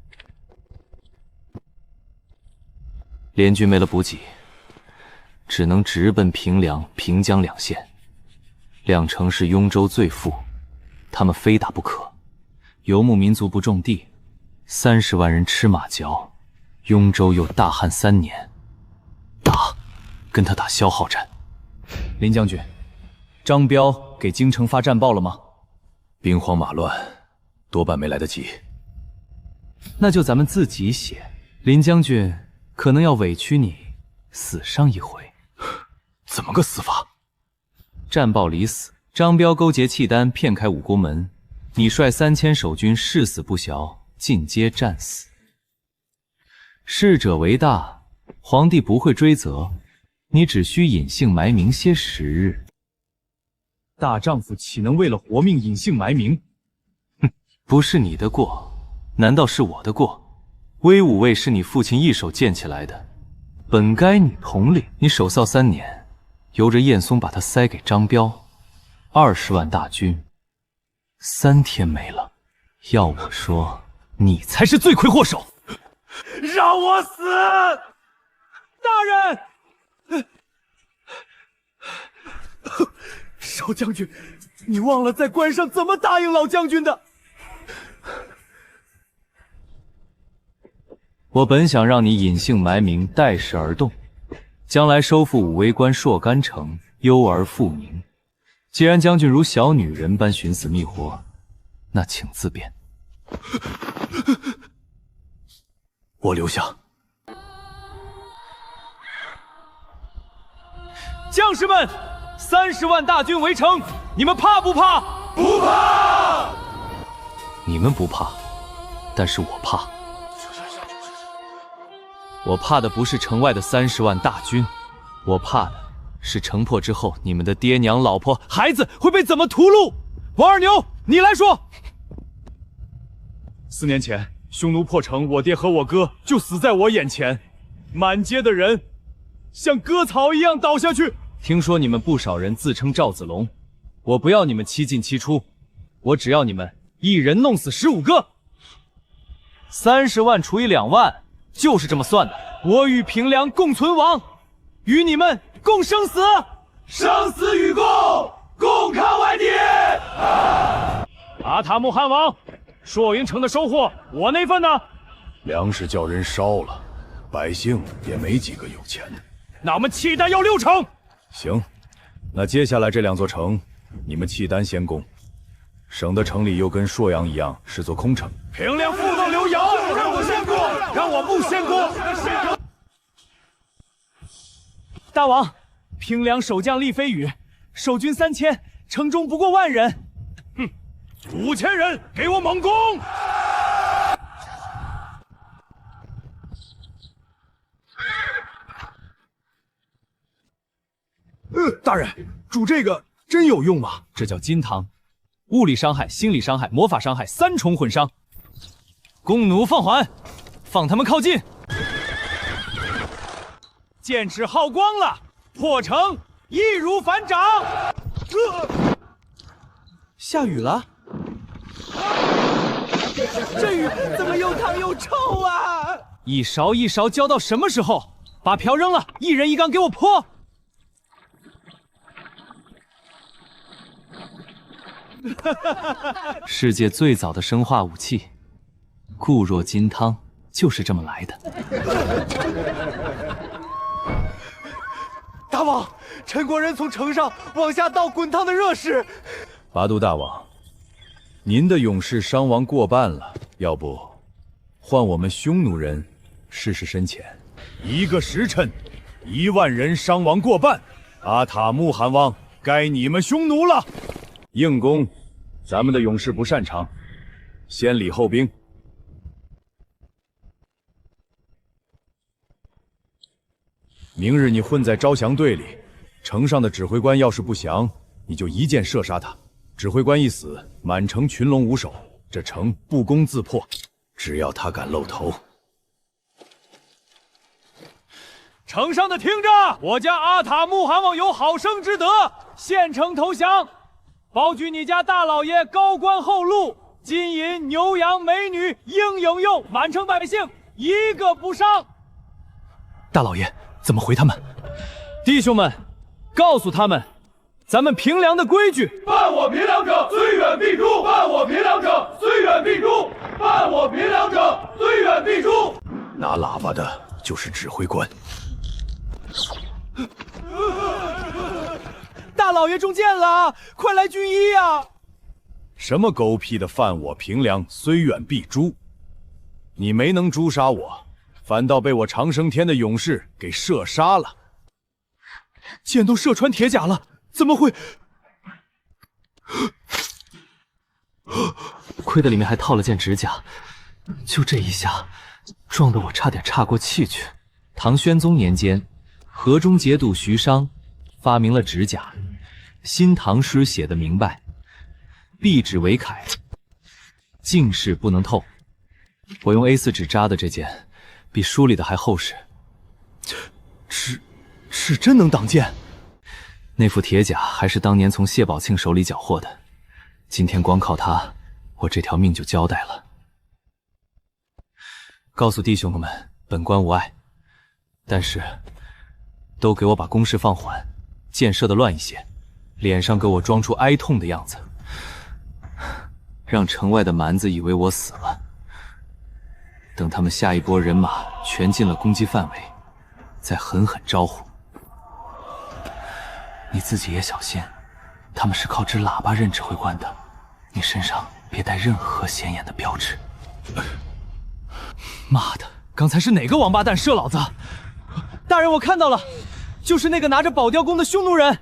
[SPEAKER 6] 联军没了补给，只能直奔平凉、平江两县。两城是雍州最富，他们非打不可。游牧民族不种地，30万人吃马嚼。雍州又大旱3年，跟他打消耗战。
[SPEAKER 1] 林将军，张彪给京城发战报了吗？
[SPEAKER 21] 兵荒马乱，多半没来得及。
[SPEAKER 1] 那就咱们自己写。林将军可能要委屈你死上一回。
[SPEAKER 21] 怎么个死法？
[SPEAKER 1] 战报里死，张彪勾结契丹，骗开武功门，你率3000守军誓死不降，尽皆战死。逝者为大，皇帝不会追责，你只需隐姓埋名些时日。
[SPEAKER 14] 大丈夫岂能为了活命隐姓埋名？
[SPEAKER 6] 哼，不是你的过，难道是我的过？威武卫是你父亲一手建起来的，本该你统领。你守孝3年，由着燕松把他塞给张彪，20万大军，3天没了。要我说，你才是罪魁祸首。
[SPEAKER 14] 让我死！大人，少将军，你忘了在关上怎么答应老将军的？
[SPEAKER 1] 我本想让你隐姓埋名，待时而动，将来收复武威关、朔干城，忧而复明。既然将军如小女人般寻死觅活，那请自便。
[SPEAKER 21] 我留下。
[SPEAKER 4] 将士们，30万大军围城，你们怕不怕？不怕。
[SPEAKER 6] 你们不怕，但是我怕。
[SPEAKER 1] 我怕的不是城外的30万大军，我怕的是城破之后，你们的爹娘、老婆、孩子会被怎么屠戮？王二牛，你来说。
[SPEAKER 14] 4年前，匈奴破城，我爹和我哥就死在我眼前，满街的人像割草一样倒下去。
[SPEAKER 1] 听说你们不少人自称赵子龙，我不要你们7进7出，我只要你们一人弄死15个。30万除以2万，就是这么算的。我与平凉共存亡，与你们共生死，
[SPEAKER 14] 生死与共，共抗外敌。阿塔木汗王，朔云城的收获，我那份呢？
[SPEAKER 21] 粮食叫人烧了，百姓也没几个有钱的。
[SPEAKER 14] 那我们契丹要6城。
[SPEAKER 21] 行，那接下来这2座城，你们契丹先攻，省得城里又跟朔阳一样是座空城。
[SPEAKER 14] 平凉不能留姚，让我先攻，让我不先攻。大王，平凉守将厉飞羽，守军3000，城中不过10000人。哼，5000人，给我猛攻！
[SPEAKER 15] 大人，煮这个真有用吗？
[SPEAKER 1] 这叫金汤，物理伤害、心理伤害、魔法伤害3重混伤。弓弩放缓，放他们靠近。
[SPEAKER 14] 剑齿耗光了，破城易如反掌。
[SPEAKER 5] 下雨了？这雨怎么又烫又臭啊！
[SPEAKER 1] 一勺一勺浇到什么时候？把瓢扔了，一人一缸给我泼。世界最早的生化武器固若金汤就是这么来的。
[SPEAKER 5] 大王，陈国人从城上往下倒滚烫的热水。
[SPEAKER 21] 拔都大王，您的勇士伤亡过半了，要不换我们匈奴人试试深浅
[SPEAKER 12] ？1个时辰，1万人伤亡过半，阿塔木汗王，该你们匈奴了。
[SPEAKER 21] 硬攻，咱们的勇士不擅长，先礼后兵。明日你混在招降队里，城上的指挥官要是不降，你就一箭射杀他。指挥官一死，满城群龙无首，这城不攻自破。只要他敢露头，
[SPEAKER 14] 城上的听着，我家阿塔木汗王有好生之德，献城投降，保举你家大老爷高官厚禄，金银牛羊美女应有用，满城百姓一个不伤。
[SPEAKER 13] 大老爷怎么回他们？
[SPEAKER 4] 弟兄们，告诉他们，咱们平凉的规矩：
[SPEAKER 14] 犯我平凉者，虽远必诛；犯我平凉者，虽远必诛；犯我平凉者，虽远必诛。
[SPEAKER 21] 拿喇叭的就是指挥官。
[SPEAKER 4] 大老爷中箭了，快来军医啊！
[SPEAKER 15] 什么狗屁的犯我平凉，虽远必诛！你没能诛杀我，反倒被我长生天的勇士给射杀了。
[SPEAKER 4] 箭都射穿铁甲了，怎么会？
[SPEAKER 2] 亏得里面还套了件指甲，就这一下，撞得我差点岔过气去。
[SPEAKER 1] 唐宣宗年间，河中节度徐商发明了指甲，新唐诗写的明白，壁纸为楷，尽是不能透。我用 A4 纸扎的这件，比书里的还厚实。
[SPEAKER 4] 是真能挡箭。
[SPEAKER 1] 那副铁甲还是当年从谢宝庆手里缴获的，今天光靠它，我这条命就交代了。告诉弟兄们，本官无碍，但是都给我把攻势放缓，箭射得乱一些，脸上给我装出哀痛的样子，让城外的蛮子以为我死了。等他们下一波人马全进了攻击范围，再狠狠招呼。你自己也小心，他们是靠支喇叭认指挥官的，你身上别带任何显眼的标志。
[SPEAKER 4] 妈的，刚才是哪个王八蛋射老子？大人，我看到了，就是那个拿着宝雕弓的匈奴人。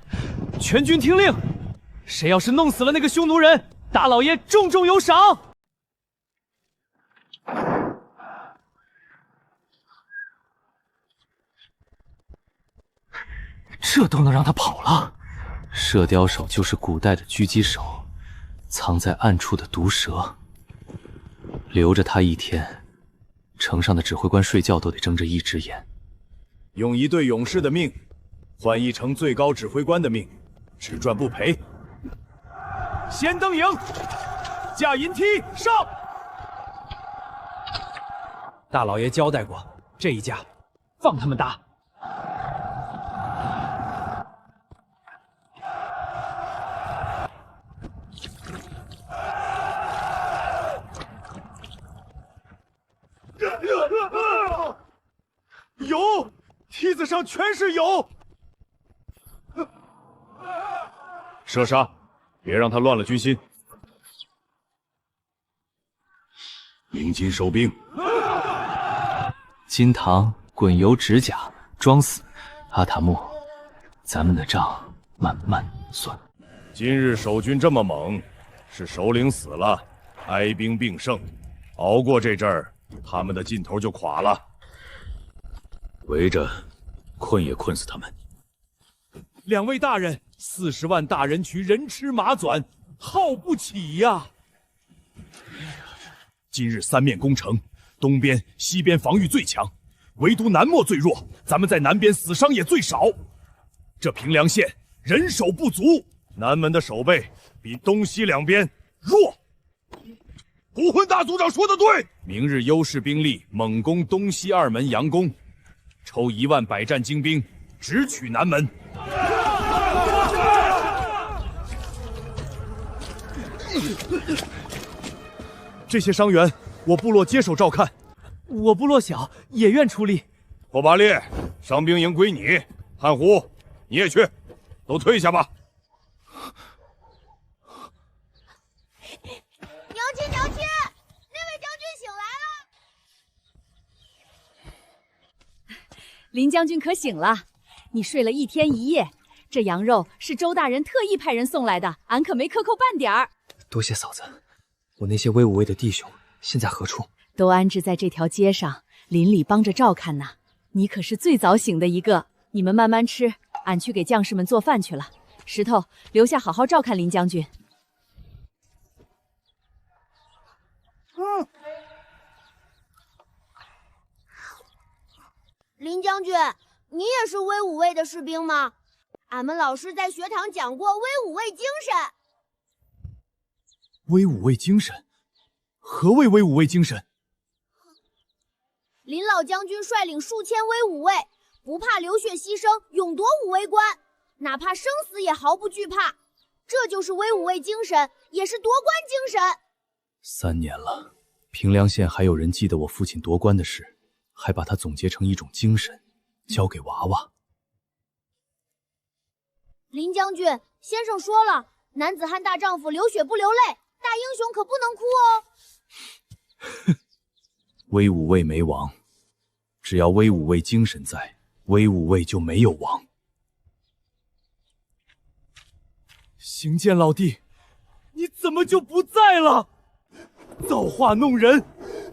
[SPEAKER 4] 全军听令，谁要是弄死了那个匈奴人，大老爷重重有赏。
[SPEAKER 1] 这都能让他跑了？射雕手就是古代的狙击手，藏在暗处的毒蛇。留着他一天，城上的指挥官睡觉都得睁着一只眼。
[SPEAKER 15] 用一队勇士的命，换一城最高指挥官的命，只赚不赔。
[SPEAKER 14] 先登营，架银梯上。
[SPEAKER 5] 大老爷交代过，这一架放他们打。
[SPEAKER 14] 油，梯子上全是油。
[SPEAKER 15] 射杀，别让他乱了军心。鸣金收兵。
[SPEAKER 1] 金堂滚油指甲，装死。阿塔木，咱们的账慢慢算。
[SPEAKER 12] 今日守军这么猛，是首领死了，哀兵并盛，熬过这阵儿，他们的劲头就垮了。
[SPEAKER 21] 围着，困也困死他们。
[SPEAKER 14] 两位大人，40万大人群，人吃马转，耗不起呀！
[SPEAKER 12] 今日三面攻城，东边、西边防御最强，唯独南漠最弱。咱们在南边死伤也最少。这平凉县人手不足，南门的守备比东西两边弱。
[SPEAKER 15] 胡混大族长说的对，明日优势兵力猛攻东西二门佯攻，抽1万百战精兵，直取南门。
[SPEAKER 14] 这些伤员，我部落接手照看。我部落小，也愿出力。
[SPEAKER 12] 霍巴烈，伤兵营归你。汉胡，你也去，都退下吧。
[SPEAKER 7] 娘亲，娘亲，那位将军醒来了。
[SPEAKER 11] 林将军可醒了？你睡了1天1夜，这羊肉是周大人特意派人送来的，俺可没克扣半点儿。
[SPEAKER 8] 多谢嫂子，我那些威武卫的弟兄现在何处？
[SPEAKER 11] 都安置在这条街上，邻里帮着照看呢。你可是最早醒的一个，你们慢慢吃，俺去给将士们做饭去了。石头，留下好好照看林将军。
[SPEAKER 7] 林将军，你也是威武卫的士兵吗？俺们老师在学堂讲过威武卫精神。
[SPEAKER 14] 威武卫精神？何谓威武卫精神？
[SPEAKER 7] 林老将军率领数千威武卫，不怕流血牺牲，勇夺武卫官，哪怕生死也毫不惧怕。这就是威武卫精神，也是夺官精神。
[SPEAKER 19] 3年了，平凉县还有人记得我父亲夺官的事，还把它总结成一种精神，交给娃娃。
[SPEAKER 7] 林将军，先生说了，男子汉大丈夫流血不流泪，大英雄可不能哭哦。
[SPEAKER 19] 威武卫没亡，只要威武卫精神在，威武卫就没有亡。
[SPEAKER 4] 行健老弟，你怎么就不在了？造化弄人，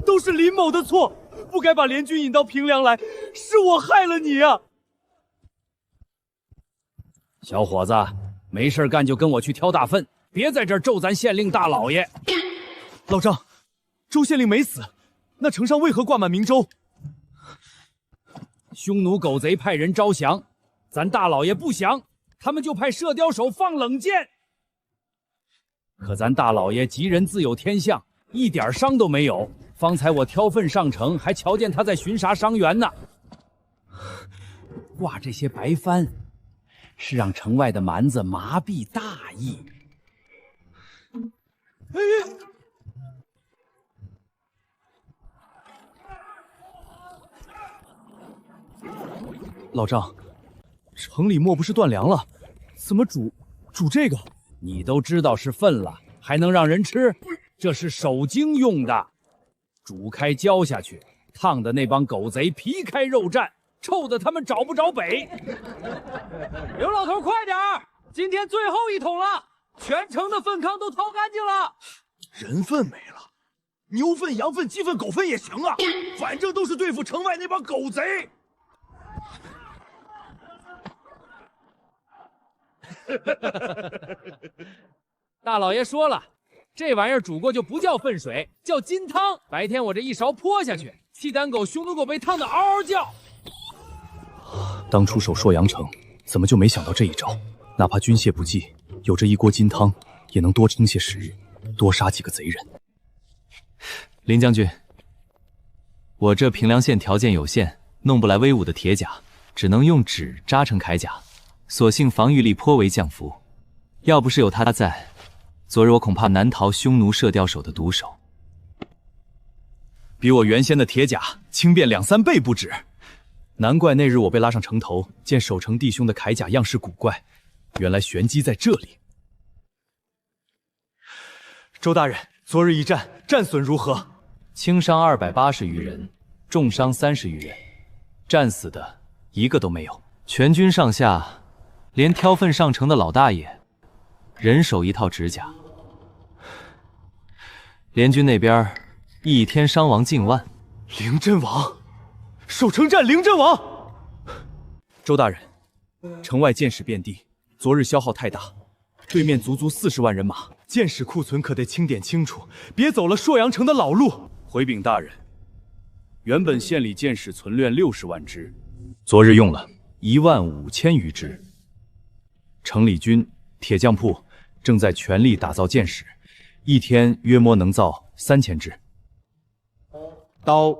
[SPEAKER 4] 都是林某的错，不该把联军引到平凉来，是我害了你啊！
[SPEAKER 17] 小伙子，没事干就跟我去挑大粪，别在这儿咒咱县令大老爷。
[SPEAKER 4] 老张，周县令没死，那城上为何挂满明州？
[SPEAKER 17] 匈奴狗贼派人招降，咱大老爷不降，他们就派射雕手放冷箭。可咱大老爷吉人自有天相，一点伤都没有。方才我挑粪上城，还瞧见他在巡查伤员呢。挂这些白帆，是让城外的蛮子麻痹大意。
[SPEAKER 4] 老张，城里莫不是断粮了？怎么煮这个？
[SPEAKER 17] 你都知道是粪了，还能让人吃？这是守京用的，煮开浇下去，烫的那帮狗贼皮开肉绽，臭的他们找不着北。
[SPEAKER 4] 刘老头，快点儿！今天最后一桶了，全城的粪坑都掏干净了。
[SPEAKER 14] 人粪没了，牛粪、羊粪、鸡粪、狗粪也行啊，反正都是对付城外那帮狗贼。
[SPEAKER 17] 大老爷说了，这玩意儿煮过就不叫粪水，叫金汤。白天我这一勺泼下去，契丹狗、匈奴狗被烫得嗷嗷叫。
[SPEAKER 19] 当初守朔阳城，怎么就没想到这一招？哪怕军械不济，有这一锅金汤，也能多撑些时日，多杀几个贼人。
[SPEAKER 6] 林将军，我这平凉县条件有限，弄不来威武的铁甲，只能用纸扎成铠甲，所幸防御力颇为降服。要不是有他在，昨日我恐怕难逃匈奴射雕手的毒手。
[SPEAKER 19] 比我原先的铁甲轻便2、3倍不止。难怪那日我被拉上城头，见守城弟兄的铠甲样式古怪，原来玄机在这里。
[SPEAKER 4] 周大人，昨日一战，战损如何？
[SPEAKER 6] 轻伤280余人，重伤30余人，战死的一个都没有。全军上下，连挑粪上城的老大爷，人手一套指甲。联军那边一天伤亡近万。
[SPEAKER 4] 灵阵王，守城战灵阵王。
[SPEAKER 19] 周大人，城外箭矢遍地，昨日消耗太大，对面足40万人马，
[SPEAKER 4] 箭矢库存可得清点清楚，别走了朔阳城的老路。
[SPEAKER 19] 回禀大人，原本县里箭矢存量60万支，昨日用了15000余支。城里军、铁匠铺正在全力打造箭矢，一天约摸能造3000支。
[SPEAKER 16] 刀、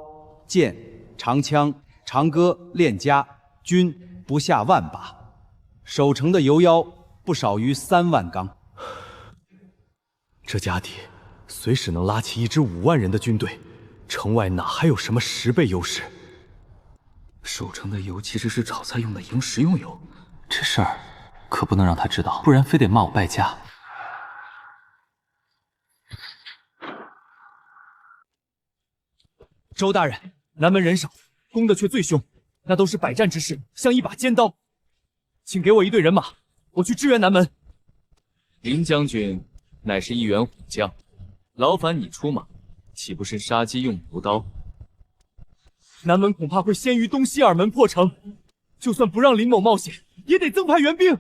[SPEAKER 16] 剑、长枪、长戈、链枷，均不下10000把。守城的油腰不少于3万缸。
[SPEAKER 19] 这家底随时能拉起一支5万人的军队，城外哪还有什么10倍优势？
[SPEAKER 2] 守城的油其实是炒菜用的营食用油，
[SPEAKER 6] 这事儿可不能让他知道，不然非得骂我败家。
[SPEAKER 4] 周大人，南门人少，攻的却最凶，那都是百战之士，像一把尖刀。请给我一队人马，我去支援南门。
[SPEAKER 6] 林将军乃是一员武将，劳烦你出马，岂不是杀鸡用牛刀？
[SPEAKER 4] 南门恐怕会先于东西2门破城，就算不让林某冒险，也得增派援兵。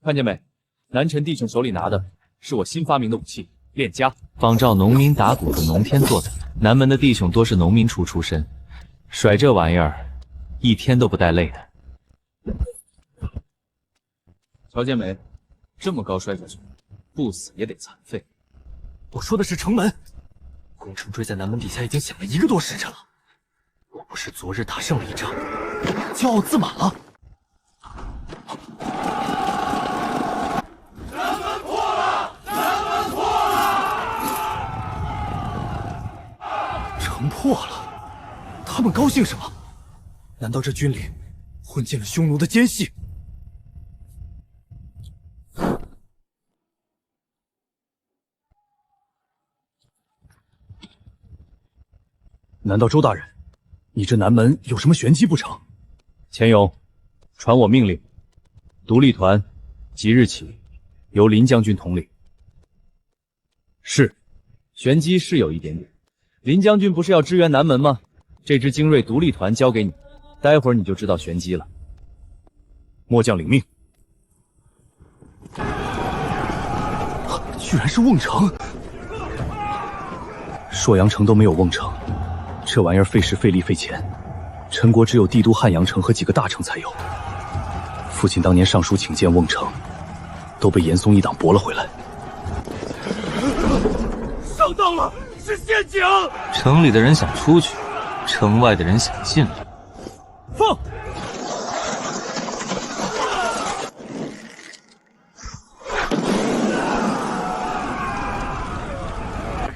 [SPEAKER 1] 看见没？南辰弟兄手里拿的是我新发明的武器链枷，
[SPEAKER 6] 仿照农民打鼓的农天做的。南门的弟兄多是农民出身，甩这玩意儿一天都不带累的。
[SPEAKER 1] 瞧见没？这么高摔下去，不死也得残废。
[SPEAKER 4] 我说的是城门。
[SPEAKER 22] 工程锥在南门底下已经响了1个多时辰了，我不是昨日大胜了一仗，骄傲自满了。
[SPEAKER 14] 城门破了！城门破了！
[SPEAKER 22] 城破了，他们高兴什么？难道这军里混进了匈奴的奸细？
[SPEAKER 19] 难道周大人，你这南门有什么玄机不成？钱勇，传我命令，独立团即日起由林将军统领。是，玄机是有一点点。林将军不是要支援南门吗？这支精锐独立团交给你，待会儿你就知道玄机了。末将领命。
[SPEAKER 22] 居然是瓮城！
[SPEAKER 19] 朔阳城都没有瓮城。这玩意儿费时费力费钱，陈国只有帝都汉阳城和几个大城才有。父亲当年上书请见瓮城，都被严嵩一党驳了回来。
[SPEAKER 14] 上当了，是陷阱！
[SPEAKER 6] 城里的人想出去，城外的人想进来。
[SPEAKER 4] 放！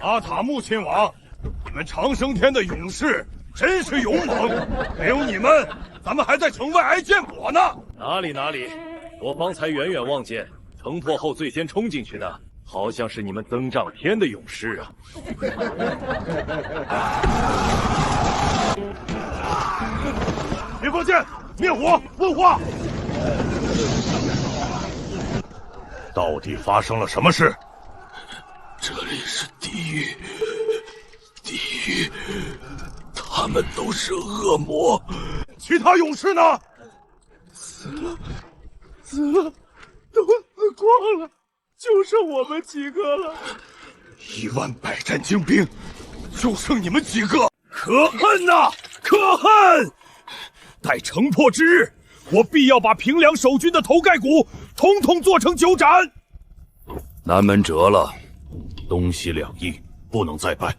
[SPEAKER 12] 阿塔木亲王，你们长生天的勇士真是勇猛，没有你们，咱们还在城外挨剑火呢。
[SPEAKER 21] 哪里，我方才远远望见城破后最先冲进去的，好像是你们曾丈天的勇士啊！
[SPEAKER 12] 别放箭，灭火，问话！到底发生了什么事？
[SPEAKER 22] 这里是地狱，地狱，他们都是恶魔。
[SPEAKER 12] 其他勇士呢？
[SPEAKER 14] 死了，都死光了，就剩我们几个了。
[SPEAKER 12] 1万百战精兵，就剩你们几个，可恨呐！可恨！
[SPEAKER 14] 待城破之日，我必要把平凉守军的头盖骨统统做成酒盏。
[SPEAKER 21] 南门折了，东西两翼不能再败。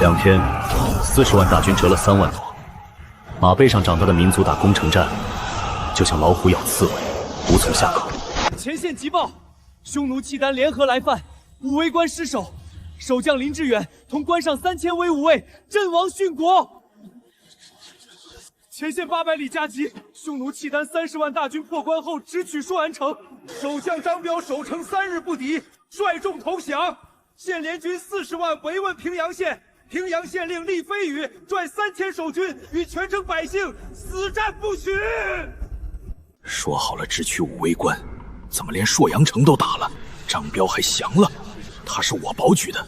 [SPEAKER 2] 2天，40万大军折了3万多，马背上长大的民族打攻城战，就像老虎咬刺猬，无从下口。
[SPEAKER 4] 前线急报，匈奴契丹联合来犯，武威关失守，守将林志远同关上3000威武卫阵亡殉国。前线800里加急，匈奴契丹30万大军破关后直取朔安城，守将张彪守城3日不敌，率众投降。现联军40万围问平阳县，平阳县令厉飞宇率3000守军与全城百姓死战不许。
[SPEAKER 22] 说好了直取武威关，怎么连朔阳城都打了？张彪还降了，他是我保举的，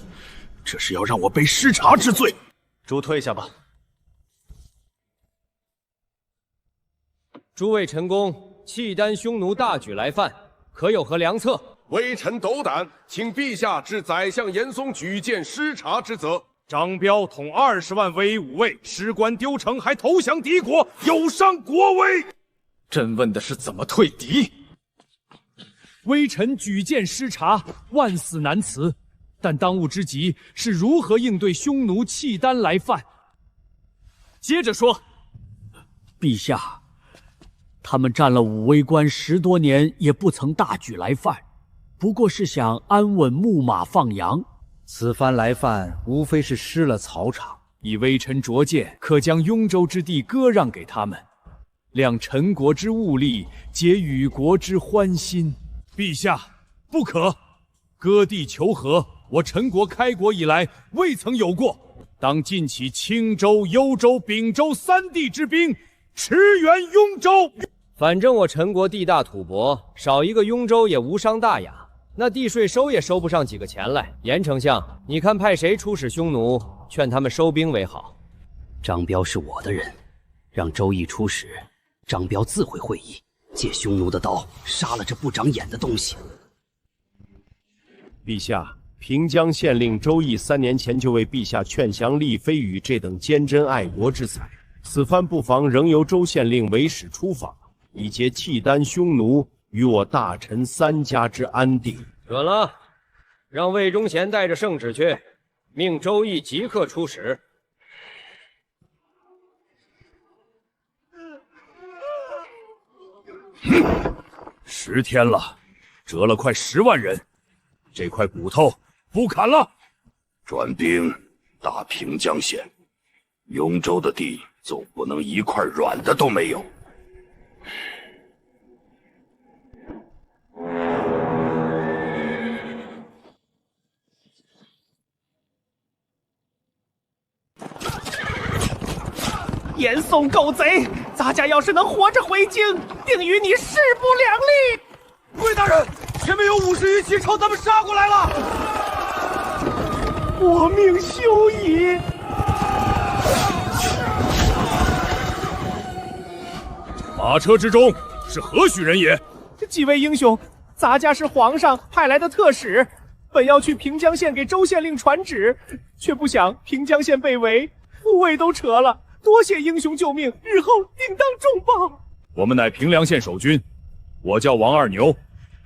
[SPEAKER 22] 这是要让我背失察之罪。
[SPEAKER 10] 诸退下吧。诸位臣公，契丹匈奴大举来犯，可有何良策？
[SPEAKER 18] 微臣斗胆，请陛下治宰相严嵩举荐失察之责。
[SPEAKER 14] 张彪统20万威武卫，失关丢城，还投降敌国，有伤国威。
[SPEAKER 22] 朕问的是怎么退敌。
[SPEAKER 4] 微臣举荐失察，万死难辞。但当务之急是如何应对匈奴契丹来犯。接着说，
[SPEAKER 13] 陛下，他们占了武威关10多年，也不曾大举来犯，不过是想安稳牧马放羊。
[SPEAKER 8] 此番来犯，无非是失了草场。
[SPEAKER 4] 以微臣拙见，可将雍州之地割让给他们，量陈国之物力，解与国之欢心。
[SPEAKER 14] 陛下，不可！割地求和，我陈国开国以来未曾有过。当尽起青州、幽州、秉州3地之兵，驰援雍州。
[SPEAKER 10] 反正我陈国地大土薄，少一个雍州也无伤大雅。那地税收也收不上几个钱来。严丞相，你看派谁出使匈奴，劝他们收兵为好。
[SPEAKER 20] 张彪是我的人，让周易出使，张彪自会会意，借匈奴的刀杀了这不长眼的东西。
[SPEAKER 9] 陛下，平江县令周易3年前就为陛下劝降厉飞宇这等坚贞爱国之才，此番不妨仍由周县令为使出访，以结契丹匈奴与我大臣3家之安定。
[SPEAKER 10] 准了，让魏忠贤带着圣旨去，命周易即刻出使。
[SPEAKER 12] 10天了，折了快10万人，这块骨头不砍了。
[SPEAKER 21] 转兵打平江县，雍州的地总不能一块软的都没有。
[SPEAKER 9] 严嵩狗贼，咱家要是能活着回京，定与你势不两立。
[SPEAKER 14] 魏大人，前面有50余骑朝咱们杀过来了，
[SPEAKER 9] 我命休矣！
[SPEAKER 12] 马车之中是何许人也？
[SPEAKER 9] 几位英雄，咱家是皇上派来的特使，本要去平江县给周县令传旨，却不想平江县被围，护卫都撤了。多谢英雄救命，日后定当重报。
[SPEAKER 12] 我们乃平凉县守军，我叫王二牛，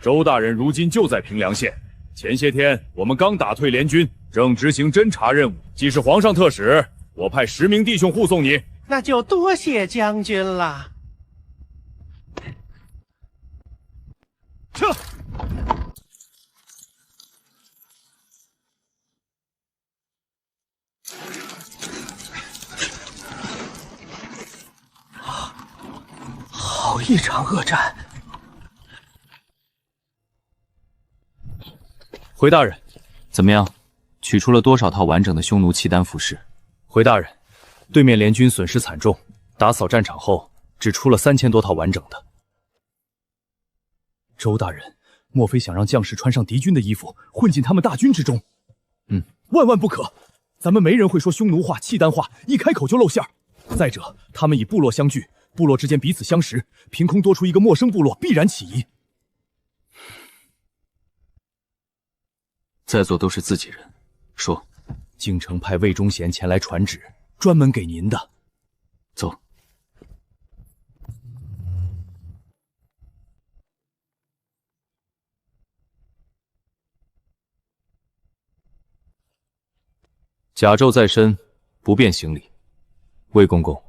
[SPEAKER 12] 周大人如今就在平凉县。前些天我们刚打退联军，正执行侦察任务。既是皇上特使，我派10名弟兄护送你。
[SPEAKER 9] 那就多谢将军了。
[SPEAKER 12] 撤！
[SPEAKER 8] 好一场恶战！
[SPEAKER 19] 回大人，怎么样？取出了多少套完整的匈奴契丹服饰？回大人，对面联军损失惨重，打扫战场后只出了3000多套完整的。周大人，莫非想让将士穿上敌军的衣服，混进他们大军之中？万万不可！咱们没人会说匈奴话、契丹话，一开口就露馅儿。再者，他们以部落相聚，部落之间彼此相识，凭空多出一个陌生部落，必然起疑。在座都是自己人，说，京城派魏忠贤前来传旨，专门给您的。走。甲胄在身，不便行礼。魏公公，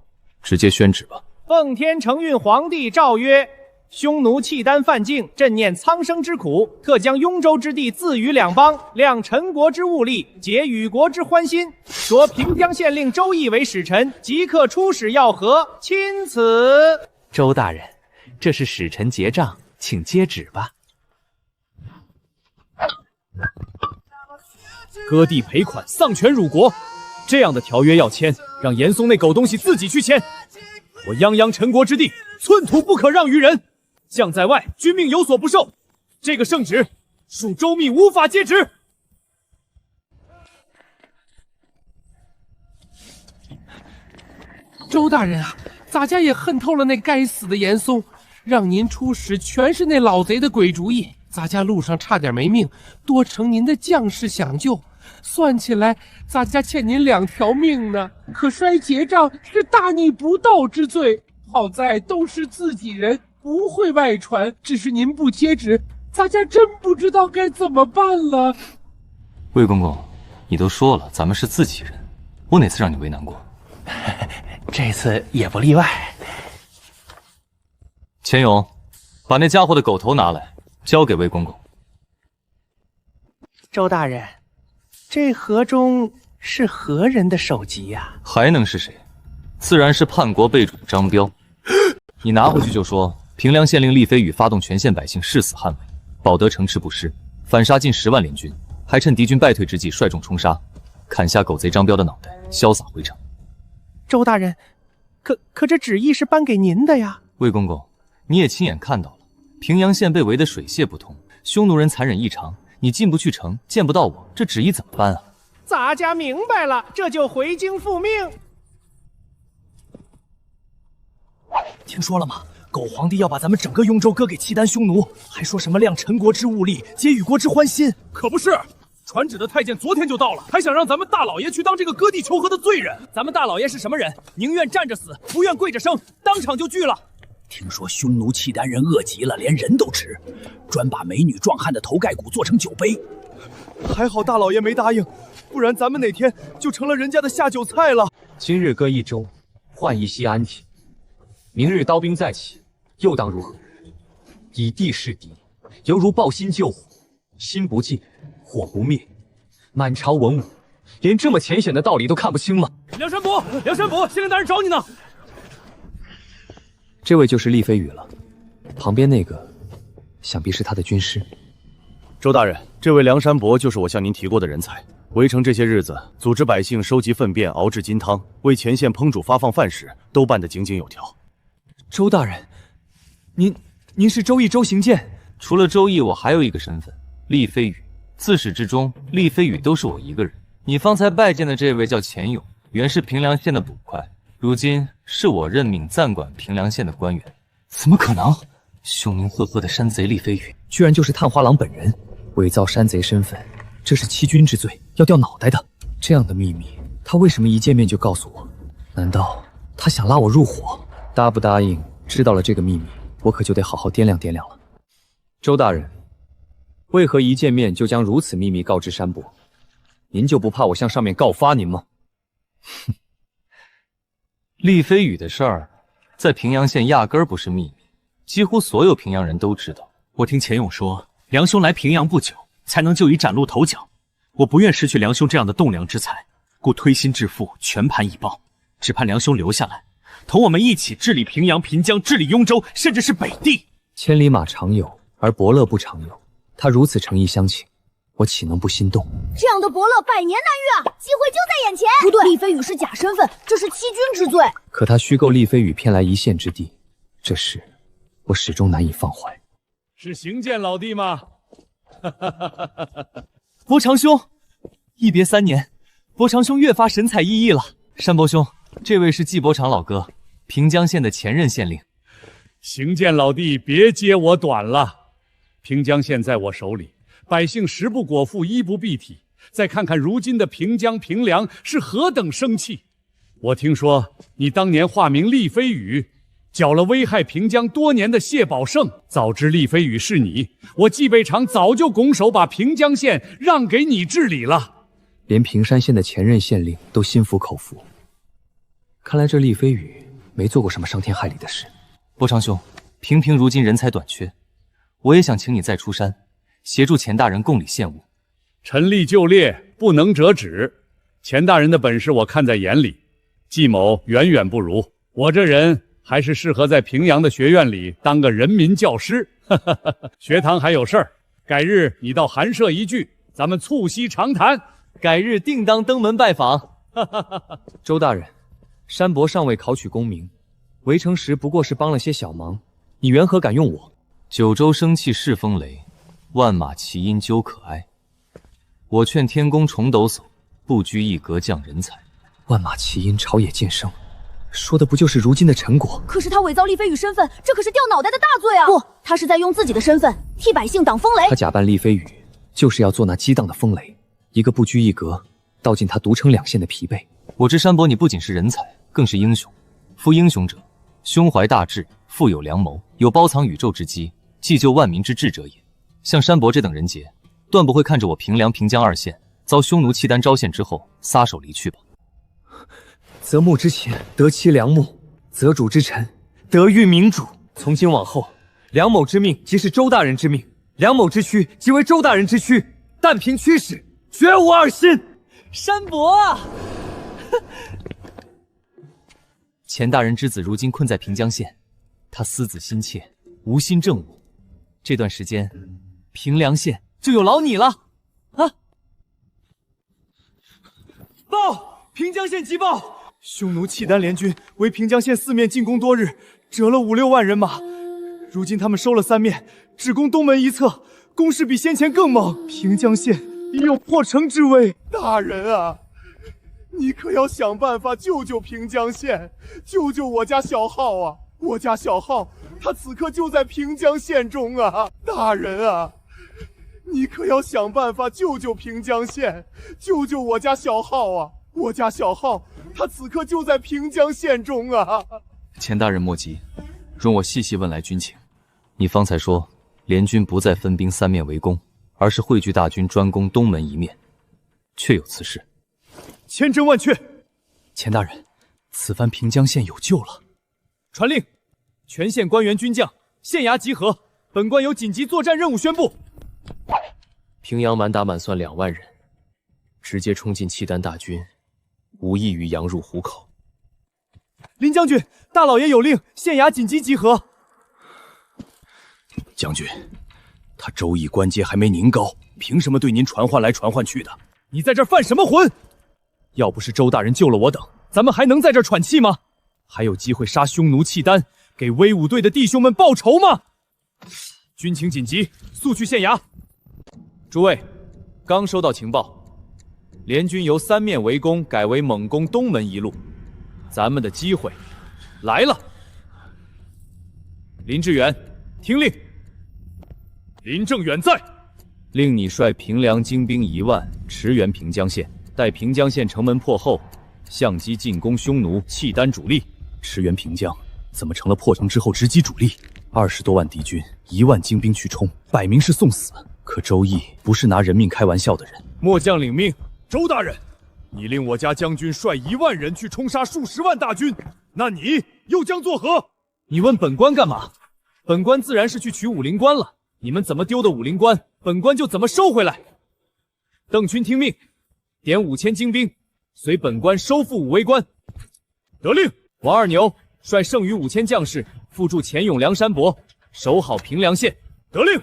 [SPEAKER 19] 直接宣旨吧。
[SPEAKER 9] 奉天承运皇帝诏曰：匈奴契丹犯境，朕念苍生之苦，特将雍州之地自予两邦，量陈国之物力，结与国之欢心。着平江县令周易为使臣，即刻出使要和，钦此。
[SPEAKER 2] 周大人，这是使臣结账，请接旨吧。
[SPEAKER 4] 割地赔款，丧权辱国，这样的条约要签，让严嵩那狗东西自己去签。我泱泱陈国之地，寸土不可让于人。将在外，君命有所不受。这个圣旨，恕周密无法接旨。
[SPEAKER 3] 周大人啊，咱家也恨透了那该死的严嵩，让您出使全是那老贼的鬼主意。咱家路上差点没命，多承您的将士相救。算起来，咱家欠您2条命呢。可摔结账是大逆不道之罪，好在都是自己人，不会外传。只是您不接旨，咱家真不知道该怎么办了。
[SPEAKER 6] 魏公公，你都说了咱们是自己人，我哪次让你为难过？
[SPEAKER 8] 这次也不例外。
[SPEAKER 6] 钱勇，把那家伙的狗头拿来，交给魏公公。
[SPEAKER 9] 周大人，这盒中是何人的首级呀？
[SPEAKER 6] 还能是谁？自然是叛国背主张彪。你拿回去就说，平凉县令厉飞羽发动全县百姓誓死捍卫，保得城池不失，反杀近10万联军，还趁敌军败退之际率众冲杀，砍下狗贼张彪的脑袋，潇洒回城。
[SPEAKER 9] 周大人，可这旨意是颁给您的呀。
[SPEAKER 6] 魏公公，你也亲眼看到了，平阳县被围得水泄不通，匈奴人残忍异常，你进不去城，见不到我，这旨意怎么办啊？
[SPEAKER 9] 咱家明白了，这就回京复命。
[SPEAKER 4] 听说了吗？狗皇帝要把咱们整个雍州割给契丹匈奴，还说什么量陈国之物力，结与国之欢心。
[SPEAKER 12] 可不是，
[SPEAKER 14] 传旨的太监昨天就到了，还想让咱们大老爷去当这个割地求和的罪人。
[SPEAKER 13] 咱们大老爷是什么人？宁愿站着死，不愿跪着生，当场就拒了。
[SPEAKER 17] 听说匈奴契丹人饿极了，连人都吃，专把美女壮汉的头盖骨做成酒杯。
[SPEAKER 14] 还好大老爷没答应，不然咱们哪天就成了人家的下酒菜了。
[SPEAKER 2] 今日各一州，换一息安体。明日刀兵再起，又当如何？以地势敌，犹如抱薪救火，心不尽，火不灭。满朝文武，连这么浅显的道理都看不清吗？
[SPEAKER 14] 梁山伯，梁山伯，县令大人找你呢。
[SPEAKER 2] 这位就是厉飞羽了，旁边那个，想必是他的军师。
[SPEAKER 19] 周大人，这位梁山伯就是我向您提过的人才。围城这些日子，组织百姓收集粪便熬制金汤，为前线烹煮发放饭食，都办得井井有条。
[SPEAKER 1] 周大人，您是周易周行健？
[SPEAKER 6] 除了周易，我还有一个身份，厉飞羽。自始至终，厉飞羽都是我一个人。你方才拜见的这位叫钱勇，原是平凉县的捕快，如今是我任命暂管平凉县的官员。
[SPEAKER 2] 怎么可能？
[SPEAKER 6] 凶名赫赫的山贼厉飞羽，
[SPEAKER 2] 居然就是探花郎本人，伪造山贼身份，这是欺君之罪，要掉脑袋的。这样的秘密，他为什么一见面就告诉我？难道他想拉我入伙？答不答应？知道了这个秘密，我可就得好好掂量掂量了。周大人，为何一见面就将如此秘密告知山伯？您就不怕我向上面告发您吗？
[SPEAKER 6] 哼，厉飞羽的事儿，在平阳县压根儿不是秘密，几乎所有平阳人都知道。
[SPEAKER 5] 我听钱勇说，梁兄来平阳不久，才能就已崭露头角。我不愿失去梁兄这样的栋梁之才，故推心置腹，全盘以报。只盼梁兄留下来，同我们一起治理平阳、平江，治理雍州，甚至是北地。
[SPEAKER 2] 千里马常有，而伯乐不常有。他如此诚意相请，我岂能不心动？
[SPEAKER 7] 这样的伯乐百年难遇啊，机会就在眼前。不对，厉飞羽是假身份，这是欺君之罪。
[SPEAKER 2] 可他虚构厉飞羽骗来一县之地，这事我始终难以放怀。
[SPEAKER 14] 是行健老弟吗？
[SPEAKER 1] 伯长兄，一别3年，伯长兄越发神采奕奕了。山伯兄，
[SPEAKER 6] 这位是季伯长老哥，平江县的前任县令。
[SPEAKER 14] 行健老弟，别揭我短了。平江县在我手里，百姓食不果腹，衣不蔽体。再看看如今的平江、平凉，是何等生气！我听说你当年化名厉飞羽，剿了危害平江多年的谢宝胜。早知厉飞羽是你，我季备长早就拱手把平江县让给你治理了。
[SPEAKER 2] 连平山县的前任县令都心服口服，看来这厉飞羽没做过什么伤天害理的事。
[SPEAKER 6] 伯长兄，平如今人才短缺，我也想请你再出山，协助钱大人共理县务。
[SPEAKER 14] 陈立就列，不能折指。钱大人的本事我看在眼里，季某远远不如。我这人还是适合在平阳的学院里当个人民教师。学堂还有事儿，改日你到寒舍一聚，咱们促膝长谈。
[SPEAKER 1] 改日定当登门拜访。
[SPEAKER 2] 周大人，山伯尚未考取功名，围城时不过是帮了些小忙，你缘何敢用我？
[SPEAKER 6] 九州生气恃风雷，万马齐喑究可哀。我劝天公重抖擞，不拘一格降人才。
[SPEAKER 2] 万马齐喑，朝野渐生，说的不就是如今的成果？
[SPEAKER 7] 可是他伪造厉飞羽身份，这可是掉脑袋的大罪啊！不，他是在用自己的身份替百姓挡风雷。
[SPEAKER 2] 他假扮厉飞羽，就是要做那激荡的风雷，一个不拘一格，道尽他独撑2县的疲惫。
[SPEAKER 6] 我知山伯你不仅是人才，更是英雄。夫英雄者，胸怀大志，富有良谋，有包藏宇宙之机，济救万民之志者也。像山伯这等人杰，断不会看着我平凉、平江2县遭匈奴契丹招献之后撒手离去吧？
[SPEAKER 2] 择木之前得其良木，择主之臣得遇明主。从今往后，梁某之命即是周大人之命，梁某之躯即为周大人之躯，但凭驱使，绝无二心。
[SPEAKER 1] 山伯啊！
[SPEAKER 6] 钱大人之子如今困在平江县，他思子心切，无心政务。这段时间，平凉县就有劳你了啊！
[SPEAKER 14] 报！平江县急报！匈奴契丹联军为平江县4面进攻多日，折了5、6万人马。如今他们收了3面，只攻东门一侧，攻势比先前更猛。平江县已有破城之危。大人啊，你可要想办法救救平江县，救救我家小浩啊！我家小浩他此刻就在平江县中啊！大人啊，你可要想办法救救平江县，救救我家小浩啊！我家小浩，他此刻就在平江县中啊！
[SPEAKER 6] 钱大人莫急，容我细细问来军情。你方才说联军不再分兵三面围攻，而是汇聚大军专攻东门一面，确有此事？
[SPEAKER 14] 千真万确。
[SPEAKER 19] 钱大人，此番平江县有救了。
[SPEAKER 4] 传令，全县官员军将县衙集合，本官有紧急作战任务宣布。
[SPEAKER 10] 平阳满打满算2万人，直接冲进契丹大军，无异于羊入虎口。
[SPEAKER 4] 林将军，大老爷有令，县衙紧急集合。
[SPEAKER 21] 将军，他周易官阶还没您高，凭什么对您传唤来传唤去的？
[SPEAKER 4] 你在这儿犯什么浑？要不是周大人救了我等，咱们还能在这儿喘气吗？还有机会杀匈奴契丹，给威武队的弟兄们报仇吗？军情紧急，速去县衙。
[SPEAKER 1] 诸位，刚收到情报，联军由三面围攻改为猛攻东门一路，咱们的机会来了。林志远，听令。
[SPEAKER 14] 林正远在。
[SPEAKER 1] 令你率平凉精兵1万驰援平江县，待平江县城门破后，相机进攻匈奴、契丹主力。
[SPEAKER 19] 驰援平江，怎么成了破城之后直击主力？20多万敌军，1万精兵去冲，摆明是送死。可周易不是拿人命开玩笑的人。
[SPEAKER 4] 末将领命。
[SPEAKER 14] 周大人，你令我家将军率1万人去冲杀数十万大军，那你又将作何？
[SPEAKER 4] 你问本官干嘛？本官自然是去取武陵关了。你们怎么丢的武陵关，本官就怎么收回来。邓群听命，点5000精兵，随本官收复武威关。
[SPEAKER 14] 得令。
[SPEAKER 4] 王二牛率剩余5000将士附驻钱永梁山泊，守好平凉县。
[SPEAKER 14] 得令。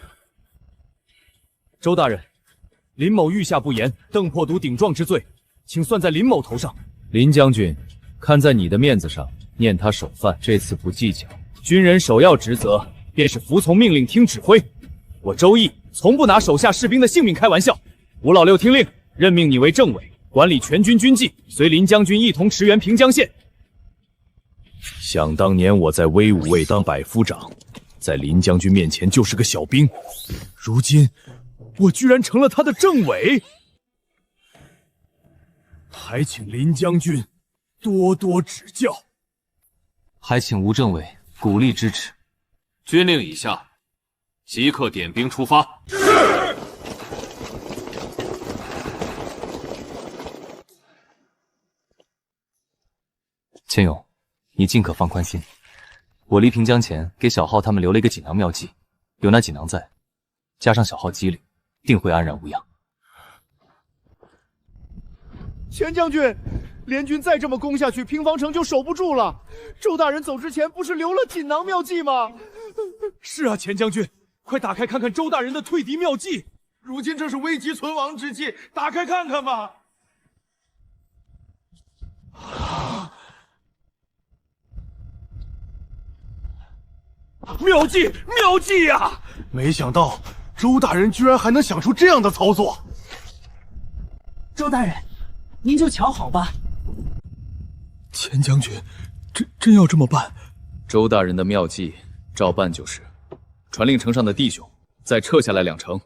[SPEAKER 4] 周大人，林某御下不严，邓破毒顶撞之罪，请算在林某头上。
[SPEAKER 1] 林将军，看在你的面子上，念他首犯，这次不计较。军人首要职责便是服从命令、听指挥。我周易从不拿手下士兵的性命开玩笑。吴老六听令，任命你为政委，管理全军军纪，随林将军一同驰援平江县。
[SPEAKER 21] 想当年我在威武卫当百夫长，在林将军面前就是个小兵，
[SPEAKER 14] 如今我居然成了他的政委，还请林将军多多指教。
[SPEAKER 6] 还请吴政委鼓励支持。
[SPEAKER 11] 军令已下，即刻点兵出发。是。
[SPEAKER 6] 钱勇，你尽可放宽心。我离平江前给小浩他们留了一个锦囊妙计，有那锦囊在，加上小浩机灵，定会安然无恙。
[SPEAKER 14] 钱将军，联军再这么攻下去，平房城就守不住了。周大人走之前不是留了锦囊妙计吗？
[SPEAKER 4] 是啊，钱将军，快打开看看周大人的退敌妙计。
[SPEAKER 14] 如今正是危急存亡之际，打开看看吧。妙计，妙计呀！没想到周大人居然还能想出这样的操作。
[SPEAKER 15] 周大人，您就瞧好吧。
[SPEAKER 14] 钱将军，真要这么办？
[SPEAKER 1] 周大人的妙计，照办就是。传令城上的弟兄，再撤下来2城。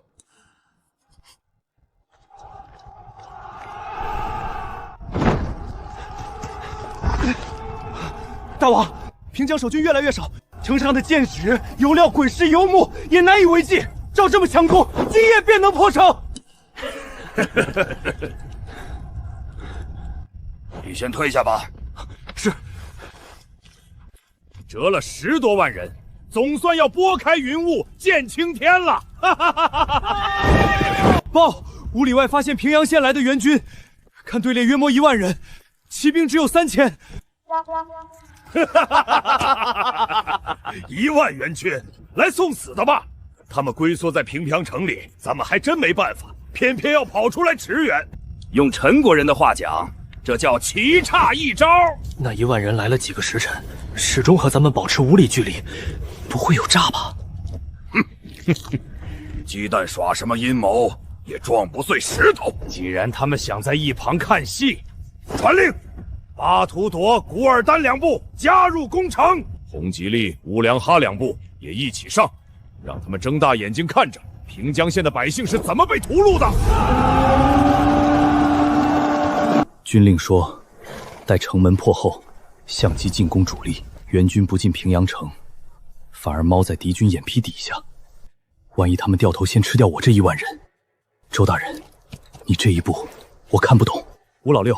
[SPEAKER 14] 大王，平江守军越来越少，城上的箭矢、油料、鬼石、油木也难以为继。照这么强攻，今夜便能破城。
[SPEAKER 12] 你先退下吧。
[SPEAKER 14] 是。
[SPEAKER 12] 折了10多万人，总算要拨开云雾见青天了。
[SPEAKER 4] 报，5里外发现平阳县来的援军，看队列约莫1万人，骑兵只有3000。
[SPEAKER 12] 1万援军来送死的吧？他们龟缩在平평城里，咱们还真没办法，偏偏要跑出来驰援。用陈国人的话讲，这叫奇差一招。
[SPEAKER 8] 那1万人来了几个时辰，始终和咱们保持5里距离，不会有诈吧？
[SPEAKER 12] 鸡蛋耍什么阴谋，也撞不碎石头。既然他们想在一旁看戏，传令，巴图朵、古尔丹2部加入攻城，洪吉利、乌良哈2部也一起上，让他们睁大眼睛看着平江县的百姓是怎么被屠戮的？
[SPEAKER 19] 军令说，待城门破后，相机进攻主力，援军不进平阳城，反而猫在敌军眼皮底下。万一他们掉头先吃掉我这1万人，周大人，你这一步我看不懂。吴老六，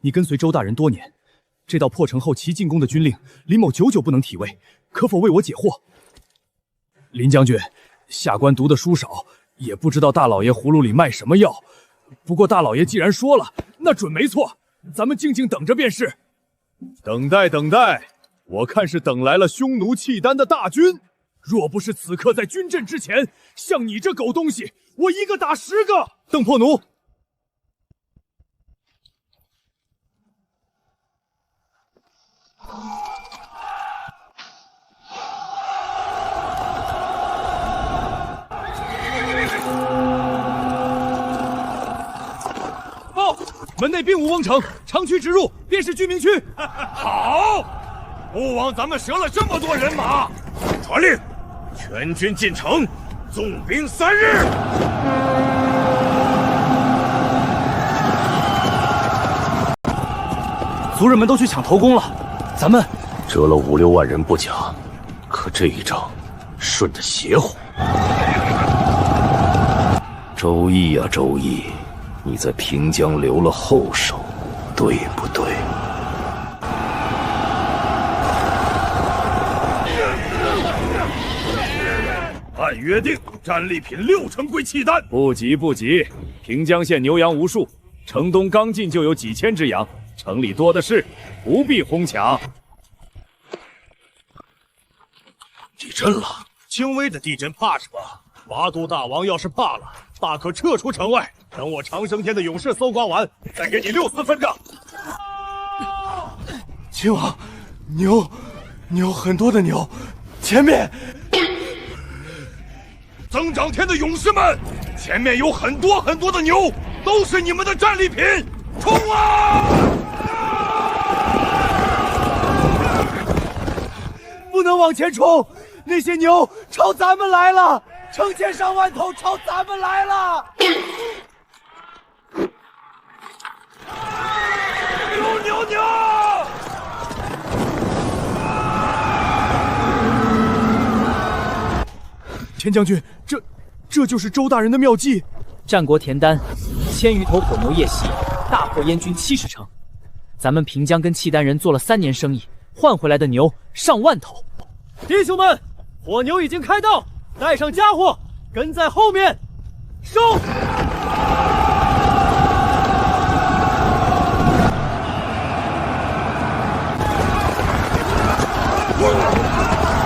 [SPEAKER 19] 你跟随周大人多年，这道破城后齐进攻的军令，林某久久不能体味，可否为我解惑？林将军，下官读的书少，也不知道大老爷葫芦里卖什么药。不过大老爷既然说了，那准没错，咱们静静等着便是。
[SPEAKER 12] 等待，等待，我看是等来了匈奴契丹的大军。若不是此刻在军阵之前，像你这狗东西，我一个打10个。
[SPEAKER 19] 邓破奴，
[SPEAKER 12] 报，门内并无翁城，长驱直入，便是居民区。好，不枉咱们折了这么多人马。传令，全军进城，纵兵3日。
[SPEAKER 5] 族人们都去抢头功了，咱们
[SPEAKER 21] 折了5、6万人不假，可这一仗顺得邪乎。周易啊周易，你在平江留了后手，对不对？
[SPEAKER 12] 按约定，战利品6成归契丹。
[SPEAKER 19] 不急不急，平江县牛羊无数，城东刚进就有几千只羊，城里多的是，不必哄抢。
[SPEAKER 12] 地震了，轻微的地震怕什么？华都大王要是怕了，大可撤出城外，等我长生天的勇士搜刮完，再给你6次分账。
[SPEAKER 14] 秦王，牛很多的牛，前面。
[SPEAKER 12] 增长天的勇士们，前面有很多很多的牛，都是你们的战利品，冲啊！
[SPEAKER 4] 不能往前冲，那些牛朝咱们来了，成千上万头朝咱们来了。牛！
[SPEAKER 19] 田将军，这就是周大人的妙计。
[SPEAKER 1] 战国田丹1000余头火牛夜袭，大破燕军70城。咱们平江跟契丹人做了3年生意，换回来的牛上万头。弟兄们，火牛已经开道，带上家伙，跟在后面，收！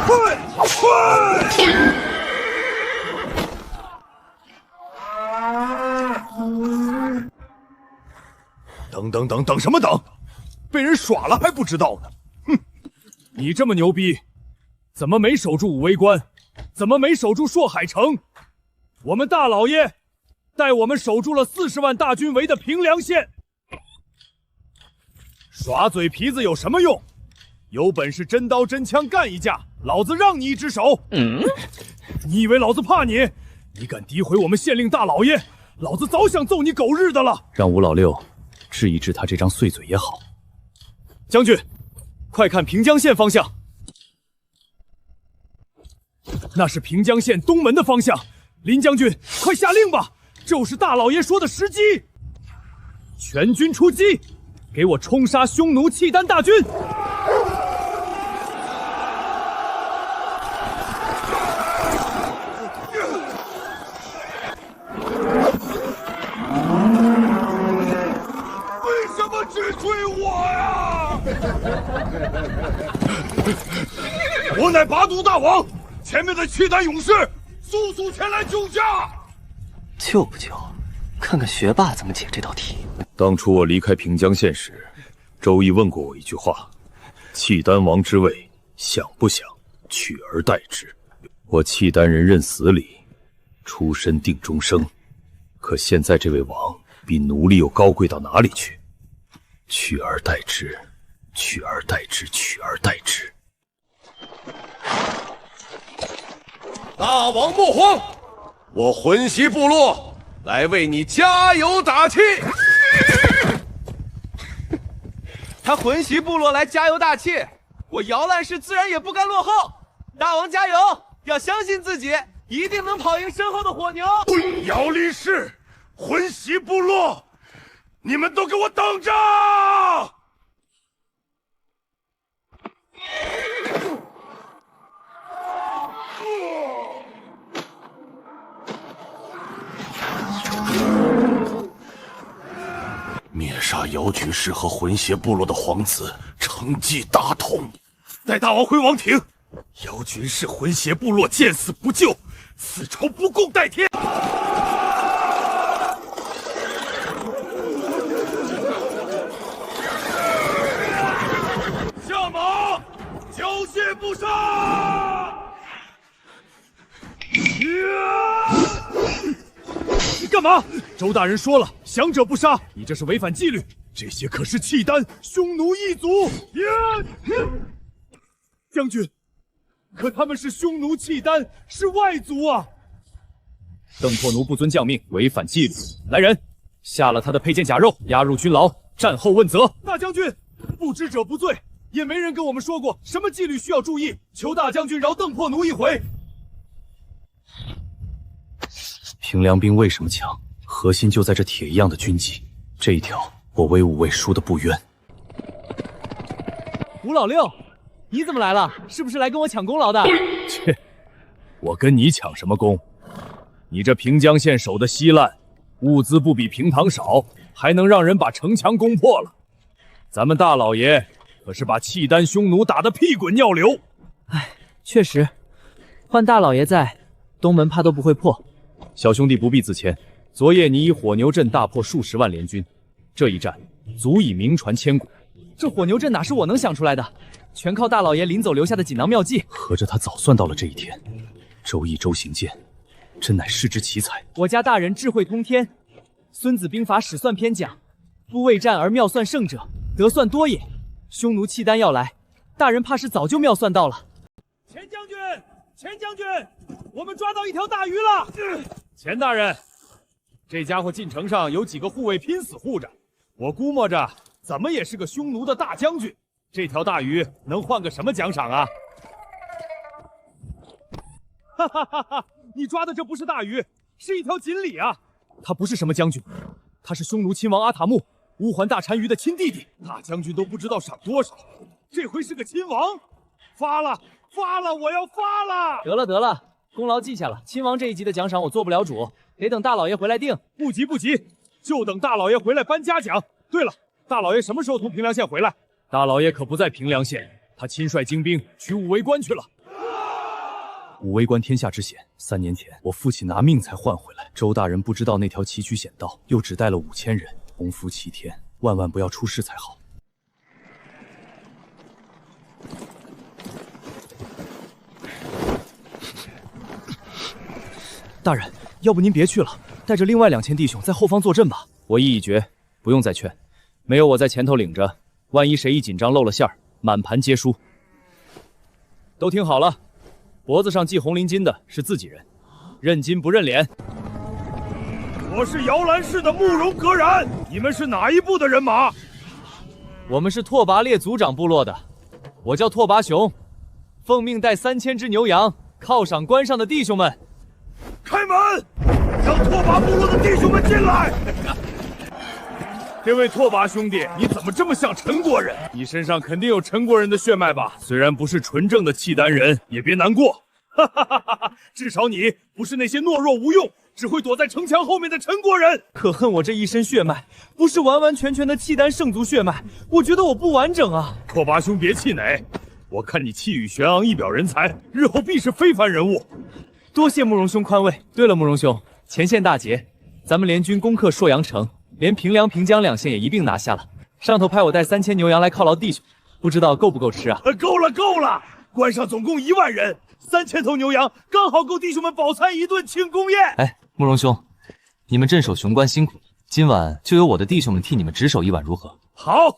[SPEAKER 12] 快！等什么等？被人耍了还不知道呢！
[SPEAKER 19] 哼，你这么牛逼，怎么没守住武威关？怎么没守住朔海城？我们大老爷带我们守住了40万大军围的平凉县。耍嘴皮子有什么用？有本事真刀真枪干一架，老子让你一只手！你以为老子怕你？你敢诋毁我们县令大老爷，老子早想揍你狗日的了！让吴老六治一治他这张碎嘴也好。将军，快看平江县方向，那是平江县东门的方向。林将军，快下令吧！就是大老爷说的时机。全军出击，给我冲杀匈奴契丹大军！
[SPEAKER 12] 为什么只追我呀？我乃拔都大王，前面的契丹勇士速速前来救驾！
[SPEAKER 8] 救不救？看看学霸怎么解这道题。
[SPEAKER 21] 当初我离开平江县时，周易问过我一句话：契丹王之位，想不想取而代之？我契丹人认死理，出身定终生。可现在这位王比奴隶又高贵到哪里去？取而代之，取而代之，取而代之。
[SPEAKER 12] 大王莫慌，
[SPEAKER 16] 我魂袭部落来为你加油打气。
[SPEAKER 4] 他魂袭部落来加油打气，我摇篮氏自然也不甘落后。大王加油，要相信自己，一定能跑赢身后的火牛。
[SPEAKER 12] 姚力士，魂袭部落，你们都给我等着！
[SPEAKER 21] 灭杀姚军士和魂邪部落的皇子，成绩大同。
[SPEAKER 12] 带大王回王庭。姚军士魂邪部落见死不救，此仇不共戴天。下马，缴械不杀！
[SPEAKER 14] 你干嘛？周大人说了，降者不杀，你这是违反纪律。这些可是契丹匈奴一族。将军，可他们是匈奴契丹，是外族啊！邓破奴不遵将命，违反纪律。来人，下了他的佩剑甲肉，押入军牢，战后问责。大将军，不知者不罪，也没人跟我们说过什么纪律需要注意，求大将军饶邓破奴一回。
[SPEAKER 19] 平凉兵为什么强？核心就在这铁一样的军纪。这一条，我威武卫输的不冤。
[SPEAKER 4] 吴老六，你怎么来了？是不是来跟我抢功劳的？
[SPEAKER 14] 切，我跟你抢什么功？你这平江县守的稀烂，物资不比平塘少，还能让人把城墙攻破了。咱们大老爷可是把契丹匈奴打得屁滚尿流。
[SPEAKER 4] 哎，确实，换大老爷在，东门怕都不会破。
[SPEAKER 14] 小兄弟不必自谦，昨夜你以火牛阵大破数十万联军，这一战足以名传千古。
[SPEAKER 4] 这火牛阵哪是我能想出来的，全靠大老爷临走留下的锦囊妙计。
[SPEAKER 19] 合着他早算到了这一天。周易周行健，真乃世之奇才。
[SPEAKER 4] 我家大人智慧通天，《孙子兵法》史算篇讲：夫未战而妙算胜者，得算多也。匈奴契丹要来，大人怕是早就妙算到了。
[SPEAKER 14] 钱将军，钱将军，我们抓到一条大鱼了！钱大人，这家伙进城上有几个护卫拼死护着，我估摸着怎么也是个匈奴的大将军。这条大鱼能换个什么奖赏啊？哈哈哈哈！你抓的这不是大鱼，是一条锦鲤啊！他不是什么将军，他是匈奴亲王阿塔木乌桓大单于的亲弟弟。大将军都不知道赏多少，这回是个亲王，发了！发了！我要发了！
[SPEAKER 4] 得了得了，功劳记下了。亲王这一级的奖赏我做不了主，得等大老爷回来定。
[SPEAKER 14] 不急不急，就等大老爷回来颁嘉奖。对了，大老爷什么时候从平凉县回来？大老爷可不在平凉县，他亲率精兵去武威关去了。
[SPEAKER 19] 武威关天下之险，3年前我父亲拿命才换回来。周大人不知道那条崎岖险道，又只带了5000人，洪福齐天，万万不要出事才好。
[SPEAKER 1] 大人，要不您别去了，带着另外2000弟兄在后方坐镇吧。我意已决，不用再劝。没有我在前头领着，万一谁一紧张露了馅儿，满盘皆输。都听好了，脖子上系红绫巾的是自己人，认金不认脸。
[SPEAKER 12] 我是摇篮氏的慕容格然，你们是哪一部的人马？
[SPEAKER 1] 我们是拓跋烈族长部落的，我叫拓跋雄，奉命带3000只牛羊犒赏关上的弟兄们。
[SPEAKER 12] 开门，让拓跋部落的弟兄们进来。
[SPEAKER 14] 这位拓跋兄弟，你怎么这么像陈国人？你身上肯定有陈国人的血脉吧？虽然不是纯正的契丹人，也别难过。哈哈哈哈！至少你不是那些懦弱无用、只会躲在城墙后面的陈国人。
[SPEAKER 1] 可恨我这一身血脉不是完完全全的契丹圣族血脉，我觉得我不完整啊。
[SPEAKER 14] 拓跋兄别气馁，我看你气宇轩昂，一表人才，日后必是非凡人物。
[SPEAKER 1] 多谢慕容兄宽慰。对了，慕容兄，前线大捷，咱们联军攻克朔阳城，连平凉、平江2县也一并拿下了。上头派我带3000牛羊来犒劳弟兄，不知道够不够吃啊？
[SPEAKER 12] 够了，够了！关上总共1万人，3000头牛羊刚好够弟兄们饱餐一顿庆功宴。
[SPEAKER 6] 哎，慕容兄，你们镇守雄关辛苦，今晚就由我的弟兄们替你们值守一晚，如何？
[SPEAKER 12] 好，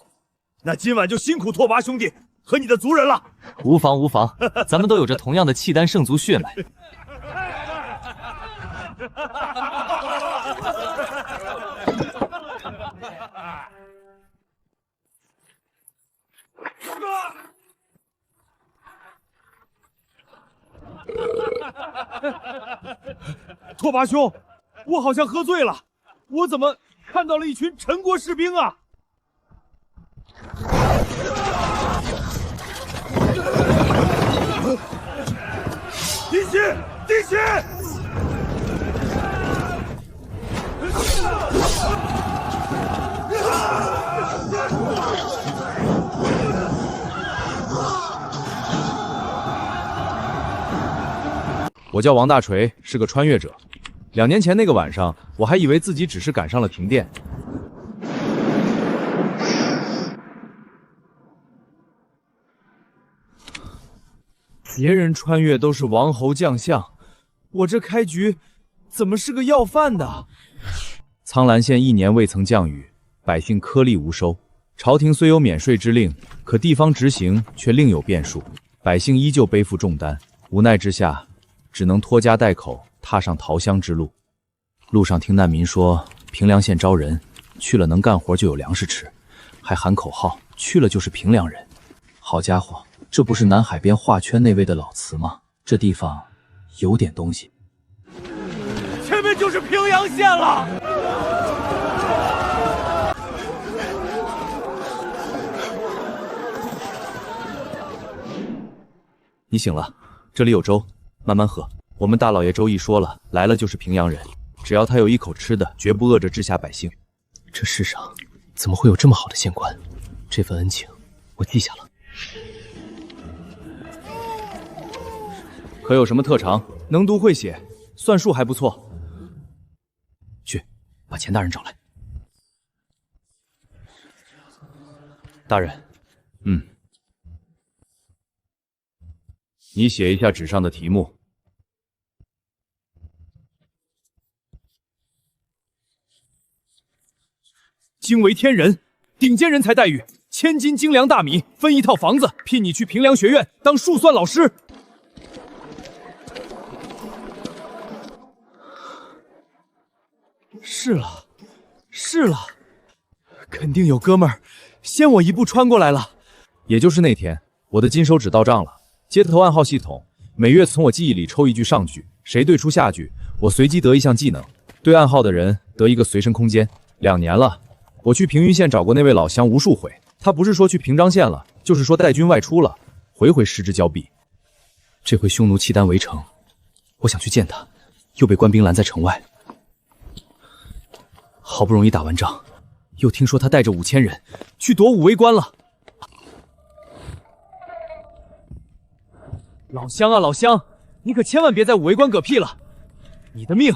[SPEAKER 12] 那今晚就辛苦拓跋兄弟和你的族人了。
[SPEAKER 6] 无妨无妨，咱们都有着同样的契丹圣族血脉。
[SPEAKER 14] 拓跋兄，我好像喝醉了，我怎么看到了一群陈国士兵啊？滴血！滴血！
[SPEAKER 19] 我叫王大锤，是个穿越者。2年前那个晚上，我还以为自己只是赶上了停电。别人穿越都是王侯将相，我这开局怎么是个要饭的？苍兰县1年未曾降雨，百姓颗粒无收。朝廷虽有免税之令，可地方执行却另有变数，百姓依旧背负重担。无奈之下，只能拖家带口踏上逃乡之路。路上听难民说平凉县招人，去了能干活就有粮食吃，还喊口号，去了就是平凉人。好家伙，这不是南海边画圈那位的老词吗？这地方有点东西。
[SPEAKER 14] 前面就是平阳县了。
[SPEAKER 19] 你醒了，这里有粥，慢慢喝。我们大老爷周易说了，来了就是平阳人，只要他有一口吃的，绝不饿着治下百姓。
[SPEAKER 8] 这世上怎么会有这么好的县官？这份恩情我记下了。
[SPEAKER 19] 可有什么特长？能读会写，算术还不错。去，把钱大人找来。大人，你写一下纸上的题目。
[SPEAKER 14] 惊为天人，顶尖人才待遇，1000斤精粮大米，分1套房子，聘你去平凉学院当数算老师。是了，肯定有哥们儿先我一步穿过来了。
[SPEAKER 19] 也就是那天，我的金手指到账了。街头暗号系统每月从我记忆里抽1句上句，谁对出下句，我随机得一项技能。对暗号的人得一个随身空间。2年了，我去平云县找过那位老乡无数回，他不是说去平章县了，就是说带军外出了，回回失之交臂。这回匈奴契丹围城，我想去见他，又被官兵拦在城外。好不容易打完仗，又听说他带着5000人去夺武威关了。
[SPEAKER 14] 老乡啊，老乡，你可千万别在武威关嗝屁了，你的命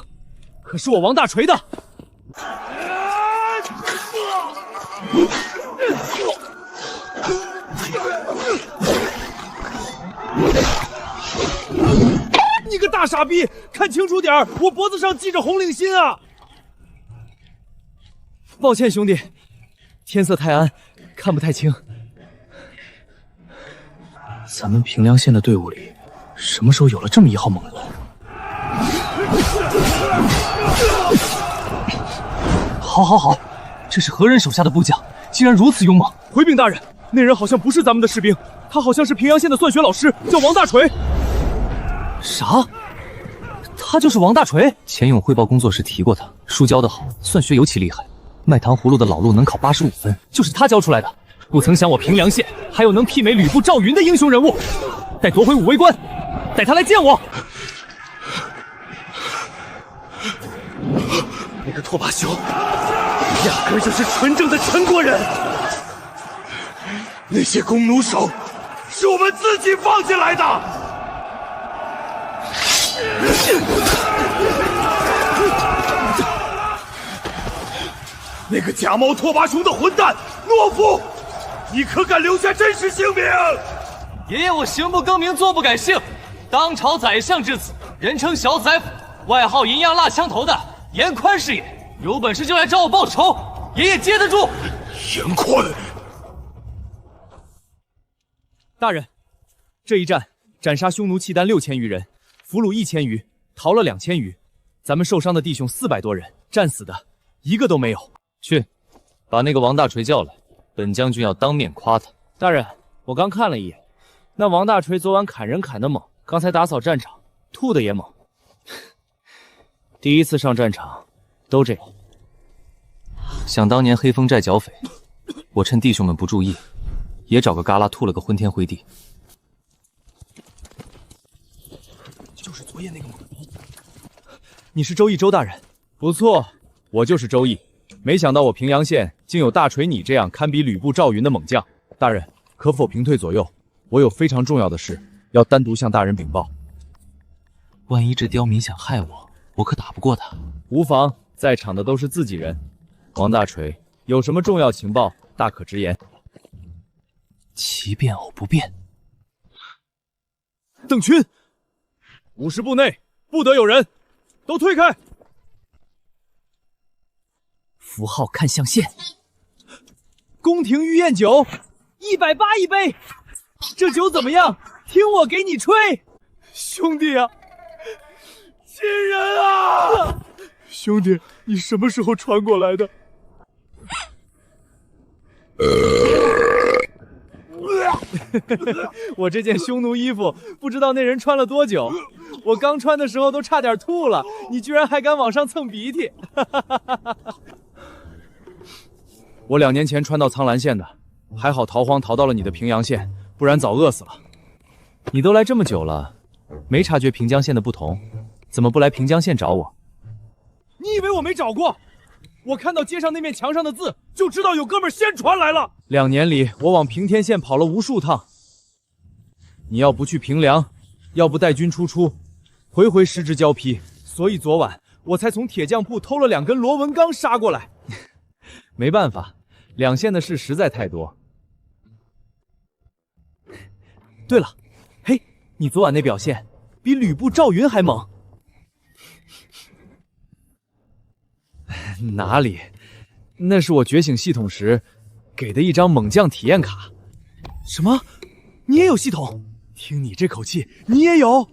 [SPEAKER 14] 可是我王大锤的。你个大傻逼，看清楚点儿，我脖子上系着红领巾啊！抱歉兄弟，天色太暗，看不太清。
[SPEAKER 8] 咱们平凉县的队伍里，什么时候有了这么一号猛龙？
[SPEAKER 5] 好，这是何人手下的部将，竟然如此勇猛！
[SPEAKER 14] 回禀大人，那人好像不是咱们的士兵，他好像是平阳县的算学老师，叫王大锤。
[SPEAKER 5] 啥？他就是王大锤？钱勇汇报工作时提过他，书教得好，算学尤其厉害。卖糖葫芦的老陆能考85分，就是他教出来的。不曾想我平凉县还有能媲美吕布、赵云的英雄人物。待夺回武威关，带他来见我。
[SPEAKER 14] 那个拓跋兄，压根就是纯正的陈国人。那些弓弩手，是我们自己放进来的。那个假冒拓跋兄的混蛋懦夫，你可敢留下真实姓名？
[SPEAKER 6] 爷爷，我行不更名，坐不改姓，当朝宰相之子，人称小宰府，外号银样蜡枪头的严宽是也。有本事就来找我报仇，爷爷接得住。
[SPEAKER 14] 严宽，大人，这一战斩杀匈奴契丹6000余人，俘虏1000余，逃了2000余，
[SPEAKER 1] 咱们受伤的弟兄400多人，战死的一个都没有。
[SPEAKER 6] 去，把那个王大锤叫来，本将军要当面夸他。
[SPEAKER 17] 大人，我刚看了一眼，那王大锤昨晚砍人砍得猛，刚才打扫战场，吐的也猛。第一次上战场，都这样。
[SPEAKER 6] 想当年黑风寨剿匪，我趁弟兄们不注意，也找个旮旯吐了个昏天灰地。
[SPEAKER 1] 就是昨夜那个猛毒。你是周易周大人？不错，我就是周易。没想到我平阳县竟有大锤你这样堪比吕布赵云的猛将。大人，可否平退左右？我有非常重要的事要单独向大人禀报。
[SPEAKER 6] 万一这刁民想害我，我可打不过他。
[SPEAKER 1] 无妨，在场的都是自己人。王大锤，有什么重要情报，大可直言。
[SPEAKER 6] 其变偶不变。
[SPEAKER 14] 邓群，50步内不得有人，都退开。
[SPEAKER 1] 符号看象限。宫廷御宴酒，180一杯。这酒怎么样？听我给你吹。兄弟啊，亲人啊！
[SPEAKER 14] 兄弟，你什么时候传过来的？
[SPEAKER 1] 我这件匈奴衣服，不知道那人穿了多久。我刚穿的时候都差点吐了，你居然还敢往上蹭鼻涕！我2年前穿到苍兰县的，还好逃荒逃到了你的平阳县，不然早饿死了。你都来这么久了，没察觉平江县的不同，怎么不来平江县找我？
[SPEAKER 14] 你以为我没找过？我看到街上那面墙上的字，就知道有哥们先传来了。
[SPEAKER 1] 2年里，我往平天县跑了无数趟。你要不去平凉，要不带军出，回回失之交臂，所以昨晚我才从铁匠铺偷了2根螺纹钢杀过来。没办法，2县的事实在太多。对了，嘿，你昨晚那表现比吕布赵云还猛。哪里？那是我觉醒系统时给的一张猛将体验卡。什么？你也有系统？听你这口气，你也有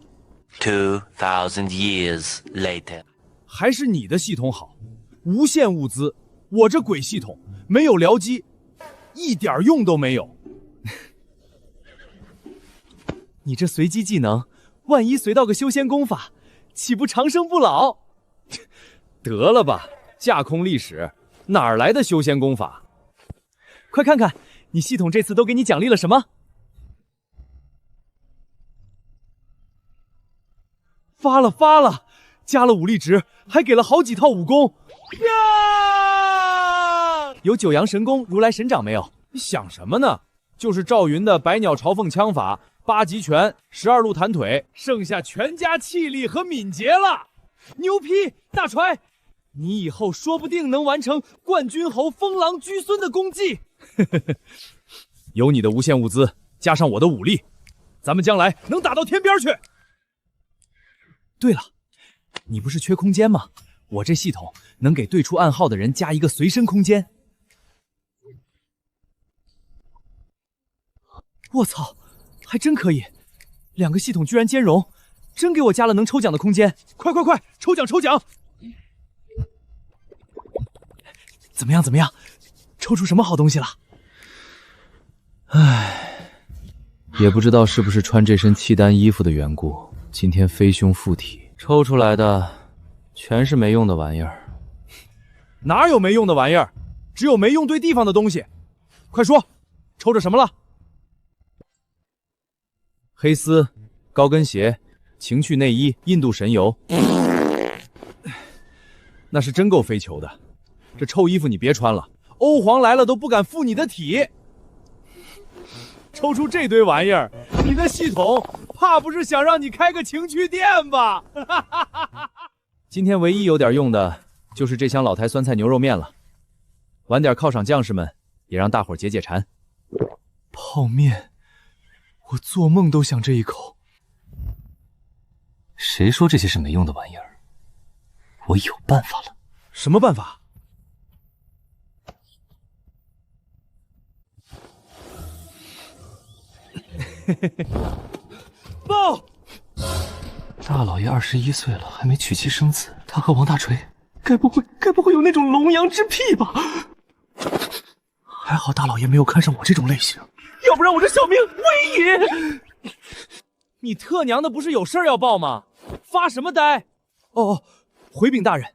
[SPEAKER 18] ？2000 years later，
[SPEAKER 1] 还是你的系统好，无限物资。我这鬼系统没有僚机，一点用都没有。你这随机技能，万一随到个修仙功法，岂不长生不老？得了吧，架空历史，哪儿来的修仙功法？快看看，你系统这次都给你奖励了什么？发了，加了武力值，还给了好几套武功。有九阳神功、如来神掌没有？你想什么呢？就是赵云的百鸟朝凤枪法、8极拳、12路弹腿，剩下全家气力和敏捷了。牛批，大锤！你以后说不定能完成冠军侯封狼居孙的功绩。有你的无限物资，加上我的武力，咱们将来能打到天边去。对了，你不是缺空间吗？我这系统能给对出暗号的人加一个随身空间。我操，还真可以！2个系统居然兼容，真给我加了能抽奖的空间。快，抽奖！怎么样？抽出什么好东西了？唉，也不知道是不是穿这身契丹衣服的缘故，今天飞胸附体，抽出来的全是没用的玩意儿。哪有没用的玩意儿？只有没用对地方的东西。快说，抽着什么了？黑丝、高跟鞋、情趣内衣、印度神油，那是真够飞球的。这臭衣服你别穿了，欧皇来了都不敢附你的体。抽出这堆玩意儿，你的系统怕不是想让你开个情趣店吧？今天唯一有点用的就是这箱老台酸菜牛肉面了，晚点犒赏将士们，也让大伙解解馋。泡面，我做梦都想这一口。
[SPEAKER 6] 谁说这些是没用的玩意儿？我有办法了。
[SPEAKER 1] 什么办法？
[SPEAKER 6] 报！大老爷21岁了，还没娶妻生子，
[SPEAKER 5] 他和王大锤该不会有那种龙阳之癖吧？还好大老爷没有看上我这种类型，要不然我这小命危也。
[SPEAKER 4] 你特娘的不是有事儿要报吗？发什么呆？哦，回禀大人，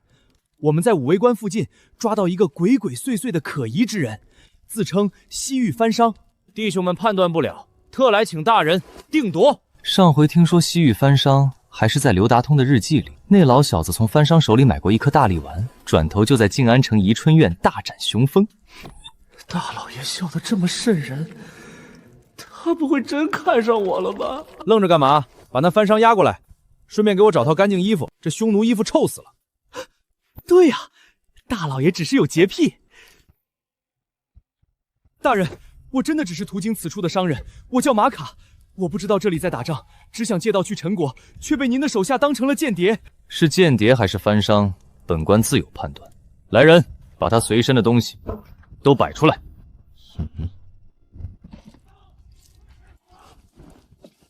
[SPEAKER 4] 我们在武威关附近抓到一个鬼鬼祟祟的可疑之人，自称西域番商，弟兄们判断不了，特来请大人定夺。
[SPEAKER 6] 上回听说西域番商还是在刘达通的日记里，那老小子从番商手里买过一颗大力丸，转头就在静安城宜春院大展雄风。
[SPEAKER 5] 大老爷笑得这么瘆人，他不会真看上我了吧？
[SPEAKER 4] 愣着干嘛？把那番商押过来，顺便给我找套干净衣服，这匈奴衣服臭死了。
[SPEAKER 5] 对呀，大老爷只是有洁癖。
[SPEAKER 4] 大人，我真的只是途经此处的商人，我叫马卡，我不知道这里在打仗，只想借道去陈国，却被您的手下当成了间谍。
[SPEAKER 6] 是间谍还是番商，本官自有判断。来人，把他随身的东西都摆出来。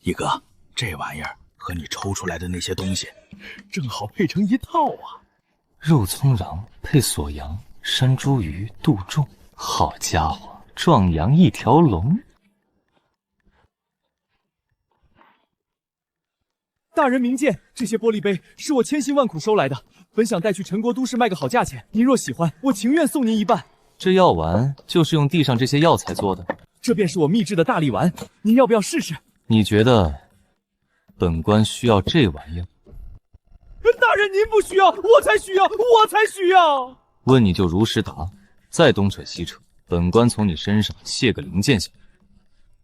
[SPEAKER 21] 一哥，这玩意儿和你抽出来的那些东西，正好配成一套啊！
[SPEAKER 6] 肉葱瓤配锁阳、山茱萸、杜仲，好家伙，壮阳一条龙！
[SPEAKER 4] 大人明鉴，这些玻璃杯是我千辛万苦收来的，本想带去陈国都市卖个好价钱。您若喜欢，我情愿送您一半。
[SPEAKER 6] 这药丸就是用地上这些药材做的，
[SPEAKER 4] 这便是我秘制的大力丸，您要不要试试？
[SPEAKER 6] 你觉得本官需要这玩意儿？
[SPEAKER 4] 大人您不需要，我才需要，我才需要。
[SPEAKER 6] 问你就如实答，再东扯西扯，本官从你身上卸个零件下来。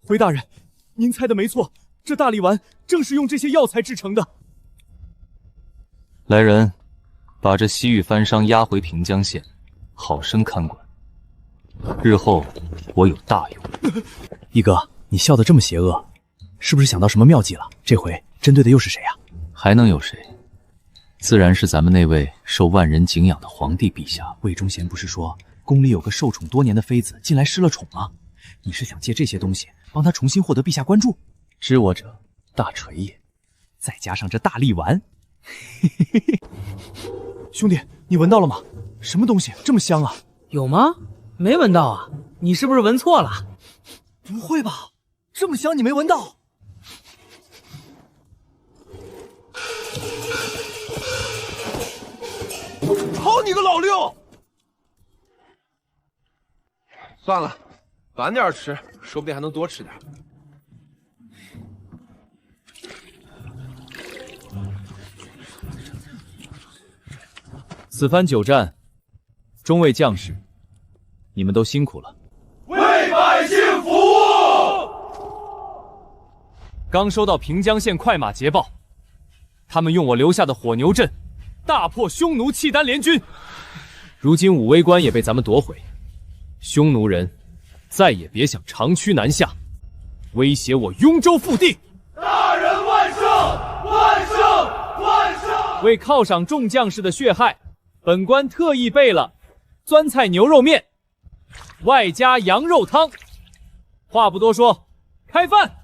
[SPEAKER 4] 回大人，您猜的没错，这大力丸正是用这些药材制成的。
[SPEAKER 6] 来人，把这西域番商押回平江县，好生看管。日后我有大用。
[SPEAKER 19] 一哥，你笑得这么邪恶，是不是想到什么妙计了？这回针对的又是谁啊？
[SPEAKER 6] 还能有谁？自然是咱们那位受万人敬仰的皇帝陛下。
[SPEAKER 19] 魏忠贤不是说宫里有个受宠多年的妃子近来失了宠吗？你是想借这些东西帮他重新获得陛下关注？知我者，大锤也。再加上这大力丸，
[SPEAKER 4] 兄弟，你闻到了吗？什么东西这么香啊？
[SPEAKER 15] 有吗？没闻到啊，你是不是闻错了？
[SPEAKER 4] 不会吧，这么香你没闻到？
[SPEAKER 16] 好你个老六！算了，晚点吃，说不定还能多吃点。
[SPEAKER 4] 此番久战，众位将士，你们都辛苦了。
[SPEAKER 14] 为百姓服务。
[SPEAKER 4] 刚收到平江县快马捷报，他们用我留下的火牛阵大破匈奴契丹联军。如今武威关也被咱们夺回，匈奴人再也别想长驱南下，威胁我雍州腹地。
[SPEAKER 14] 大人万胜！万胜！万胜！
[SPEAKER 4] 为犒赏众将士的血害，本官特意备了酸菜牛肉面，外加羊肉汤。话不多说，开饭！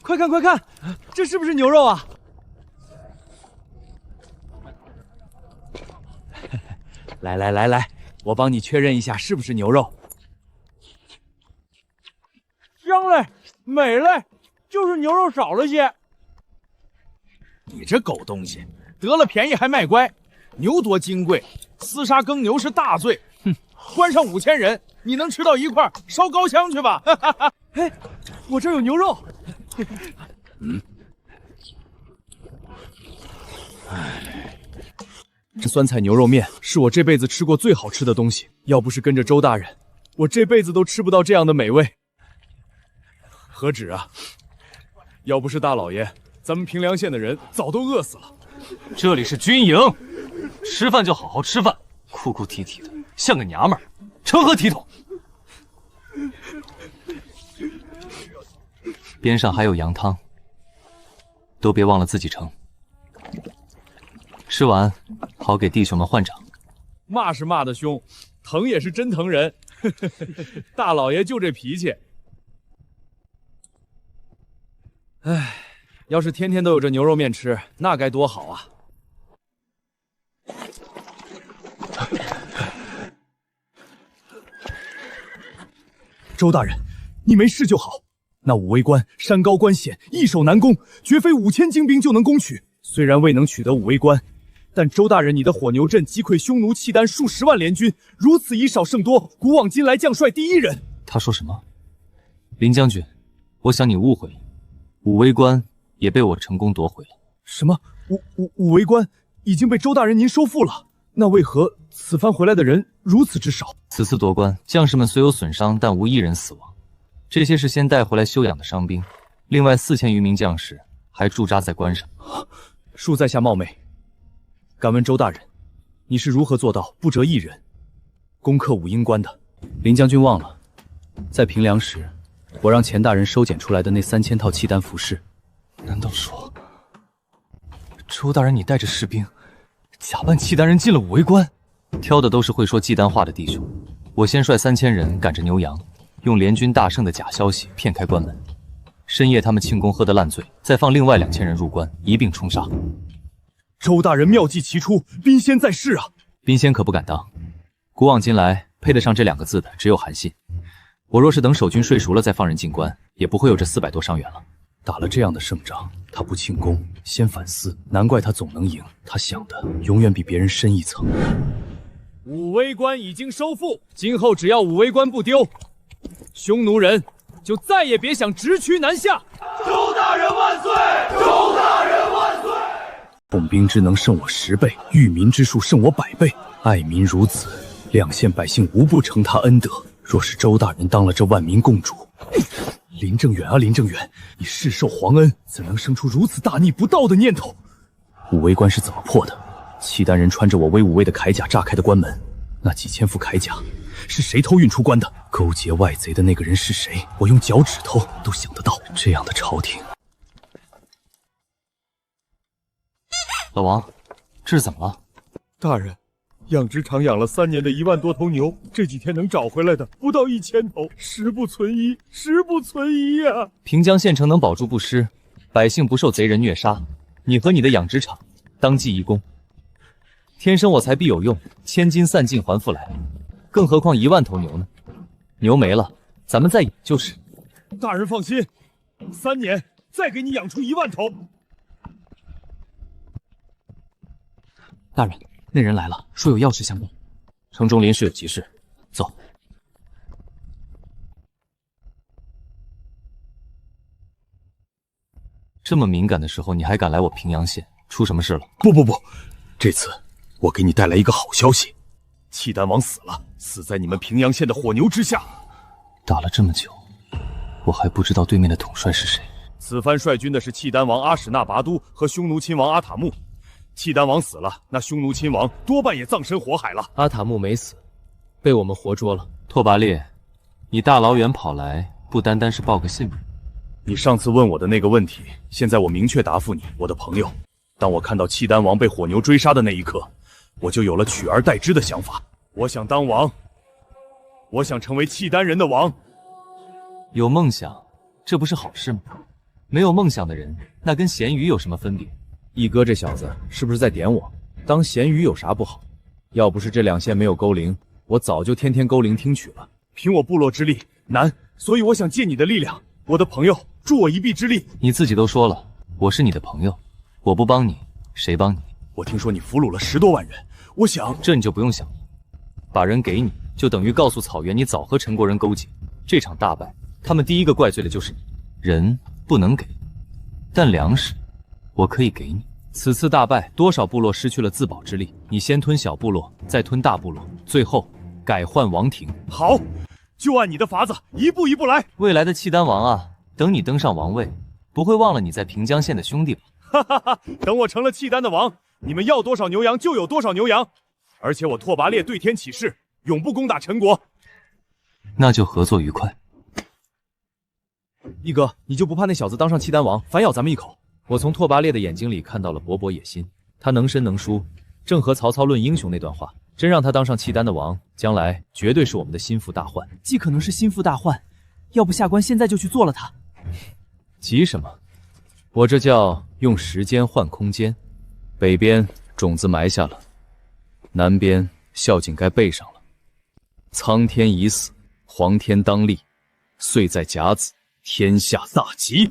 [SPEAKER 4] 快看快看，这是不是牛肉啊？来来来来，我帮你确认一下是不是牛肉。
[SPEAKER 3] 香嘞，美嘞，就是牛肉少了些。
[SPEAKER 17] 你这狗东西，得了便宜还卖乖，牛多金贵，厮杀耕牛是大罪。哼，关上5000人，你能吃到一块，烧高香去吧。
[SPEAKER 4] 哎，我这儿有牛肉。这酸菜牛肉面是我这辈子吃过最好吃的东西，要不是跟着周大人，我这辈子都吃不到这样的美味。何止啊！要不是大老爷，咱们平凉县的人早都饿死了。
[SPEAKER 6] 这里是军营，吃饭就好好吃饭，哭哭啼啼的，像个娘们儿，成何体统？边上还有羊汤，都别忘了自己盛。吃完，好给弟兄们换掌。
[SPEAKER 4] 骂是骂的凶，疼也是真疼人。大老爷就这脾气。
[SPEAKER 19] 唉，要是天天都有这牛肉面吃，那该多好啊！
[SPEAKER 14] 周大人，你没事就好。那武威关山高关险，易守难攻，绝非5000精兵就能攻取。虽然未能取得武威关，但周大人你的火牛阵击溃匈奴契丹数10万联军，如此以少胜多，古往今来将帅第一人。
[SPEAKER 6] 他说什么？林将军，我想你误会了，武威关也被我成功夺回了。
[SPEAKER 14] 什么？武威关已经被周大人您收复了？那为何此番回来的人如此之少？
[SPEAKER 6] 此次夺关，将士们虽有损伤，但无一人死亡。这些是先带回来休养的伤兵，另外4000余名将士还驻扎在关上。
[SPEAKER 19] 恕在下冒昧，敢问周大人，你是如何做到不折一人攻克武英关的？林将军忘了，在平凉时，我让钱大人收捡出来的那3000套契丹服饰。
[SPEAKER 6] 难道说，周大人你带着士兵假扮契丹人进了武威关？挑的都是会说契丹话的弟兄。我先率3000人赶着牛羊，用联军大胜的假消息骗开关门。深夜他们庆功喝得烂醉，再放另外2000人入关，一并冲杀。
[SPEAKER 14] 周大人妙计齐出，兵仙在世啊！
[SPEAKER 6] 兵仙可不敢当，古往今来配得上这2个字的只有韩信。我若是等守军睡熟了再放人进关，也不会有这400多伤员了。
[SPEAKER 19] 打了这样的胜仗，他不庆功，先反思，难怪他总能赢。他想的永远比别人深一层。
[SPEAKER 14] 武威关已经收复，今后只要武威关不丢，匈奴人就再也别想直驱南下。
[SPEAKER 16] 周大人万岁！周大人万岁！
[SPEAKER 19] 统兵之能胜我10倍，御民之术胜我100倍。爱民如子，两县百姓无不承他恩德。若是周大人当了这万民共主，林正远啊，林正远，你世受皇恩，怎能生出如此大逆不道的念头？武威关是怎么破的？契丹人穿着我威武卫的铠甲炸开的关门，那几千副铠甲是谁偷运出关的？勾结外贼的那个人是谁？我用脚趾头都想得到。这样的朝廷，
[SPEAKER 6] 老王，这是怎么了？
[SPEAKER 14] 大人，养殖场养了3年的1万多头牛，这几天能找回来的不到1000头，实不存疑，实不存疑呀！
[SPEAKER 6] 平江县城能保住不失，百姓不受贼人虐杀，你和你的养殖场当记一功。天生我材必有用，千金散尽还复来，更何况1万头牛呢？牛没了，咱们再养就是。
[SPEAKER 14] 大人放心，3年再给你养出1万头。
[SPEAKER 6] 大人，那人来了，说有要事相报。城中临时有急事，走。这么敏感的时候，你还敢来我平阳县？出什么事了？
[SPEAKER 21] 不，这次我给你带来一个好消息，契丹王死了，死在你们平阳县的火牛之下。
[SPEAKER 6] 打了这么久，我还不知道对面的统帅是谁。
[SPEAKER 12] 此番率军的是契丹王阿史那拔都和匈奴亲王阿塔木。契丹王死了，那匈奴亲王多半也葬身火海了。
[SPEAKER 10] 阿塔木没死，被我们活捉了。
[SPEAKER 6] 拓跋烈，你大老远跑来，不单单是报个信吗？
[SPEAKER 12] 你上次问我的那个问题，现在我明确答复你，我的朋友。当我看到契丹王被火牛追杀的那一刻，我就有了取而代之的想法。我想当王，我想成为契丹人的王。
[SPEAKER 6] 有梦想，这不是好事吗？没有梦想的人，那跟咸鱼有什么分别？
[SPEAKER 19] 一哥这小子是不是在点我？当咸鱼有啥不好？要不是这2县没有勾灵，我早就天天勾灵听取了。
[SPEAKER 12] 凭我部落之力难，所以我想借你的力量，我的朋友助我一臂之力。
[SPEAKER 6] 你自己都说了，我是你的朋友，我不帮你，谁帮你？
[SPEAKER 12] 我听说你俘虏了10多万人，我想
[SPEAKER 6] 这你就不用想了。把人给你，就等于告诉草原你早和陈国人勾结。这场大败，他们第一个怪罪的就是你。人不能给，但粮食我可以给你。此次大败，多少部落失去了自保之力？你先吞小部落，再吞大部落，最后改换王庭。
[SPEAKER 12] 好，就按你的法子，一步一步来。
[SPEAKER 6] 未来的契丹王啊，等你登上王位，不会忘了你在平江县的兄弟吧？
[SPEAKER 12] 哈哈哈！等我成了契丹的王，你们要多少牛羊就有多少牛羊。而且我拓跋烈对天起誓，永不攻打陈国。
[SPEAKER 6] 那就合作愉快。
[SPEAKER 19] 一哥，你就不怕那小子当上契丹王，反咬咱们一口？我从拓跋烈的眼睛里看到了勃勃野心，他能伸能输，正和曹操论英雄那段话，真让他当上契丹的王，将来绝对是我们的心腹大患。
[SPEAKER 15] 既可能是心腹大患，要不下官现在就去做了他。
[SPEAKER 19] 急什么？我这叫用时间换空间。北边种子埋下了，南边孝敬该备上了。苍天已死，黄天当立，岁在甲子，天下大吉。